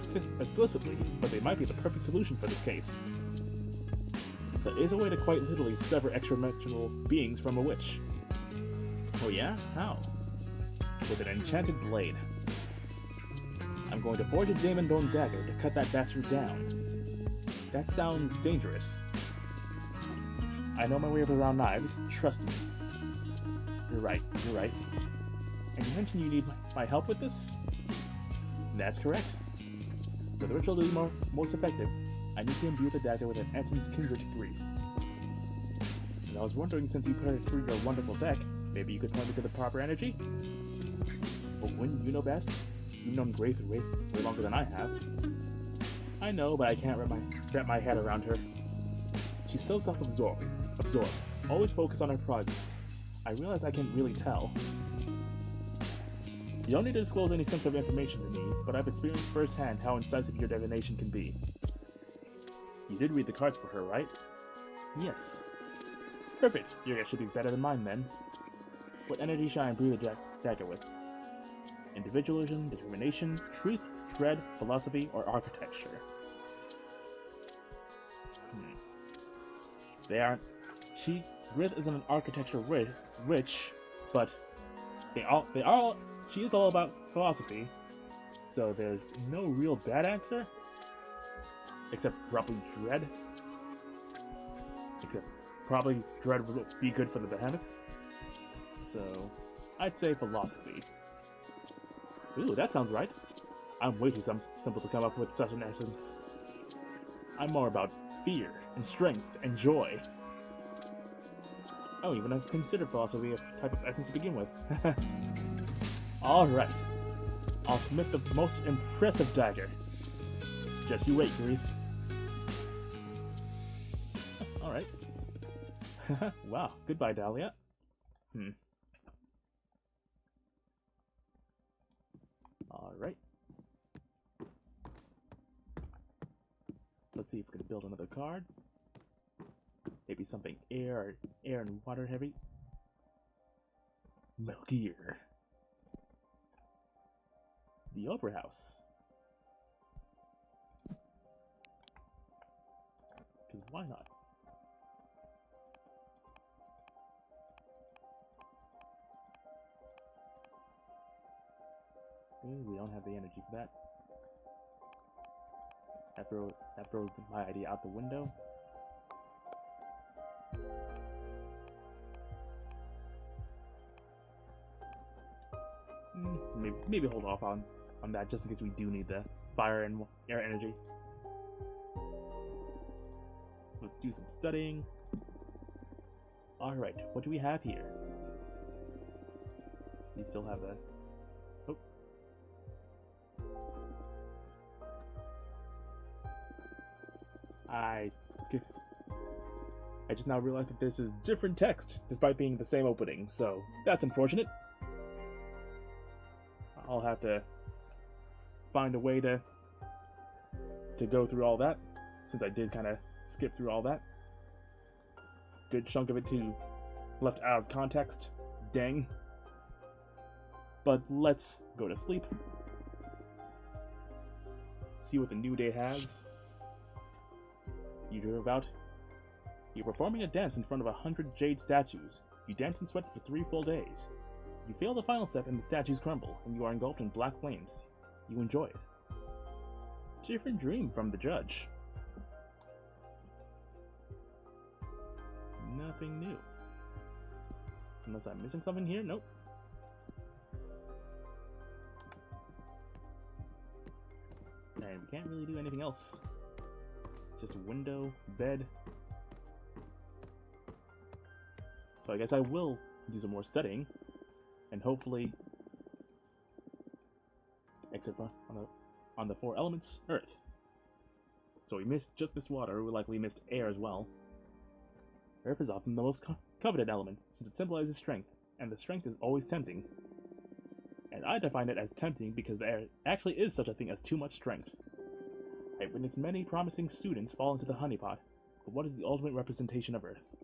explicitly, but they might be the perfect solution for this case. There is a way to quite literally sever extra-dimensional beings from a witch. Oh yeah? How? With an enchanted blade. I'm going to forge a Daemon Bone dagger to cut that bastard down. That sounds dangerous. I know my way around knives, trust me. You're right. And you mentioned you need my help with this? That's correct. For the ritual to be most effective, I need to imbue the dagger with an essence kindred to Grief. And I was wondering, since you put it through your wonderful deck, maybe you could point me to the proper energy? But when you know best, you've known Grief way longer than I have. I know, but I can't wrap my head around her. She's so self-absorbed, always focused on her projects. I realize I can't really tell. You don't need to disclose any sensitive information to me, but I've experienced firsthand how incisive your divination can be. You did read the cards for her, right? Yes. Perfect. Your guess should be better than mine, then. What energy shall I imbue the dagger with? Individualism, determination, truth, dread, philosophy, or architecture? They aren't. Grith isn't an architecture witch, but she is all about philosophy, so there's no real bad answer, except probably dread. Except probably dread would be good for the Behemoth, so I'd say philosophy. Ooh, that sounds right. I'm way too simple to come up with such an essence. I'm more about fear and strength and joy. I don't even consider philosophy a type of essence to begin with. Alright. I'll smith the most impressive dagger. Just you wait, Grief. Alright. Wow. Goodbye, Dahlia. Alright. Let's see if we're gonna build another card. Maybe something air and water heavy. Metal Gear. The Opera House. Because why not? We don't have the energy for that. That throws my idea out the window. Maybe hold off on that just in case we do need the fire and air energy. Let's do some studying. Alright, what do we have here? We still have a... Oh. I just now realized that this is different text, despite being the same opening, so that's unfortunate. I'll have to find a way to go through all that, since I did kind of skip through all that. Good chunk of it too left out of context. Dang. But let's go to sleep. See what the new day has. You hear about You're performing a dance in front of 100 jade statues. You dance and sweat for 3 full days. You fail the final step and the statues crumble, and you are engulfed in black flames. You enjoy it. Different dream from the judge. Nothing new. Unless I'm missing something here? Nope. And we can't really do anything else. Just window, bed. So I guess I will do some more studying. And hopefully, except for on the 4 elements, Earth. So we just missed water, we likely missed air as well. Earth is often the most coveted element, since it symbolizes strength, and the strength is always tempting. And I define it as tempting because there actually is such a thing as too much strength. I've witnessed many promising students fall into the honeypot, but what is the ultimate representation of Earth?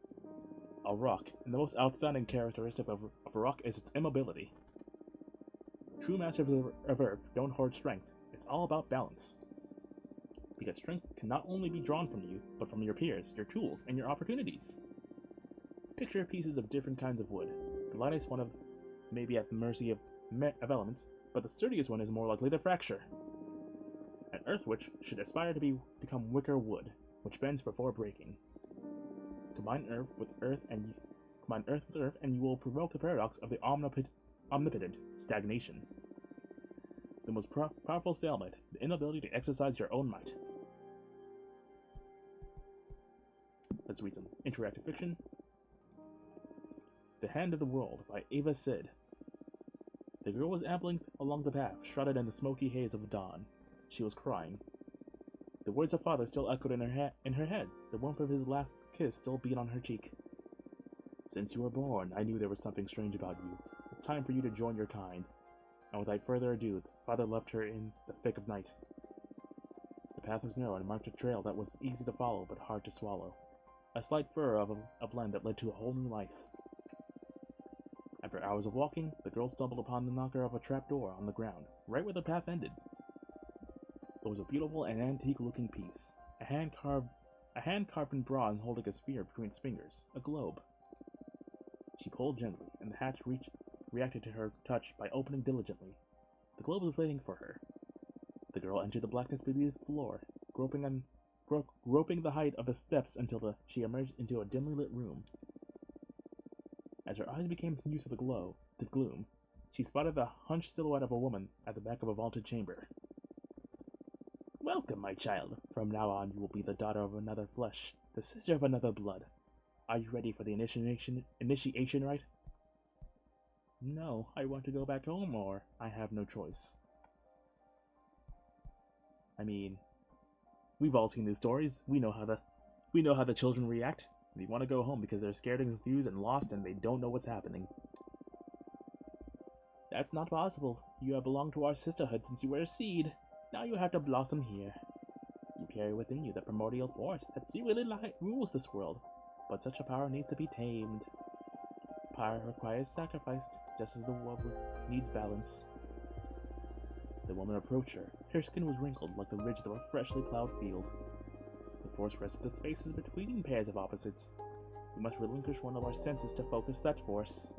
A rock, and the most outstanding characteristic of a rock is its immobility. True masters of Earth don't hoard strength, it's all about balance. Because strength can not only be drawn from you, but from your peers, your tools, and your opportunities. Picture pieces of different kinds of wood. The lightest one may be at the mercy of elements, but the sturdiest one is more likely to fracture. An earthwitch should aspire to become wicker wood, which bends before breaking. Combine earth with earth, and you will provoke the paradox of the omnipotent stagnation. The most powerful stalemate, the inability to exercise your own might. Let's read some interactive fiction. The Hand of the World by Ava Sid. The girl was ambling along the path, shrouded in the smoky haze of dawn. She was crying. The words of father still echoed in her head. The warmth of his last kiss still beat on her cheek. Since you were born, I knew there was something strange about you. It's time for you to join your kind. And without further ado, father left her in the thick of night. The path was narrow and marked a trail that was easy to follow but hard to swallow. A slight furrow of land that led to a whole new life. After hours of walking, the girl stumbled upon the knocker of a trapdoor on the ground, right where the path ended. It was a beautiful and antique-looking piece, a hand carved in bronze holding a sphere between its fingers, a globe. She pulled gently, and the hatch reacted to her touch by opening diligently. The globe was waiting for her. The girl entered the blackness beneath the floor, groping the height of the steps until she emerged into a dimly lit room. As her eyes became used to the gloom, she spotted the hunched silhouette of a woman at the back of a vaulted chamber. Welcome, my child. From now on, you will be the daughter of another flesh, the sister of another blood. Are you ready for the initiation rite? No, I want to go back home, or I have no choice. I mean, we've all seen these stories. We know how the children react. They want to go home because they're scared and confused and lost and they don't know what's happening. That's not possible. You have belonged to our sisterhood since you were a seed. Now you have to blossom here. You carry within you the primordial force that secretly rules this world, but such a power needs to be tamed. Power requires sacrifice, just as the world needs balance. The woman approached her. Her skin was wrinkled like the ridges of a freshly plowed field. The force rested the spaces between pairs of opposites. We must relinquish one of our senses to focus that force.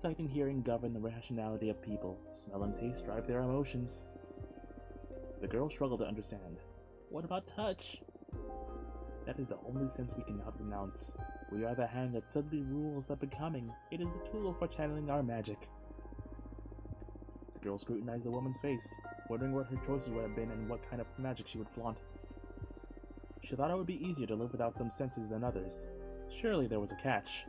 Sight and hearing govern the rationality of people. Smell and taste drive their emotions. The girl struggled to understand. What about touch? That is the only sense we cannot renounce. We are the hand that suddenly rules the becoming. It is the tool for channeling our magic. The girl scrutinized the woman's face, wondering what her choices would have been and what kind of magic she would flaunt. She thought it would be easier to live without some senses than others. Surely there was a catch.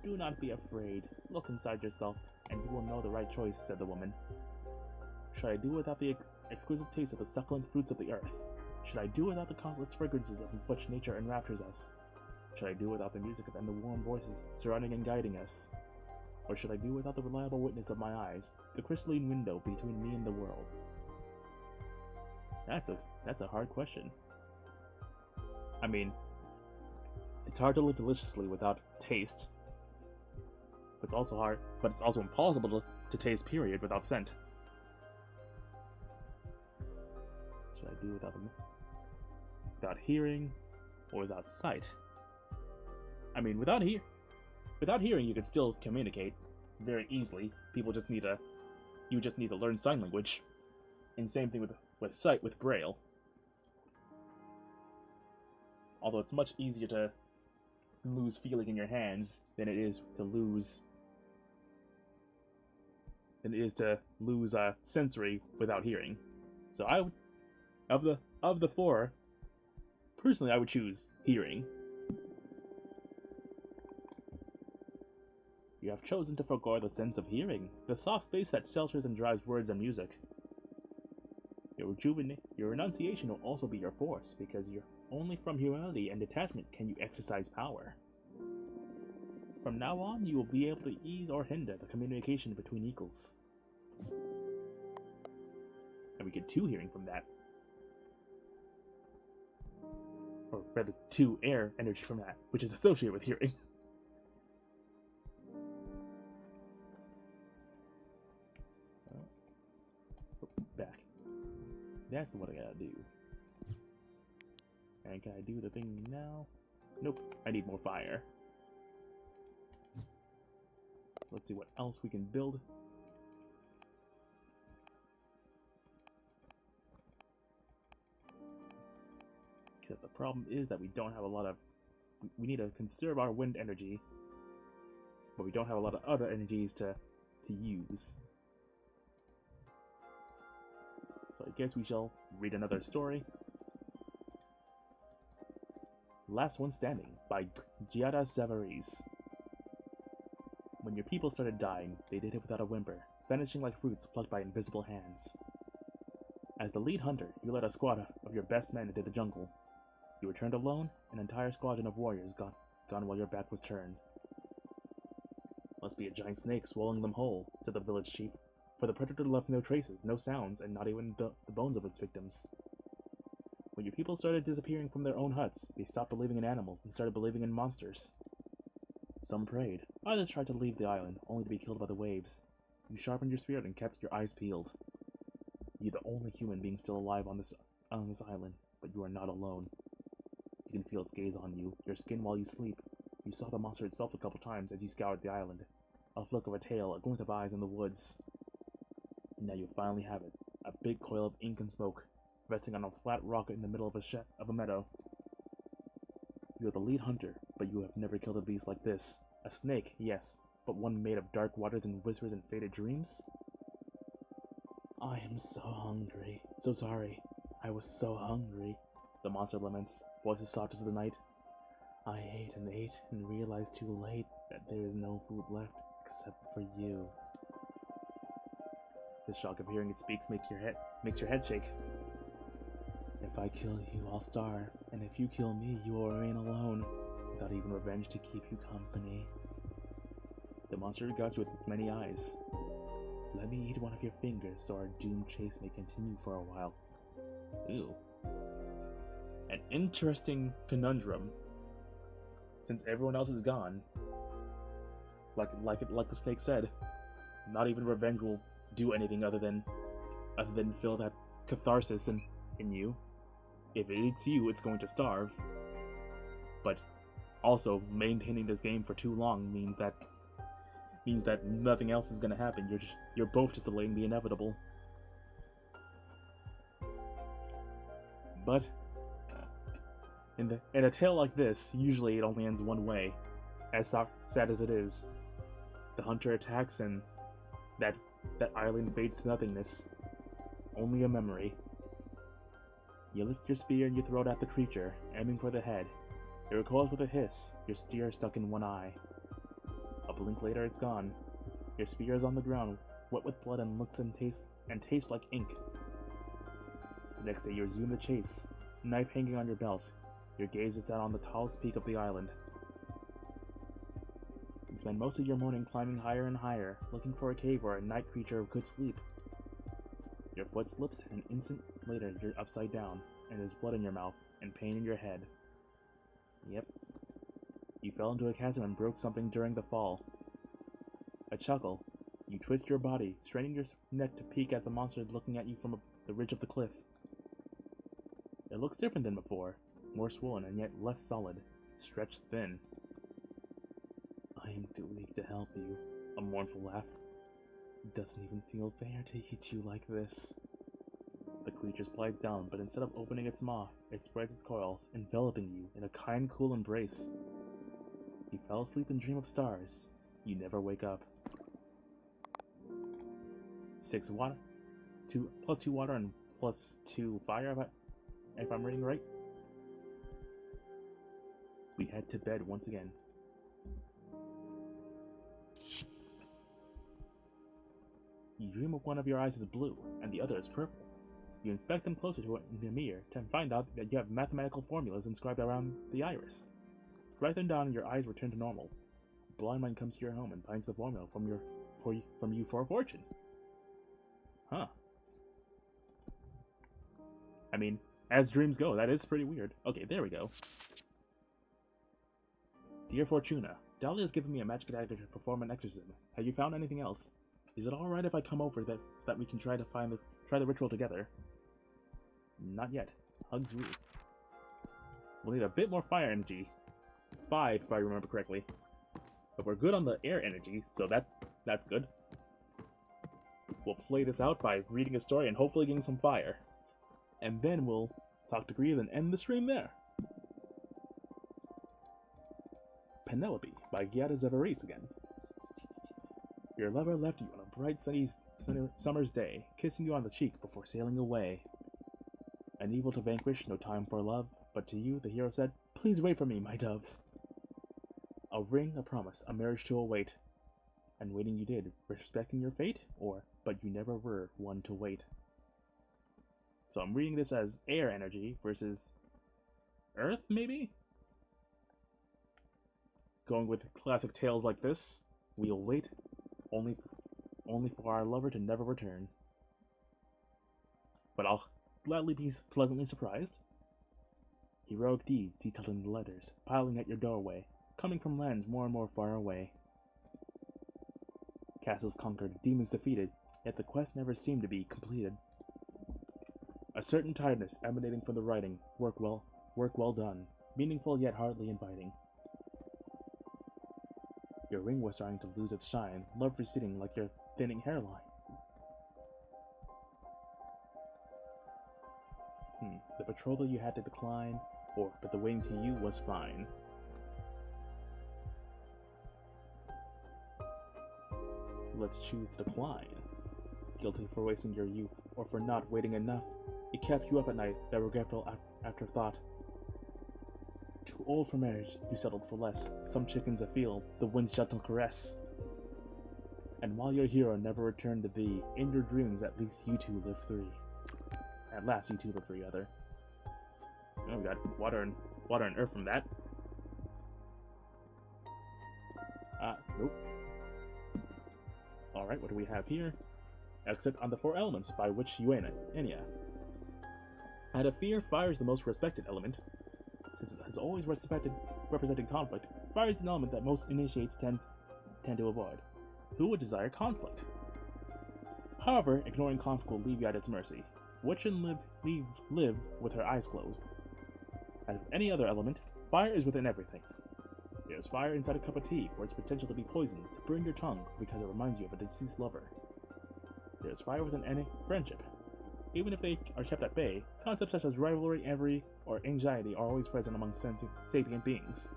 Do not be afraid. Look inside yourself, and you will know the right choice, said the woman. Should I do without the exquisite taste of the succulent fruits of the earth? Should I do without the countless fragrances of which nature enraptures us? Should I do without the music and the warm voices surrounding and guiding us? Or should I do without the reliable witness of my eyes, the crystalline window between me and the world? That's a hard question. I mean, it's hard to live deliciously without taste. It's also hard, but it's also impossible to taste, period, without scent. Should I do without hearing? or without sight. I mean, without hearing, you can still communicate very easily. You just need to learn sign language. And same thing with sight with Braille. Although it's much easier to lose feeling in your hands than it is to lose sensory without hearing. So I would, of the four, personally I would choose hearing. You have chosen to forego the sense of hearing, the soft space that shelters and drives words and music. Your renunciation will also be your force, because only from humility and detachment can you exercise power. From now on, you will be able to ease or hinder the communication between equals. And we get 2 hearing from that. Or rather, 2 air energy from that, which is associated with hearing. Back. That's what I gotta do. And can I do the thing now? Nope. I need more fire. Let's see what else we can build. Except the problem is that we don't have a lot of... We need to conserve our wind energy, but we don't have a lot of other energies to use. So I guess we shall read another story. Last One Standing by Giada Savarese. When your people started dying, they did it without a whimper, vanishing like fruits plucked by invisible hands. As the lead hunter, you led a squad of your best men into the jungle. You returned alone, an entire squadron of warriors gone while your back was turned. Must be a giant snake swallowing them whole, said the village chief, for the predator left no traces, no sounds, and not even the bones of its victims. When your people started disappearing from their own huts, they stopped believing in animals and started believing in monsters. Some prayed, others tried to leave the island, only to be killed by the waves. You sharpened your spirit and kept your eyes peeled. You're the only human being still alive on this island, but you are not alone. You can feel its gaze on you, your skin while you sleep. You saw the monster itself a couple times as you scoured the island. A flick of a tail, a glint of eyes in the woods. Now you finally have it, a big coil of ink and smoke, resting on a flat rock in the middle of a meadow. You are the lead hunter, but you have never killed a beast like this. A snake, yes, but one made of dark waters and whispers and faded dreams? I am so hungry. So sorry. I was so hungry. The monster laments, voices soft as the night. I ate and realized too late that there is no food left except for you. The shock of hearing it speaks makes your head shake. If I kill you, I'll starve, and if you kill me, you will remain alone, without even revenge to keep you company. The monster regards you with its many eyes. Let me eat one of your fingers so our doomed chase may continue for a while. Ew. An interesting conundrum. Since everyone else is gone, like the snake said, not even revenge will do anything other than feel that catharsis in you. If it eats you, it's going to starve. But also, maintaining this game for too long means that nothing else is going to happen. You're both just delaying the inevitable. But in a tale like this, usually it only ends one way. As sad as it is, the hunter attacks and that island fades to nothingness. Only a memory. You lift your spear and you throw it at the creature, aiming for the head. It recoils with a hiss, your spear stuck in one eye. A blink later, it's gone. Your spear is on the ground, wet with blood and looks and tastes like ink. The next day, you resume the chase, knife hanging on your belt. Your gaze is down on the tallest peak of the island. You spend most of your morning climbing higher and higher, looking for a cave where a night creature could sleep. Your foot slips, and an instant later you're upside down, and there's blood in your mouth, and pain in your head. Yep. You fell into a chasm and broke something during the fall. A chuckle. You twist your body, straining your neck to peek at the monster looking at you from the ridge of the cliff. It looks different than before. more swollen and yet less solid, stretched thin. I am too weak to help you, a mournful laugh. It doesn't even feel fair to eat you like this. The creature slides down, but instead of opening its maw, it spreads its coils, enveloping you in a kind, cool embrace. You fell asleep and dream of stars. You never wake up. 6 water, 2 plus 2 water and plus 2 fire, if I'm reading right. We head to bed once again. You dream of one of your eyes is blue, and the other is purple. You inspect them closer to it in the mirror to find out that you have mathematical formulas inscribed around the iris. Write them down and your eyes return to normal. The blind man comes to your home and finds the formula from you for a fortune. Huh. I mean, as dreams go, that is pretty weird. Okay, there we go. Dear Fortuna, Dahlia has given me a magic dagger to perform an exorcism. Have you found anything else? Is it alright if I come over so that we can try the ritual together? Not yet. Hugs Ruth. We'll need a bit more fire energy. 5, if I remember correctly. But we're good on the air energy, so that's good. We'll play this out by reading a story and hopefully getting some fire. And then we'll talk to Grieve and end the stream there. Penelope by Giada Zevaris again. Your lover left you on a bright sunny summer's day, kissing you on the cheek before sailing away. An evil to vanquish, no time for love, but to you the hero said, please wait for me, my dove. A ring, a promise, a marriage to await. And waiting you did, respecting your fate, or, but you never were one to wait. So I'm reading this as air energy versus earth, maybe? Going with classic tales like this, we'll wait only for our lover to never return. But I'll gladly be pleasantly surprised. Heroic deeds detailed in the letters, piling at your doorway, coming from lands more and more far away. Castles conquered, demons defeated, yet the quest never seemed to be completed. A certain tiredness emanating from the writing, work well done, meaningful yet hardly inviting. Your ring was starting to lose its shine, love receding like your thinning hairline. The betrothal you had to decline, but the waiting to you was fine. Let's choose to decline. Guilty for wasting your youth, or for not waiting enough. It kept you up at night, that regretful afterthought. Too old for marriage, you settled for less. Some chickens afield, the wind's gentle caress. And while your hero never returned to thee, in your dreams at least you two live free. At last you two live free, other. Oh, we got water and earth from that. Nope. Alright, what do we have here? Exit on the 4 elements by which Enya. Out of fear, fire is the most respected element. Since it has always represented conflict, fire is an element that most initiates tend to avoid. Who would desire conflict? However, ignoring conflict will leave you at its mercy. What should live with her eyes closed? As with any other element, fire is within everything. There's fire inside a cup of tea for its potential to be poisoned, to burn your tongue because it reminds you of a deceased lover. There's fire within any friendship. Even if they are kept at bay, concepts such as rivalry, envy, or anxiety are always present among sapient beings.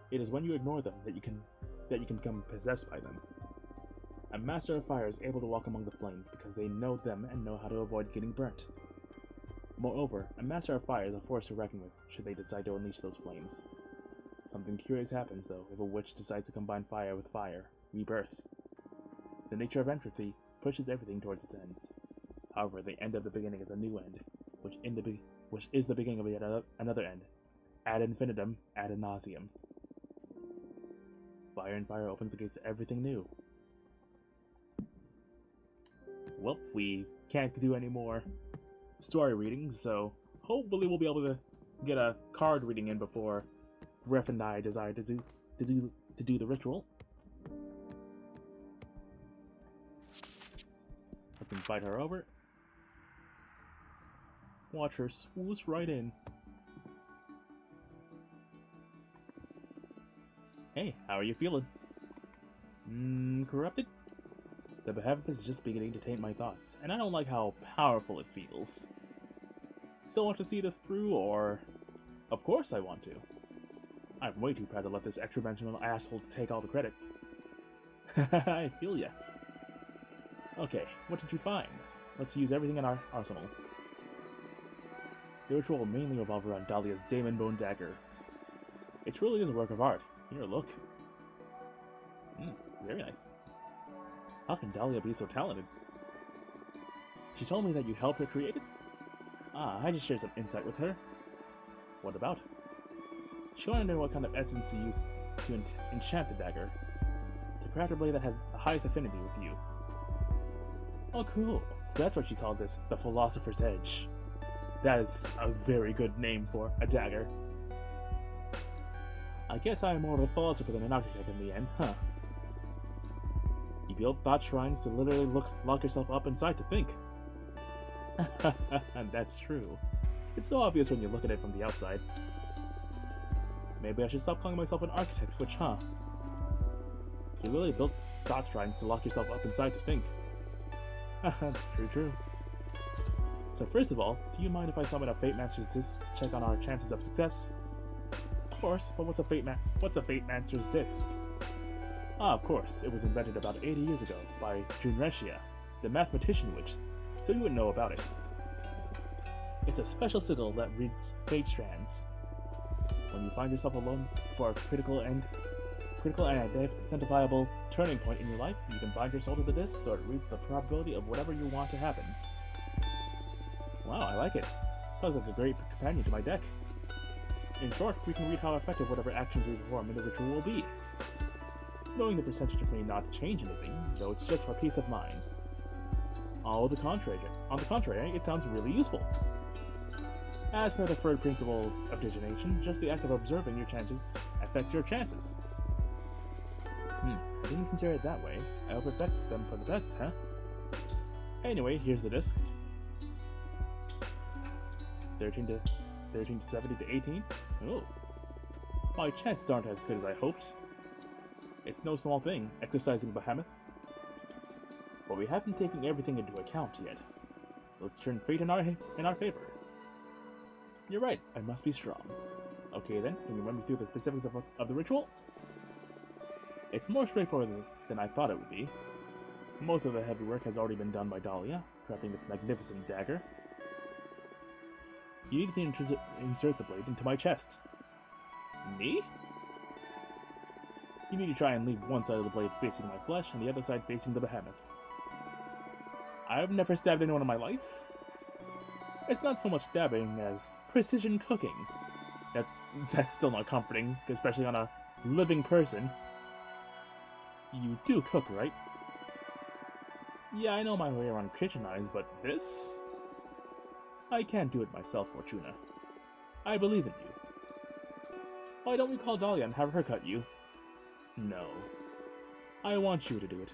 It is when you ignore them that you can become possessed by them. A master of fire is able to walk among the flames because they know them and know how to avoid getting burnt. Moreover, a master of fire is a force to reckon with should they decide to unleash those flames. Something curious happens, though, if a witch decides to combine fire with fire. Rebirth. The nature of entropy pushes everything towards its ends. However, the end of the beginning is a new end, which is the beginning of yet another end. Ad infinitum, ad nauseam. Fire and fire opens the gates to everything new. Well, we can't do any more story readings, so hopefully we'll be able to get a card reading in before Griff and I decide to do the ritual. Let's invite her over. Watch her swoosh right in. Hey, how are you feeling? Corrupted? The behemoth is just beginning to taint my thoughts, and I don't like how powerful it feels. Still want to see this through, or... Of course I want to. I'm way too proud to let this extra-dimensional asshole take all the credit. I feel ya. Okay, what did you find? Let's use everything in our arsenal. The ritual will mainly revolve around Dahlia's Daemon Bone Dagger. It truly is a work of art. Here, look. Very nice. How can Dahlia be so talented? She told me that you helped her create it? I just shared some insight with her. What about? She wanted to know what kind of essence you used to enchant the dagger. To craft a blade that has the highest affinity with you. Oh, cool. So that's what she called this, the Philosopher's Edge. That is a very good name for a dagger. I guess I am more of a philosopher than an architect in the end, huh? You build thought shrines to literally lock yourself up inside to think. That's true. It's so obvious when you look at it from the outside. Maybe I should stop calling myself an architect, which, huh? You really built thought shrines to lock yourself up inside to think. True. So first of all, do you mind if I summon a Fate Master's Disc to check on our chances of success? Of course, but what's a Fate Master's Disc? Of course, it was invented about 80 years ago by Junreshia, the mathematician witch, so you would know about it. It's a special sigil that reads fate strands. When you find yourself alone for a critical and identifiable turning point in your life, you can bind your soul to the disc so it reads the probability of whatever you want to happen. Wow, I like it. Sounds like a great companion to my deck. In short, we can read how effective whatever actions we perform in the ritual will be. Knowing the percentage may not change anything, though it's just for peace of mind. On the contrary, it sounds really useful. As per the third principle of divination, just the act of observing your chances affects your chances. I didn't consider it that way. I hope it affects them for the best, huh? Anyway, here's the disc. 13 to 70 to 18? Oh. My chances aren't as good as I hoped. It's no small thing, exercising Behemoth. But we haven't taken everything into account yet. Let's turn fate in our favor. You're right, I must be strong. Okay then, can you run me through the specifics of the ritual? It's more straightforward than I thought it would be. Most of the heavy work has already been done by Dahlia, crafting this magnificent dagger. You need to insert the blade into my chest. Me? You need to try and leave one side of the blade facing my flesh and the other side facing the behemoth. I've never stabbed anyone in my life. It's not so much stabbing as precision cooking. That's still not comforting, especially on a living person. You do cook, right? Yeah, I know my way around kitchen knives, but this? I can't do it myself, Fortuna. I believe in you. Why don't we call Dahlia and have her cut you? No. I want you to do it.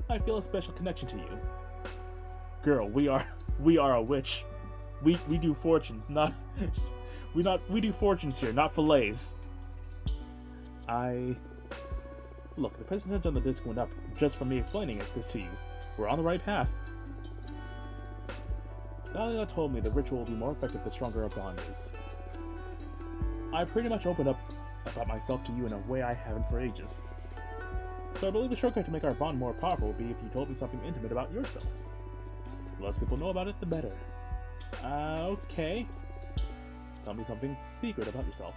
I feel a special connection to you. Girl, we are a witch. We do fortunes, not we do fortunes here, not fillets. Look, the percentage on the disc went up just from me explaining this to you. We're on the right path. Dahlia told me the ritual will be more effective the stronger our bond is. I pretty much opened up about myself to you in a way I haven't for ages. So I believe the shortcut to make our bond more powerful would be if you told me something intimate about yourself. The less people know about it, the better. Okay. Tell me something secret about yourself.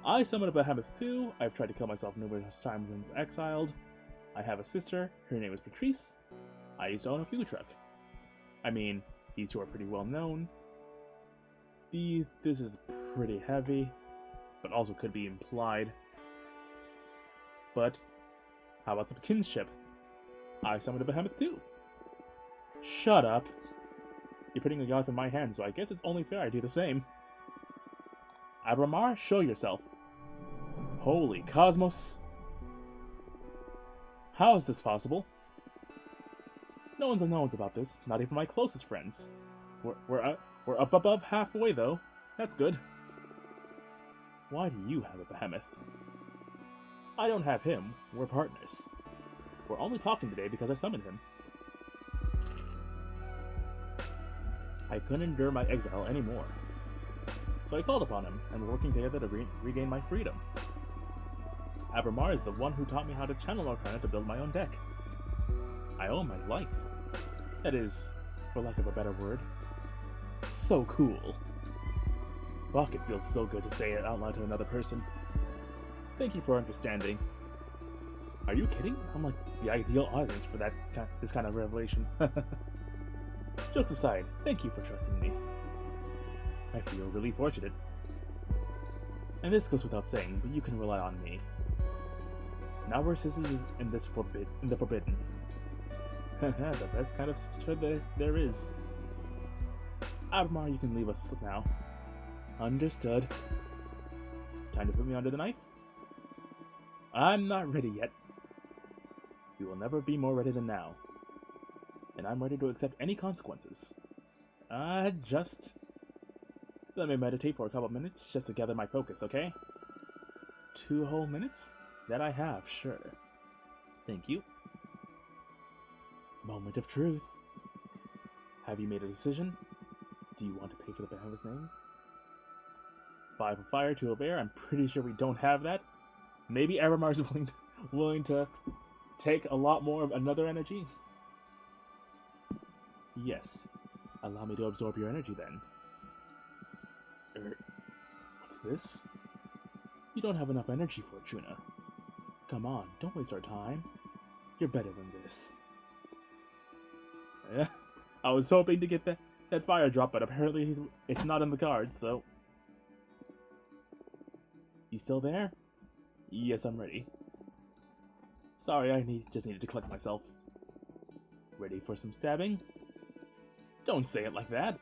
I summoned a behemoth too. I've tried to kill myself numerous times when exiled. I have a sister. Her name is Patrice. I used to own a food truck. I mean, these two are pretty well known. This is pretty heavy, but also could be implied. But how about some kinship? I summoned a behemoth too. Shut up. You're putting a god in my hands, so I guess it's only fair I do the same. Abramar, show yourself. Holy cosmos. How is this possible? No one's knows about this, not even my closest friends. We're up above halfway though. That's good. Why do you have a behemoth? I don't have him. We're partners. We're only talking today because I summoned him. I couldn't endure my exile anymore. So I called upon him, and we're working together to regain my freedom. Abermar is the one who taught me how to channel Arcana to build my own deck. I owe him my life. That is, for lack of a better word. So cool. Fuck, it feels so good to say it out loud to another person. Thank you for understanding. Are you kidding? I'm like the ideal audience for this kind of revelation. Jokes aside, thank you for trusting me. I feel really fortunate. And this goes without saying, but you can rely on me. Now we're sisters in the forbidden. The best kind of sister there is. Abermar, you can leave us now. Understood. Time to put me under the knife? I'm not ready yet. You will never be more ready than now. And I'm ready to accept any consequences. Just let me meditate for a couple minutes just to gather my focus, okay? 2 whole minutes? That I have, sure. Thank you. Moment of truth. Have you made a decision? Do you want to pay for the behemoth's name? 5 of fire, 2 of air. I'm pretty sure we don't have that. Maybe Abermar's willing to take a lot more of another energy? Yes. Allow me to absorb your energy then. What's this? You don't have enough energy, Fortuna. Come on, don't waste our time. You're better than this. Yeah, I was hoping to get that fire drop, but apparently it's not in the cards, so... You still there? Yes, I'm ready. Sorry, just needed to collect myself. Ready for some stabbing? Don't say it like that.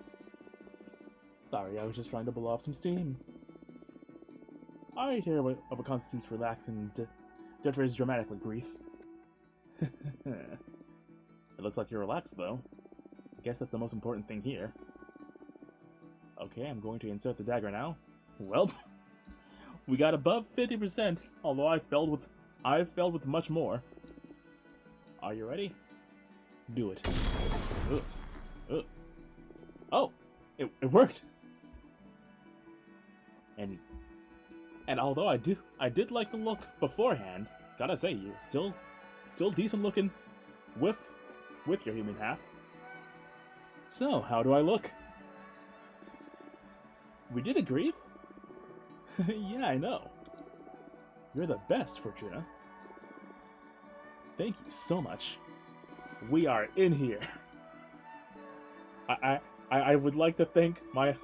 Sorry, I was just trying to blow off some steam. I hear of a constitutes relax and differs dramatically, Grief. It looks like you're relaxed, though. I guess that's the most important thing here. Okay, I'm going to insert the dagger now. Well, we got above 50%, although I've failed with much more. Are you ready? Do it. Ugh. Ugh. Oh, it worked. And although I did like the look beforehand, gotta say you're still decent looking with your human half. So, how do I look? We did agree? Yeah, I know. You're the best, Fortuna. Thank you so much. We are in here. I would like to thank my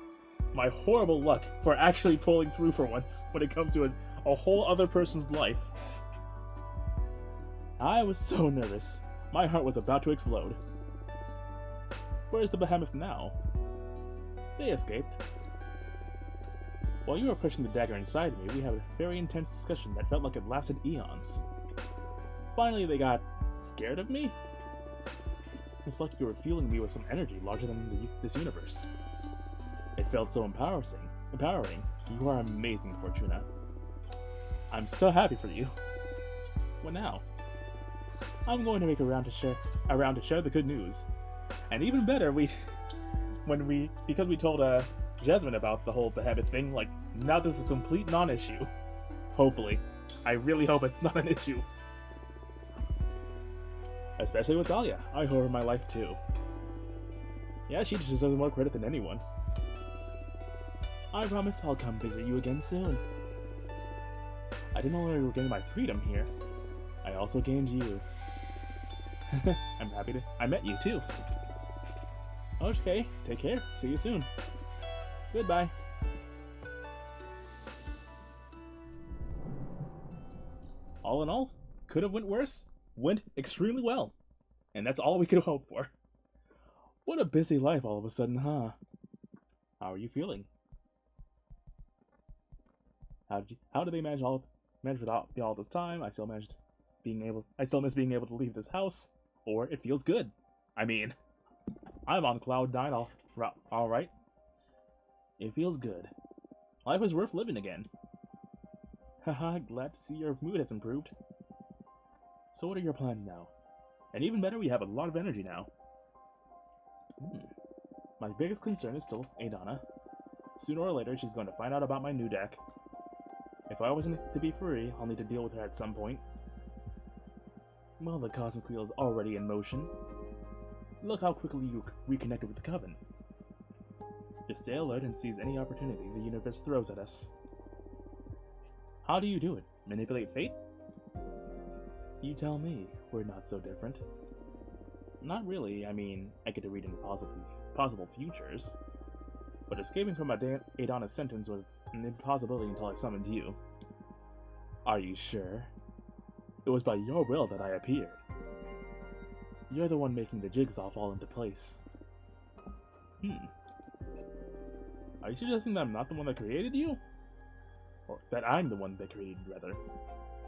horrible luck for actually pulling through for once when it comes to a whole other person's life. I was so nervous. My heart was about to explode. Where's the behemoth now? They escaped. While you were pushing the dagger inside me, we had a very intense discussion that felt like it lasted eons. Finally, they got scared of me? It's like you were fueling me with some energy larger than this universe. It felt so empowering. You are amazing, Fortuna. I'm so happy for you. What now? I'm going to make a round to share the good news. And even better, because we told Jasmine about the whole behemoth thing, like, now this is a complete non-issue. Hopefully. I really hope it's not an issue. Especially with Dahlia. I owe her my life too. Yeah, she deserves more credit than anyone. I promise I'll come visit you again soon. I didn't only regain my freedom here, I also gained you. I'm happy I met you too. Okay, take care. See you soon. Goodbye. All in all, could have went worse. Went extremely well. And that's all we could hope for. What a busy life all of a sudden, huh? How are you feeling? How did they manage without all this time? I still miss being able to leave this house, or it feels good. I mean, I'm on cloud 9 Alright. It feels good. Life is worth living again. Haha, glad to see your mood has improved. So what are your plans now? And even better, we have a lot of energy now. My biggest concern is still Adana. Sooner or later, she's going to find out about my new deck. If I wasn't to be free, I'll need to deal with her at some point. Well, the Cosmic Wheel is already in motion. Look how quickly you reconnected with the Coven. Just stay alert and seize any opportunity the universe throws at us. How do you do it? Manipulate fate? You tell me. We're not so different. Not really. I mean, I get to read into possible futures. But escaping from Adana's sentence was an impossibility until I summoned you. Are you sure? It was by your will that I appeared. You're the one making the jigsaw fall into place. Are you suggesting that I'm not the one that created you? Or that I'm the one that created you, rather?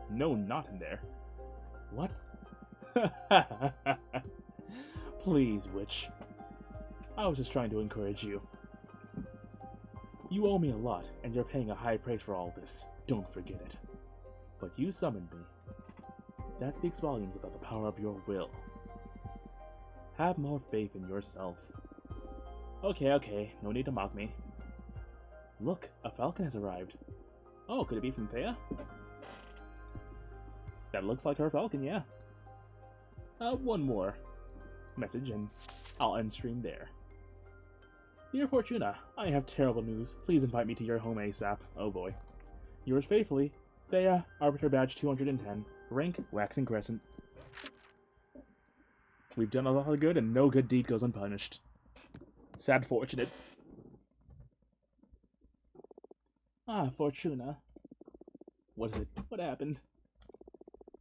No, not in there. What? Please, witch. I was just trying to encourage you. You owe me a lot, and you're paying a high price for all this. Don't forget it. But you summoned me. That speaks volumes about the power of your will. Have more faith in yourself. Okay, no need to mock me. Look, a falcon has arrived. Oh, could it be from Thea? That looks like her falcon, yeah. One more message and I'll end stream there. Dear Fortuna, I have terrible news. Please invite me to your home ASAP. Oh boy. Yours faithfully, Thea, Arbiter Badge 210, rank Waxing Crescent. We've done a lot of good and no good deed goes unpunished. Sad fortunate. Ah, Fortuna. What is it? What happened?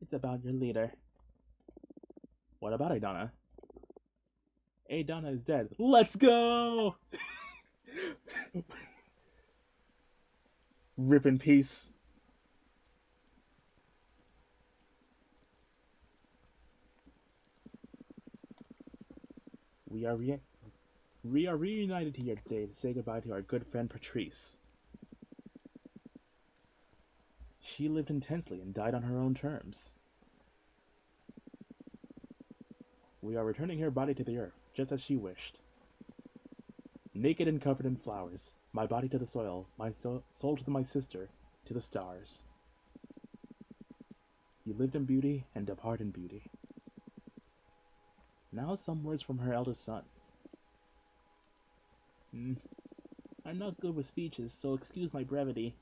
It's about your leader. What about Adana? Adana is dead. Let's go! Rip in peace. We are reunited here today to say goodbye to our good friend Patrice. She lived intensely and died on her own terms. We are returning her body to the earth, just as she wished. Naked and covered in flowers, my body to the soil, my soul to my sister, to the stars. You lived in beauty and depart in beauty. Now some words from her eldest son. I'm not good with speeches, so excuse my brevity.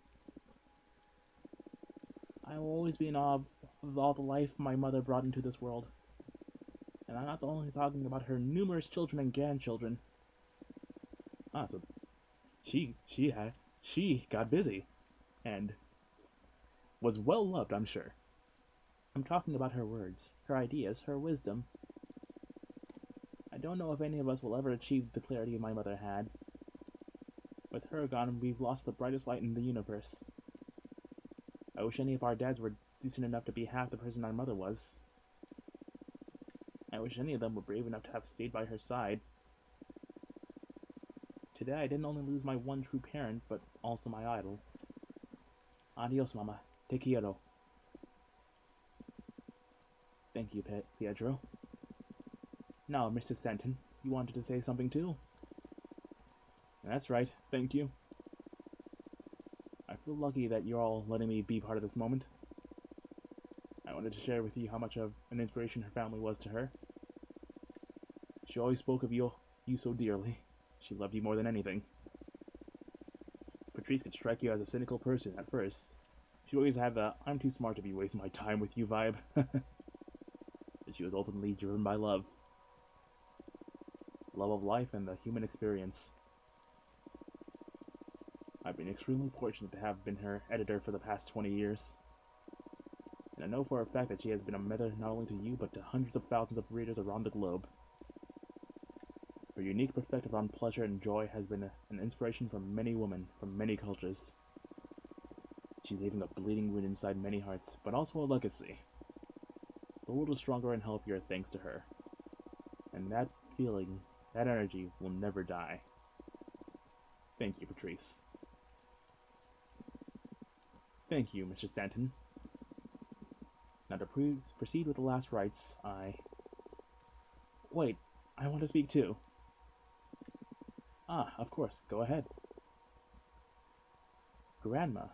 I will always be in awe of all the life my mother brought into this world. And I'm not only talking about her numerous children and grandchildren. Ah, so she got busy. And was well loved, I'm sure. I'm talking about her words, her ideas, her wisdom. I don't know if any of us will ever achieve the clarity my mother had. With her gone, we've lost the brightest light in the universe. I wish any of our dads were decent enough to be half the person our mother was. I wish any of them were brave enough to have stayed by her side. Today I didn't only lose my one true parent, but also my idol. Adios, Mama. Te quiero. Thank you, Pietro. Now, Mr. Stanton, you wanted to say something too? That's right, thank you. I feel lucky that you're all letting me be part of this moment. I wanted to share with you how much of an inspiration her family was to her. She always spoke of you so dearly. She loved you more than anything. Patrice could strike you as a cynical person at first. She always had the I'm too smart to be wasting my time with you vibe. But she was ultimately driven by love. Love of life and the human experience. I've been extremely fortunate to have been her editor for the past 20 years. And I know for a fact that she has been a mother not only to you, but to hundreds of thousands of readers around the globe. Her unique perspective on pleasure and joy has been an inspiration for many women from many cultures. She's leaving a bleeding wound inside many hearts, but also a legacy. The world is stronger and healthier thanks to her. And that feeling, that energy, will never die. Thank you, Patrice. Thank you, Mr. Stanton. Now to proceed with the last rites, Wait, I want to speak too. Ah, of course, go ahead. Grandma.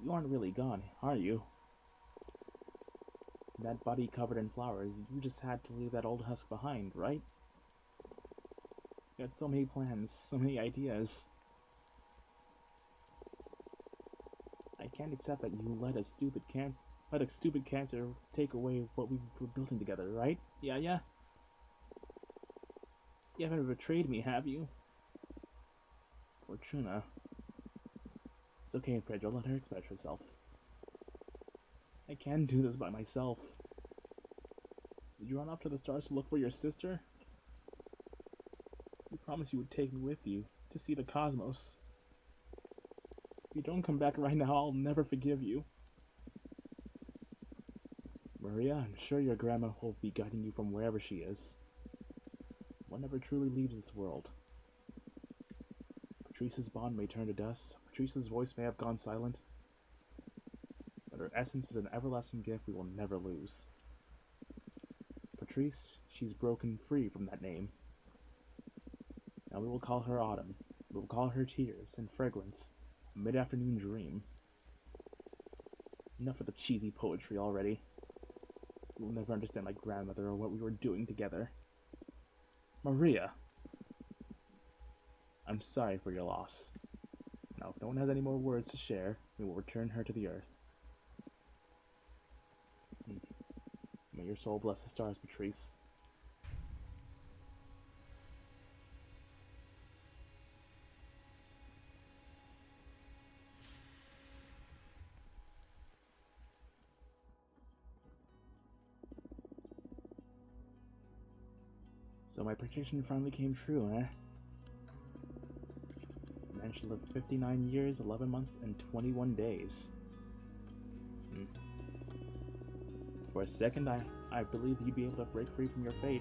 You aren't really gone, are you? That body covered in flowers, you just had to leave that old husk behind, right? You had so many plans, so many ideas. I can't accept that you let a stupid cancer take away what we were building together, right? Yeah? You haven't betrayed me, have you? Fortuna. It's okay, Pedro, let her express herself. I can't do this by myself. Did you run off to the stars to look for your sister? You promised you would take me with you, to see the cosmos. If you don't come back right now, I'll never forgive you. Maria, I'm sure your grandma will be guiding you from wherever she is. One never truly leaves this world. Patrice's bond may turn to dust, Patrice's voice may have gone silent, but her essence is an everlasting gift we will never lose. Patrice, she's broken free from that name. Now we will call her Autumn. We will call her Tears and Fragrance, a mid-afternoon dream. Enough of the cheesy poetry already. You will never understand my grandmother or what we were doing together. Maria! I'm sorry for your loss. Now, if no one has any more words to share, we will return her to the earth. May your soul bless the stars, Patrice. So my prediction finally came true, eh? I managed to live 59 years, 11 months, and 21 days. For a second, I believed you'd be able to break free from your fate.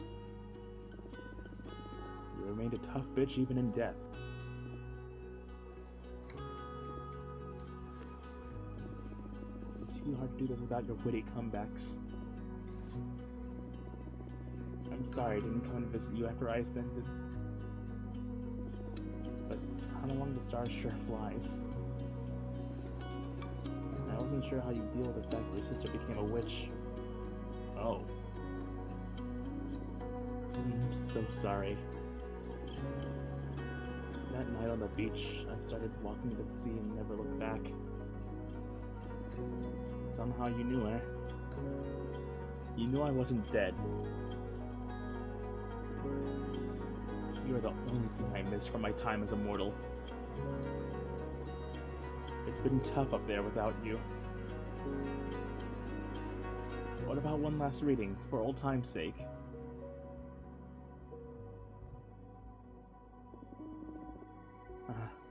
You remained a tough bitch even in death. It's too hard to do this without your witty comebacks. I'm sorry I didn't come to visit you after I ascended. But how along the stars sure flies. I wasn't sure how you deal with the fact that your sister became a witch. Oh. I'm so sorry. That night on the beach, I started walking to the sea and never looked back. Somehow you knew, eh? You knew I wasn't dead. You are the only thing I miss from my time as a mortal. It's been tough up there without you. What about one last reading, for old time's sake?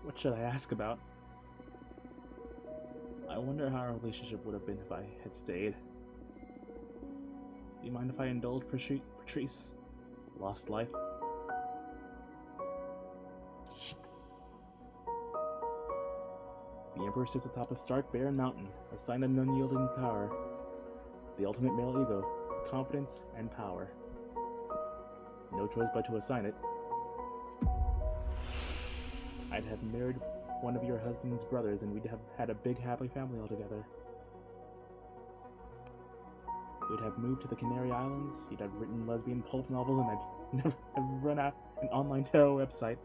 What should I ask about? I wonder how our relationship would have been if I had stayed. Do you mind if I indulge Patrice? Lost life? The Emperor sits atop a stark barren mountain, a sign of unyielding power. The ultimate male ego, confidence and power. No choice but to assign it. I'd have married one of your husband's brothers and we'd have had a big happy family altogether. We'd have moved to the Canary Islands, you'd have written lesbian pulp novels, and I'd never have run an online tarot website.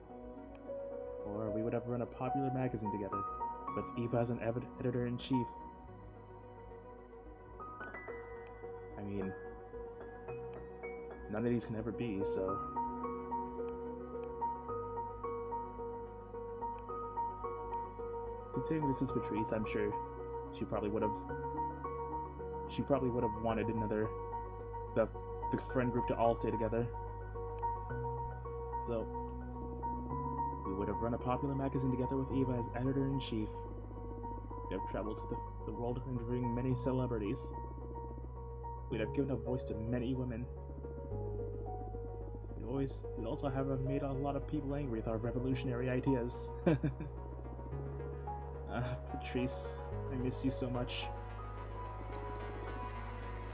Or we would have run a popular magazine together, with Eva as an editor-in-chief. I mean, none of these can ever be, so... Considering this is Patrice, I'm sure she probably would have wanted the friend group to all stay together. So, we would have run a popular magazine together with Eva as editor-in-chief. We'd have traveled to the world interviewing many celebrities. We'd have given a voice to many women. We we also have made a lot of people angry with our revolutionary ideas. Patrice, I miss you so much.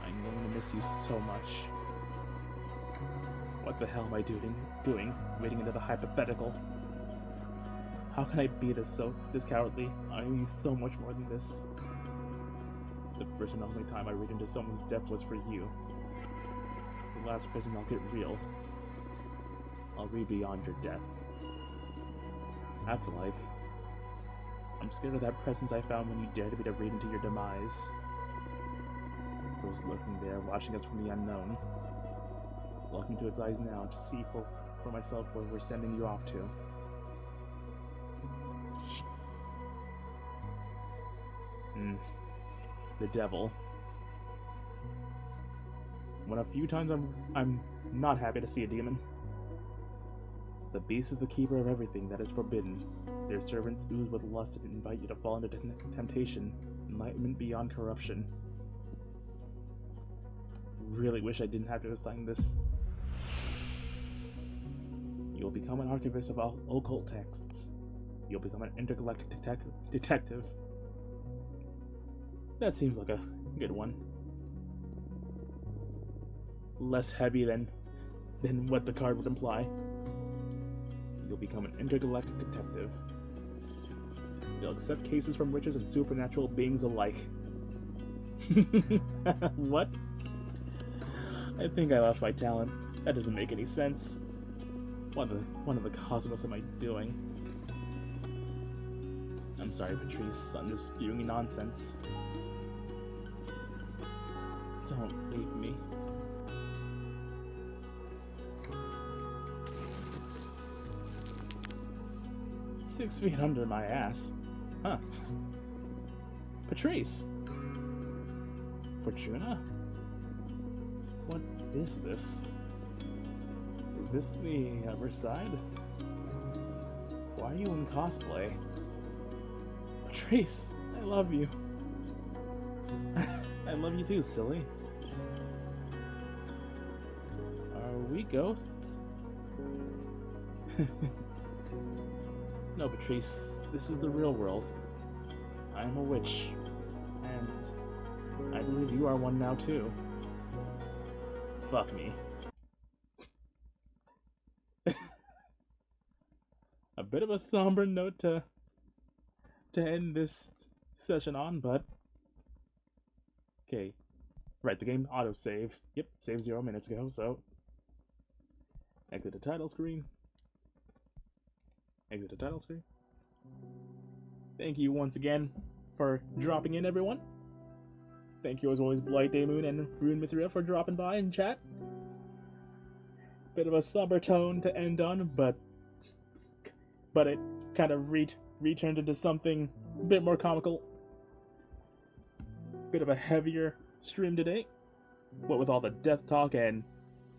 I'm going to miss you so much. What the hell am I doing? Waiting into the hypothetical. How can I be this cowardly? I owe you so much more than this. The first and only time I read into someone's death was for you. It's the last present I'll get real. I'll read beyond your death. Afterlife. I'm scared of that presence I found when you dared me to read into your demise. Those lurking there, watching us from the unknown. Look into its eyes now to see for myself where we're sending you off to. The devil. One of few times I'm not happy to see a demon. The beast is the keeper of everything that is forbidden. Their servants ooze with lust and invite you to fall into temptation, enlightenment beyond corruption. Really wish I didn't have to assign this. You'll become an archivist of all occult texts. You'll become an intergalactic detective. That seems like a good one. Less heavy than what the card would imply. You'll become an intergalactic detective. You'll accept cases from witches and supernatural beings alike. What? I think I lost my talent. That doesn't make any sense. What in the cosmos am I doing? I'm sorry, Patrice. I'm just spewing nonsense. Don't leave me. "6 feet under my ass." Huh. Patrice! Fortuna? What is this? Is this the other side? Why are you in cosplay? Patrice, I love you. I love you too, silly. Are we ghosts? No, Patrice, this is the real world. I am a witch, and I believe you are one now too. Fuck me. A bit of a somber note to end this session on, but okay. Right, the game auto-saved. Yep, saved 0 minutes ago, so exit the title screen. Exit the title screen. Thank you once again for dropping in, everyone. Thank you as always, Blight Daymoon and Rune Mithria, for dropping by and chat. Bit of a somber tone to end on, but it kind of returned into something a bit more comical. Bit of a heavier stream today, what with all the death talk and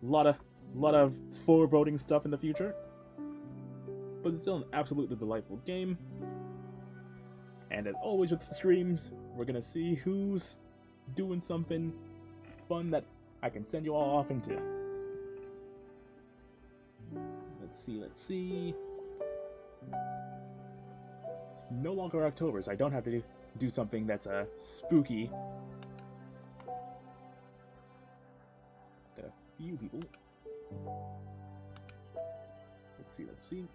a lot of foreboding stuff in the future. But it's still an absolutely delightful game. And as always with the streams, we're gonna see who's doing something fun that I can send you all off into. Let's see. It's no longer October, so I don't have to do something that's spooky. Got a few people. Let's see.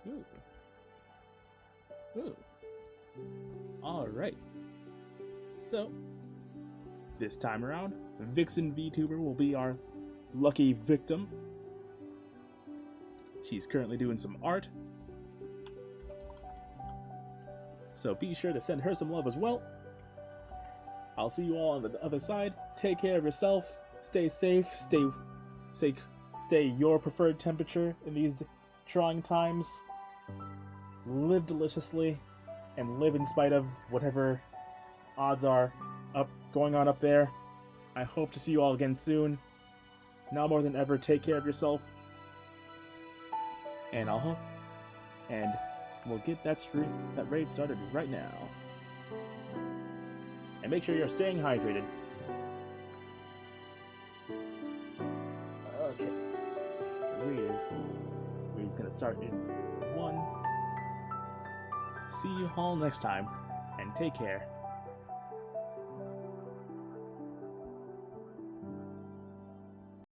Ooh. Alright. So, this time around, Vixen VTuber will be our lucky victim. She's currently doing some art, so be sure to send her some love as well. I'll see you all on the other side. Take care of yourself. Stay safe. Stay your preferred temperature in these trying times. Live deliciously, and live in spite of whatever odds are going on up there. I hope to see you all again soon. Now more than ever, take care of yourself. And we'll get that raid started right now. And make sure you're staying hydrated. start in 1. See you all next time, and take care.